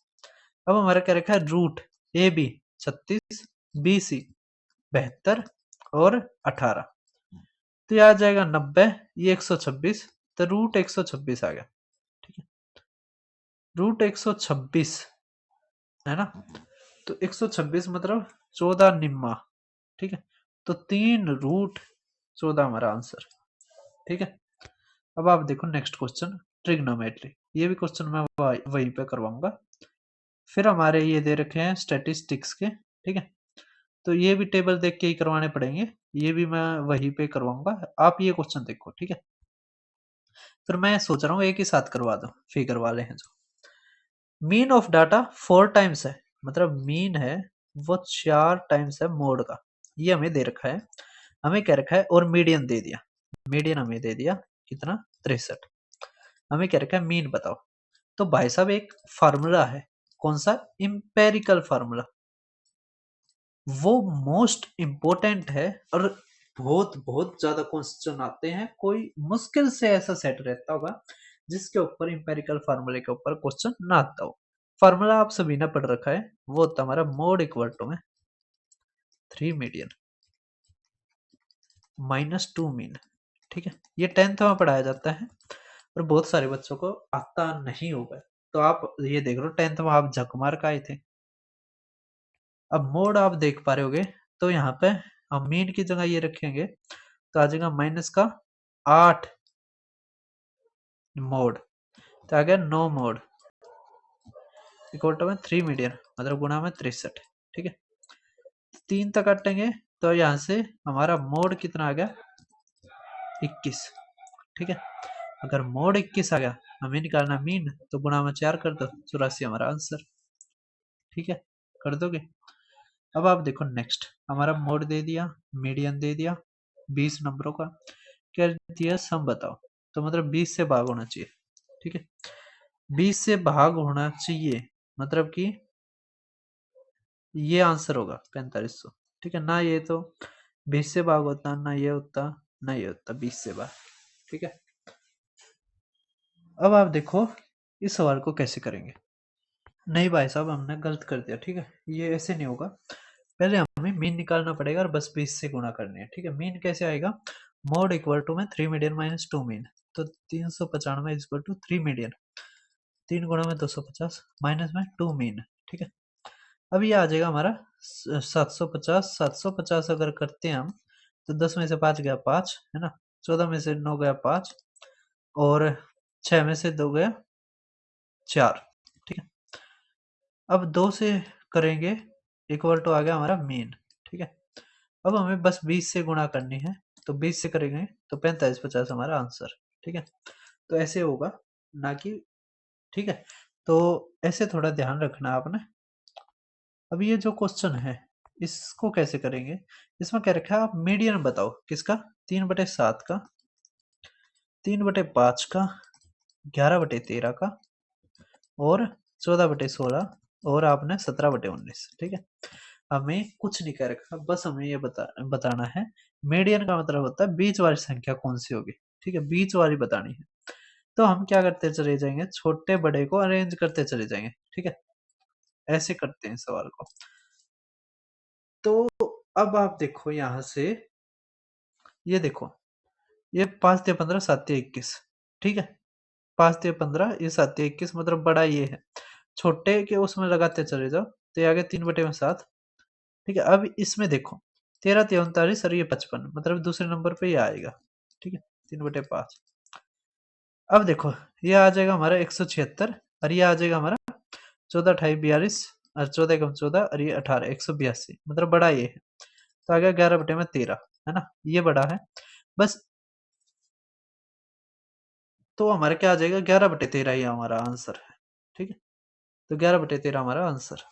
अब हमारा क्या रखा है, root A B 36, B C 72 और 18। तो ये आ जाएगा 90, ये 126, तो रूट 126 आ गया। ठीक है, रूट 126 है ना, तो 126 मतलब 14 निम्मा। ठीक है, तो 3√14 हमारा आंसर। ठीक है, अब आप देखो नेक्स्ट क्वेश्चन, ट्रिग्नोमेट्री। ये भी क्वेश्चन मैं वहीं पे करवाऊंगा। फिर हमारे ये दे रखे हैं स्टैटिस्टिक्स के। ठीक है, तो ये भी टेबल देख के ही करवाने पड़ेंगे, ये भी मैं वहीं पे करवाऊंगा। आप ये क्वेश्चन देखो। ठीक है, फिर मैं सोच रहा हूँ एक ही साथ करवा दो, फिगर वाले हैं जो। मीन ऑफ डाटा 4 टाइम्स है, मतलब मीन है वो 4 टाइम्स है मोड का, ये हमें दे रखा है। हमें क्या रखा है, और मीडियन दे दिया, मीडियन हमें दे दिया कितना, 63। हमें क्या रखा है, मीन बताओ। तो भाई साहब एक फार्मूला है, कौन सा, इंपेरिकल फार्मूला, वो मोस्ट इम्पोर्टेंट है। और बहुत बहुत ज्यादा क्वेश्चन आते हैं, कोई मुश्किल से ऐसा सेट रहता होगा जिसके ऊपर इंपेरिकल फार्मूले के ऊपर क्वेश्चन ना आता हो। फार्मूला आप सभी ने पढ़ रखा है, वो होता हमारा मोड इक्वल टू में 3 मीडियन माइनस 2 मीन। ठीक है, ये 10th में पढ़ाया जाता है और बहुत सारे बच्चों को आता नहीं होगा। तो आप ये देख लो 10th में आप झक मार के आए थे। अब मोड आप देख पा रहे होगे, तो यहाँ पे हम मीन की जगह ये रखेंगे तो आ जाएगा माइनस का 8 मोड, तो आ गया 9 मोड इक्वल टू में 3 मीडियन मतलब गुणा में 63। ठीक है, 3 तक काटेंगे तो यहाँ से हमारा मोड कितना आ गया 21। ठीक है, अगर मोड 21 आ गया, हमें निकालना मीन, तो गुणा में 4 कर दो, 84 हमारा आंसर। ठीक है, कर दोगे। अब आप देखो नेक्स्ट, हमारा मोड दे दिया, मीडियन दे दिया, 20 नंबरों का कह दिया, सम बताओ, तो मतलब 20 से भाग होना चाहिए। ठीक है, 20 से भाग होना चाहिए मतलब कि ये आंसर होगा 4500। ठीक है ना, ये तो 20 से भाग होता ना, ये होता ना, ये होता 20 से भाग। ठीक है, अब आप देखो इस सवाल को कैसे करेंगे। नहीं भाई साहब, हमने गलत कर दिया। ठीक है, ये ऐसे नहीं होगा, पहले हमें मीन निकालना पड़ेगा और बस 20 से गुणा करनी है। ठीक है, मीन कैसे आएगा, मोड इक्वल टू में 3 मीडियन माइनस 2 मीन, तो 395 इक्वल टू 3 मीडियन, 3 गुणा में 250 माइनस में 2 मीन। ठीक है, अब ये आ जाएगा हमारा 750। 750 अगर करते हैं हम, तो 10 में से 5 गया 5, है ना, 14 में से 9 गया 5, और 6 में से 2 गया 4। ठीक है, अब 2 से करेंगे इक्वल टू आ गया हमारा मीन। ठीक है, अब हमें बस 20 से गुणा करनी है, तो 20 से करेंगे तो 4550 हमारा आंसर। ठीक है, तो ऐसे होगा ना कि, ठीक है, तो ऐसे थोड़ा ध्यान रखना आपने। अब ये जो क्वेश्चन है इसको कैसे करेंगे, इसमें क्या रखा है, आप मीडियन बताओ किसका, 3/7 का, 3/5 का, 11/13 का, और 14/16, और आपने 17/19। ठीक है, हमें कुछ नहीं कह रखा, बस हमें ये बताना है। मीडियन का मतलब होता है बीच वाली संख्या कौन सी होगी। ठीक है, बीच वाली बतानी है, तो हम क्या करते चले जाएंगे, छोटे बड़े को अरेंज करते चले जाएंगे। ठीक है, ऐसे करते हैं सवाल को। तो अब आप देखो यहां से, ये देखो, ये 5×15 7×21। ठीक है, 5×15 ये 7×21 मतलब बड़ा ये है, छोटे के उसमें लगाते चले जाओ, तो ये आ गया 3/7। ठीक है, अब इसमें देखो 13×3 और ये 55 मतलब दूसरे नंबर पे ये आएगा। ठीक है, 3/5। अब देखो ये आ जाएगा हमारा 176, और ये आ जाएगा हमारा 14×28 42, और 14×14 और ये 18 182 मतलब बड़ा ये है, तो आ गया 11/13, है ना, ये बड़ा है बस। तो हमारा क्या आ जाएगा, 11/13 ही हमारा आंसर है। ठीक है, तो 11/13 हमारा आंसर।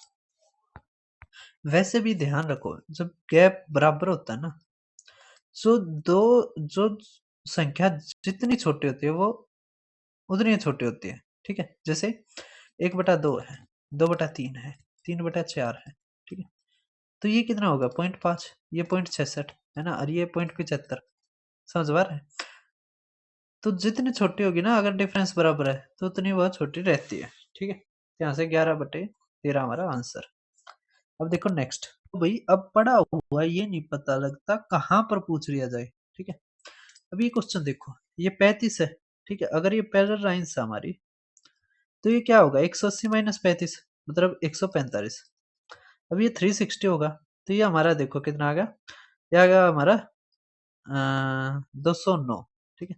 वैसे भी ध्यान रखो, जब गैप बराबर होता है ना, जो दो जो संख्या जितनी छोटी होती है वो उतनी छोटी होती है। ठीक है, जैसे 1/2 है, 2/3 है, 3/4 है। ठीक है, तो ये कितना होगा 0.5, ये 0.66 है ना, और ये 0.75। समझ पा रहे हैं, तो जितनी छोटी होगी ना, अगर डिफरेंस बराबर है तो उतनी वह छोटी रहती है। ठीक है, यहाँ से 11/13 हमारा आंसर। अब देखो नेक्स्ट, तो भाई अब पढ़ा हुआ ये नहीं पता लगता कहाँ पर पूछ लिया जाए। ठीक है, अब ये क्वेश्चन देखो, ये 35 है। ठीक है, अगर ये पैरेलल लाइंस है हमारी, तो ये क्या होगा 180 माइनस 35 मतलब 145। अब ये 360 होगा, तो ये हमारा देखो कितना आ गया, ये आ गया हमारा 209। ठीक है,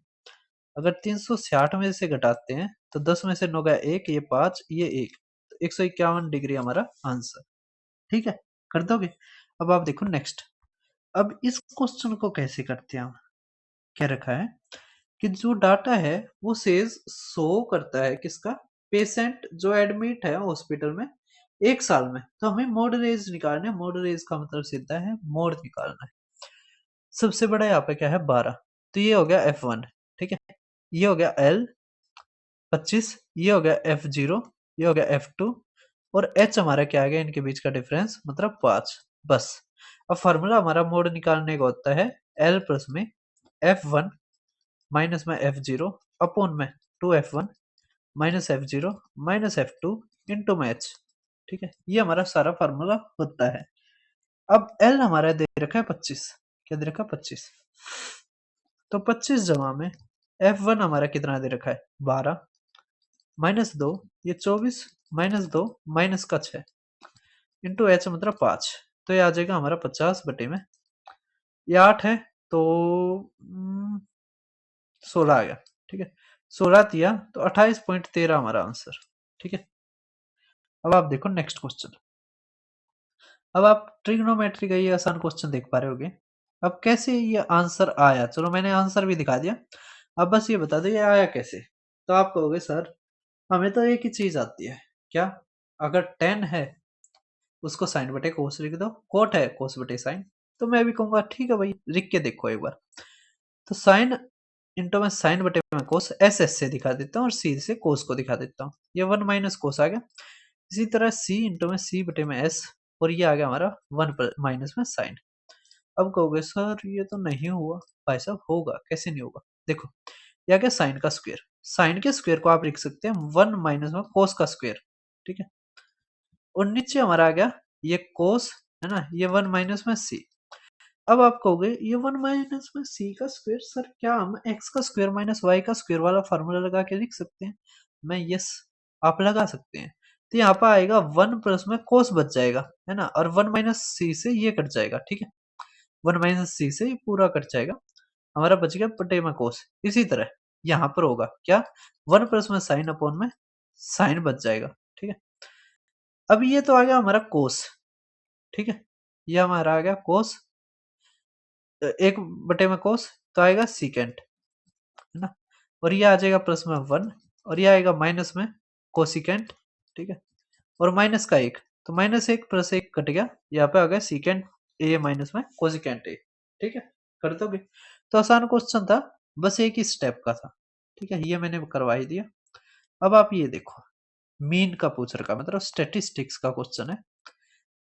अगर 360 में से घटाते हैं तो 10 में से 9 गया 1, ये 5, ये 1, तो 151 डिग्री हमारा आंसर। ठीक है, कर दोगे। अब आप देखो नेक्स्ट, अब इस क्वेश्चन को कैसे करते हैं हम, क्या रखा है कि जो डाटा है वो सेज शो करता है किसका, पेशेंट जो एडमिट है हॉस्पिटल में 1 साल में, तो हमें मोड रेज निकालना है। मोड रेज का मतलब सीधा है मोड निकालना है। सबसे बड़ा यहाँ पे क्या है 12, तो ये हो गया F1। ठीक है, ये हो गया L 25, ये हो गया F0, ये हो गया F2, और H हमारा क्या आ गया, इनके बीच का डिफरेंस मतलब 5। बस, अब फार्मूला हमारा मोड निकालने का होता है L प्लस में F1 माइनस में F0 अपॉन में 2F1 minus F0 minus F2 into में H। ठीक है, ये हमारा सारा फार्मूला होता है। अब L हमारा दे रखा है 25, क्या दे रखा है 25, तो 25 जमा में F1 हमारा कितना दे रखा है 12 माइनस 2, ये 24 माइनस 2 माइनस का 6 इंटू H मतलब 5, तो ये आ जाएगा हमारा 50 बटे में, ये 8 है तो 16 आ गया। ठीक है, 16 दिया तो 28.13 हमारा आंसर। ठीक है, अब आप देखो नेक्स्ट क्वेश्चन। अब आप ट्रिग्नोमेट्री का ये आसान क्वेश्चन देख पा रहे होगे। अब कैसे ये आंसर आया, चलो मैंने आंसर भी दिखा दिया, अब बस ये बता दो ये आया कैसे। तो आप कहोगे सर हमें तो एक ही चीज आती है, क्या? अगर 10 है उसको साइन बटे कोस लिख दो, कोट है कोस बटे साइन। तो मैं भी कहूंगा ठीक है भाई, लिख के देखो एक बार। तो साइन इंटू में साइन बटे में कोस, एस एस से दिखा देता हूँ और सी से कोस को दिखा देता हूँ, ये 1 माइनस कोस आ गया। इसी तरह सी इंटू में सी बटे में एस, और ये आ गया हमारा 1 माइनस में साइन। अब कहोगे सर ये तो नहीं हुआ। भाई साहब होगा, कैसे नहीं होगा, देखो ये आ गया साइन का स्क्वायर, साइन के स्क्वायर को आप लिख सकते हैं 1 माइनस में कोस का स्क्वायर। ठीक है, और नीचे हमारा आ गया ये कोस, है ना, ये 1 माइनस में सी। अब आप कहोगे ये 1 माइनस में सी का स्क्वायर, सर क्या हम एक्स का स्क्वायर माइनस वाई का स्क्वायर वाला फॉर्मूला लगा के लिख सकते हैं? मैं यस, आप लगा सकते हैं। तो यहाँ पर आएगा 1 प्लस में कोस बच जाएगा, है ना, और 1 माइनस सी से ये कट जाएगा। ठीक है, 1 माइनस सी से ये पूरा कट जाएगा, हमारा बच गया बटे में कोस। इसी तरह यहाँ पर होगा क्या, 1 प्लस में साइन अपॉन में साइन बच जाएगा। ठीक है, अब ये तो आ गया हमारा कोस। ठीक है, ये हमारा आ गया कोस, एक बटे में कोस तो आएगा सीकेंट, है ना, और ये आ जाएगा प्लस में 1, और ये आएगा माइनस में कोसिकेंट। ठीक है, और माइनस का 1, तो माइनस 1 प्लस 1 कट गया, यहाँ पे आ गया सीकेंट ए माइनस में कोसिकेंट ए। ठीक है, कर दोगे। तो आसान क्वेश्चन था, बस एक ही स्टेप का था। ठीक है, ये मैंने करवा ही दिया। अब आप ये देखो, मीन का पूछ रखा, मतलब स्टेटिस्टिक्स का क्वेश्चन है।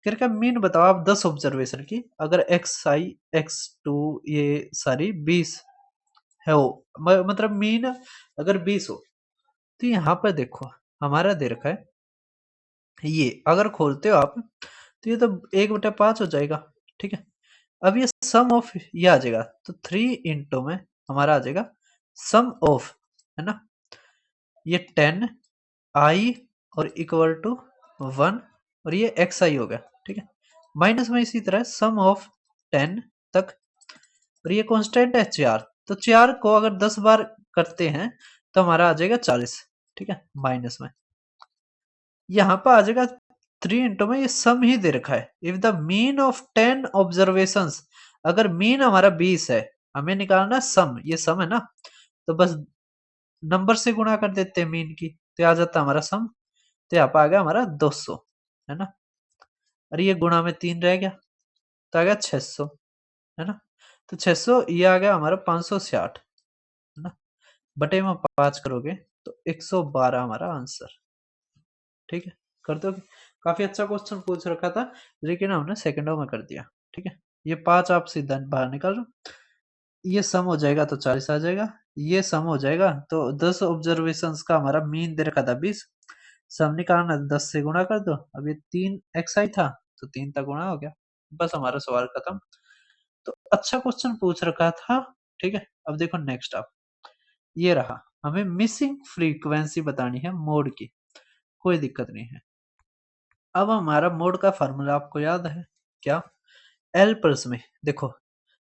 करके मीन बताओ आप 10 ऑब्जर्वेशन की, अगर एक्स आई एक्स टू ये सारी 20 है हो, मतलब मीन अगर 20 हो, तो यहाँ पर देखो हमारा दे रखा है, ये अगर खोलते हो आप तो ये तो 1/5 हो जाएगा। ठीक है, अब ये सम ऑफ ये आ जाएगा, तो 3 इंटू में हमारा आ जाएगा सम ऑफ, है ना, ये 10 आई और इक्वल टू 1, और ये एक्स आई हो गया। ठीक है, माइनस में इसी तरह सम ऑफ 10 तक, और ये कांस्टेंट है 4, तो 4 को अगर 10 बार करते हैं तो हमारा आ जाएगा 40। ठीक है, माइनस में यहाँ पर आ जाएगा 3 इंटू में ये सम ही दे रखा है, if the mean of 10 observations, अगर मीन हमारा 20 है, हमें निकालना सम, ये सम है ना, तो बस नंबर से गुणा कर देते हैं मीन की, तो आ जाता है हमारा सम। तो यहाँ पर आ गया हमारा 200, है ना, और ये गुणा में 3 रह गया, तो आ गया 600, है ना, तो 600 ये आ गया हमारा 560, है ना, बटे में 5 करोगे तो 112 हमारा आंसर। ठीक है, कर दोगे। काफी अच्छा क्वेश्चन पूछ रखा था, लेकिन हमने सेकंडों में कर दिया। ठीक है, ये 5 आप सीधा बाहर निकाल लो, ये सम हो जाएगा तो 40 आ जाएगा, ये सम हो जाएगा तो 10 ऑब्जर्वेशंस का हमारा मीन दे रखा था 20, सम निकालना 10 से गुणा कर दो, अब ये 3 एक्स आई था तो 3 तक गुणा हो गया, बस हमारा सवाल खत्म। तो अच्छा क्वेश्चन पूछ रखा था। ठीक है, अब देखो नेक्स्ट आप, ये रहा, हमें मिसिंग फ्रीक्वेंसी बतानी है मोड की, कोई दिक्कत नहीं है। अब हमारा मोड का फार्मूला आपको याद है क्या, एल प्लस में देखो,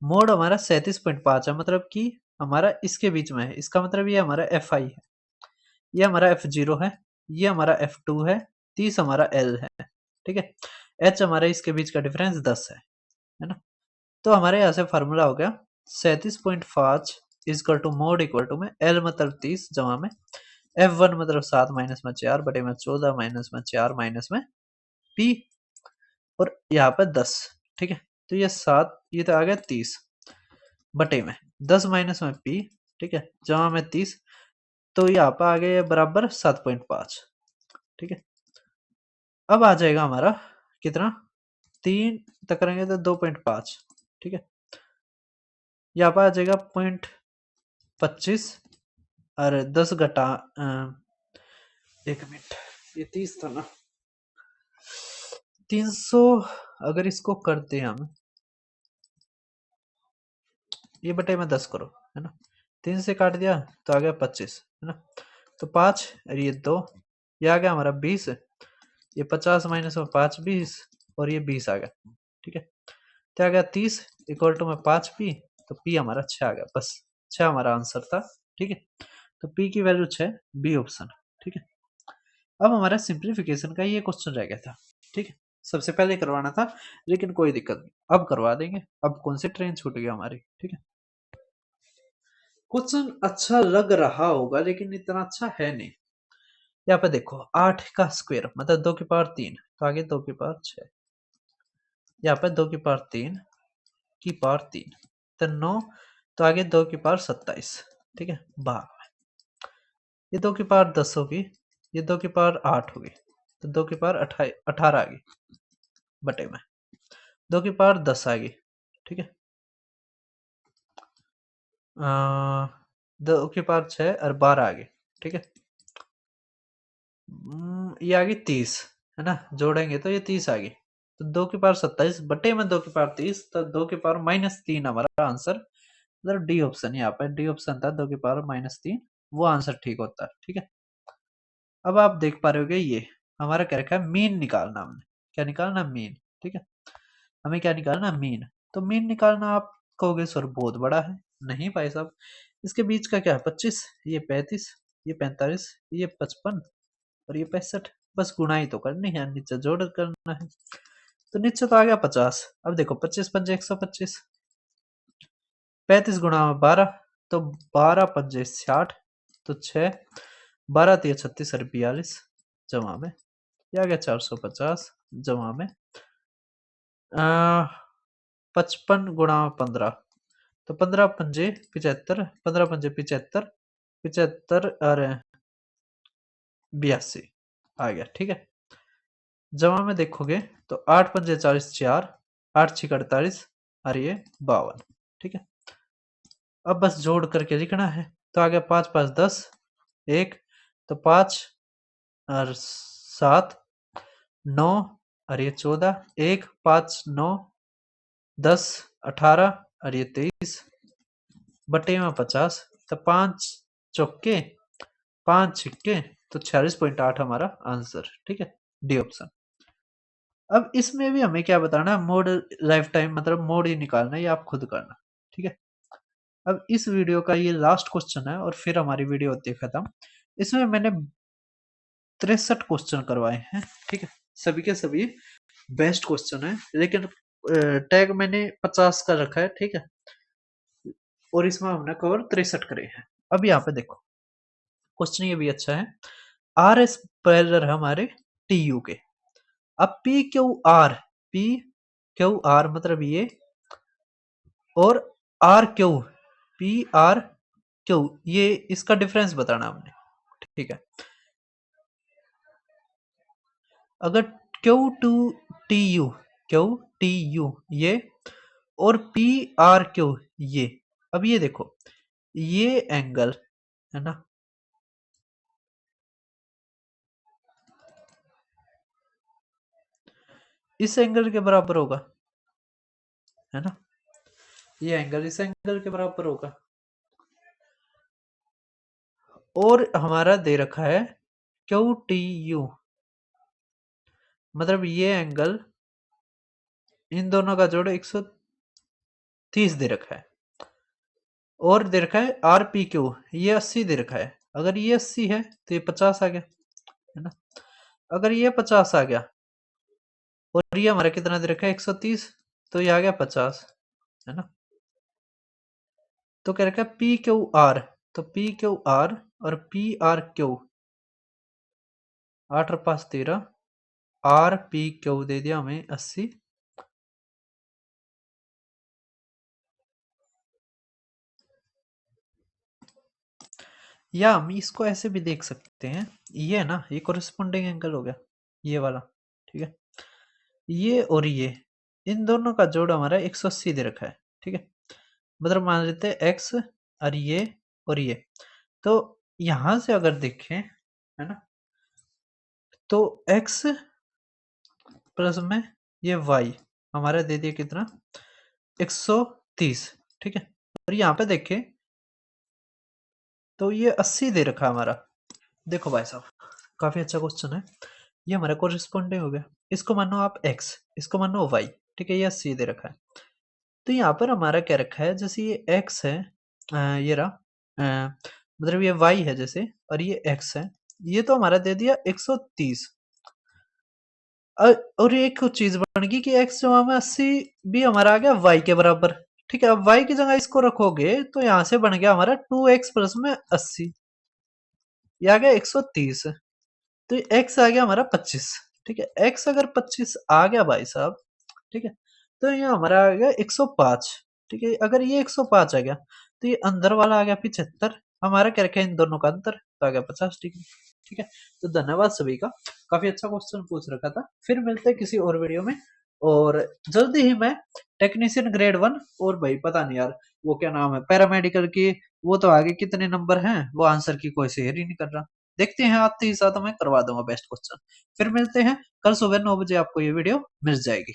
मोड हमारा 37.5 है, मतलब कि हमारा इसके बीच में है, इसका मतलब ये हमारा एफ आई है, ये हमारा F0 है, ये हमारा F2 है, 30 हमारा L है। ठीक है, H हमारे इसके बीच का डिफरेंस 10 है ना, तो हमारे यहाँ से फार्मूला हो गया 37.5 is equal to mode equal to में L मतलब 30 जमा में F1 मतलब 7 माइनस में 4 बटे में 14 माइनस में 4 माइनस में P, और यहाँ पे 10। ठीक है, तो ये 7 ये तो आ गया 30 बटे में 10 माइनस में P। ठीक है, जमा में 30, तो यहाँ पे आ गया बराबर 7.5। ठीक है, अब आ जाएगा हमारा कितना, 3 तक करेंगे तो 2.5। ठीक है, यहाँ पर आ जाएगा 0.25, और 10 घटा 1 मिनट, ये 30 था ना, 300 अगर इसको करते हैं हम, ये बटे में 10 करो, है ना, 3 से काट दिया तो आ गया 25, है ना, तो 5 और ये 2, ये आ गया हमारा 20, ये 50 माइनस में 5 20, और ये 20 आ गया। ठीक है, तो आ गया 30 इक्वल टू में 5 पी, तो पी हमारा 6 आ गया, बस 6 हमारा आंसर था। ठीक है, तो पी की वैल्यू 6, बी ऑप्शन। ठीक है, अब हमारा सिंप्लीफिकेशन का ये क्वेश्चन रह गया था। ठीक है, सबसे पहले करवाना था, लेकिन कोई दिक्कत नहीं, अब करवा देंगे। अब कौन सी ट्रेन छूट गई हमारी। ठीक है, क्वेश्चन अच्छा लग रहा होगा लेकिन इतना अच्छा है नहीं। यहाँ पे देखो 8 का स्क्वायर मतलब 2 की पावर 3, तो आगे 2 की पावर 6, यहाँ पे 2 की पावर 3 की पावर 3, तो 9, तो आगे 2 की पावर 27। ठीक है, 12, ये 2 की पावर 10 होगी, ये 2 की पावर 8 होगी, तो 2 की पावर 18 आ गई बटे में 2 की पावर 10 आ गई। ठीक है, 2 की पावर 6 और 12 आ गई। ठीक है, ये आ गई 30, है ना, जोड़ेंगे तो ये 30 आ गई, तो 2 की पावर 27 बटे में 2 की पावर 30, तो 2 की पावर -3 हमारा आंसर, मतलब डी ऑप्शन। यहाँ पे डी ऑप्शन था, 2 की पावर -3, वो आंसर ठीक होता है। ठीक है, अब आप देख पा रहे होगे ये हमारा क्या रखा है, मीन निकालना हमने। क्या निकालना, मीन। ठीक है, हमें क्या निकालना, मीन। तो मीन निकालना, आप कहोगे सर बहुत बड़ा है, नहीं भाई साहब, इसके बीच का क्या है, 25, ये 35, ये 45, ये 55 और ये 65, बस गुणा ही तो करनी है, नीचे जोड़ करना है। तो नीचे तो आ गया 50। अब देखो 25 पंजे 125, 35 गुणा में 12, तो 12 पंजे 60, तो 6, 12 तिया 36 और 42, जमा में ये आ गया 450, जमा में 55 गुणा में 15, तो 15 पंजे 75, 15 पंजे 75, 75 और 82 आ गया। ठीक है, जमा में देखोगे तो 8 पंजे 40, 4, 8 छीक 48 और ये 52। ठीक है, अब बस जोड़ करके लिखना है, तो आ गया 5 5 10, 1, तो 5 और 7, 9 और ये 14, 1 5 9 10 18 और ये 23 बटे में 50, तो 5 चौके 5 छिक्के, तो 46.8 हमारा आंसर। ठीक है, डी ऑप्शन। अब इसमें भी हमें क्या बताना है, मोड लाइफ टाइम मतलब मोड ही निकालना है, ये आप खुद करना। ठीक है, अब इस वीडियो का ये लास्ट क्वेश्चन है और फिर हमारी वीडियो होती है खत्म। इसमें मैंने 63 क्वेश्चन करवाए हैं। ठीक है, सभी के सभी बेस्ट क्वेश्चन है, लेकिन टैग मैंने 50 का रखा है। ठीक है, और इसमें हमने कवर 63 करे हैं। अब यहाँ पे देखो क्वेश्चन ये भी अच्छा है, आर एस पैरेलल है हमारे टी यू के। अब पी क्यू आर मतलब ये, और R Q, P R Q, ये इसका डिफरेंस बताना हमने। ठीक है, अगर क्यू टी यू ये, और पी आर क्यू ये, अब ये देखो ये एंगल है ना, इस एंगल के बराबर होगा, है ना, ये एंगल इस एंगल के बराबर होगा, और हमारा दे रखा है क्यू टी यू, मतलब ये एंगल इन दोनों का जोड़ 130 दे रखा है, और दे रखा है आर पी क्यू ये 80 दे रखा है। अगर ये 80 है तो ये 50 आ गया, है ना, अगर ये 50 आ गया और ये हमारा कितना दे रखा है 130, तो ये आ गया 50, है ना। तो क्या रखा है पी क्यू आर, तो पी क्यू आर और पी आर क्यू, 8 और 5 13, आर पी क्यू दे दिया हमें 80, या हम इसको ऐसे भी देख सकते हैं, ये है ना, ये कोरिस्पोंडिंग एंगल हो गया ये वाला। ठीक है, ये और ये इन दोनों का जोड़ हमारा 180 दे रखा है। ठीक है, मतलब मान लेते हैं एक्स और ये, तो यहां से अगर देखें, है ना, तो x प्लस में ये y हमारा दे दिया कितना 130। ठीक है, और यहाँ पे देखें तो ये 80 दे रखा है हमारा। देखो भाई साहब काफी अच्छा क्वेश्चन है, ये हमारा कोरिस्पोंडिंग हो गया, इसको मानो आप x, इसको मानो y। ठीक है, ये 80 दे रखा है, तो यहाँ पर हमारा क्या रखा है, जैसे ये x है, ये रहा, मतलब ये y है जैसे, और ये x है, ये तो हमारा दे दिया 130। और ये एक चीज बन गई कि x जमा में 80 भी हमारा आ गया y के बराबर। ठीक है, अब y की जगह इसको रखोगे तो यहाँ से बन गया हमारा 2x प्लस में 80, ये आ गया 130। तो x आ गया हमारा 25। ठीक है, x अगर 25 आ गया भाई साहब, ठीक है, तो ये हमारा आ गया 105। ठीक है, अगर ये 105 आ गया तो ये अंदर वाला आ गया 75, हमारा क्या रखा है इन दोनों का अंतर, तो आ गया 50 डिग्री। ठीक है, तो धन्यवाद सभी का, काफी अच्छा क्वेश्चन पूछ रखा था। फिर मिलते हैं किसी और वीडियो में, और जल्दी ही मैं टेक्नीशियन ग्रेड 1, और भाई पता नहीं यार वो क्या नाम है पैरामेडिकल की, वो तो आगे कितने नंबर हैं वो आंसर की कोई शेयर ही नहीं कर रहा। देखते हैं, आते ही साथ मैं करवा दूंगा बेस्ट क्वेश्चन। फिर मिलते हैं कल सुबह 9 बजे, आपको ये वीडियो मिल जाएगी।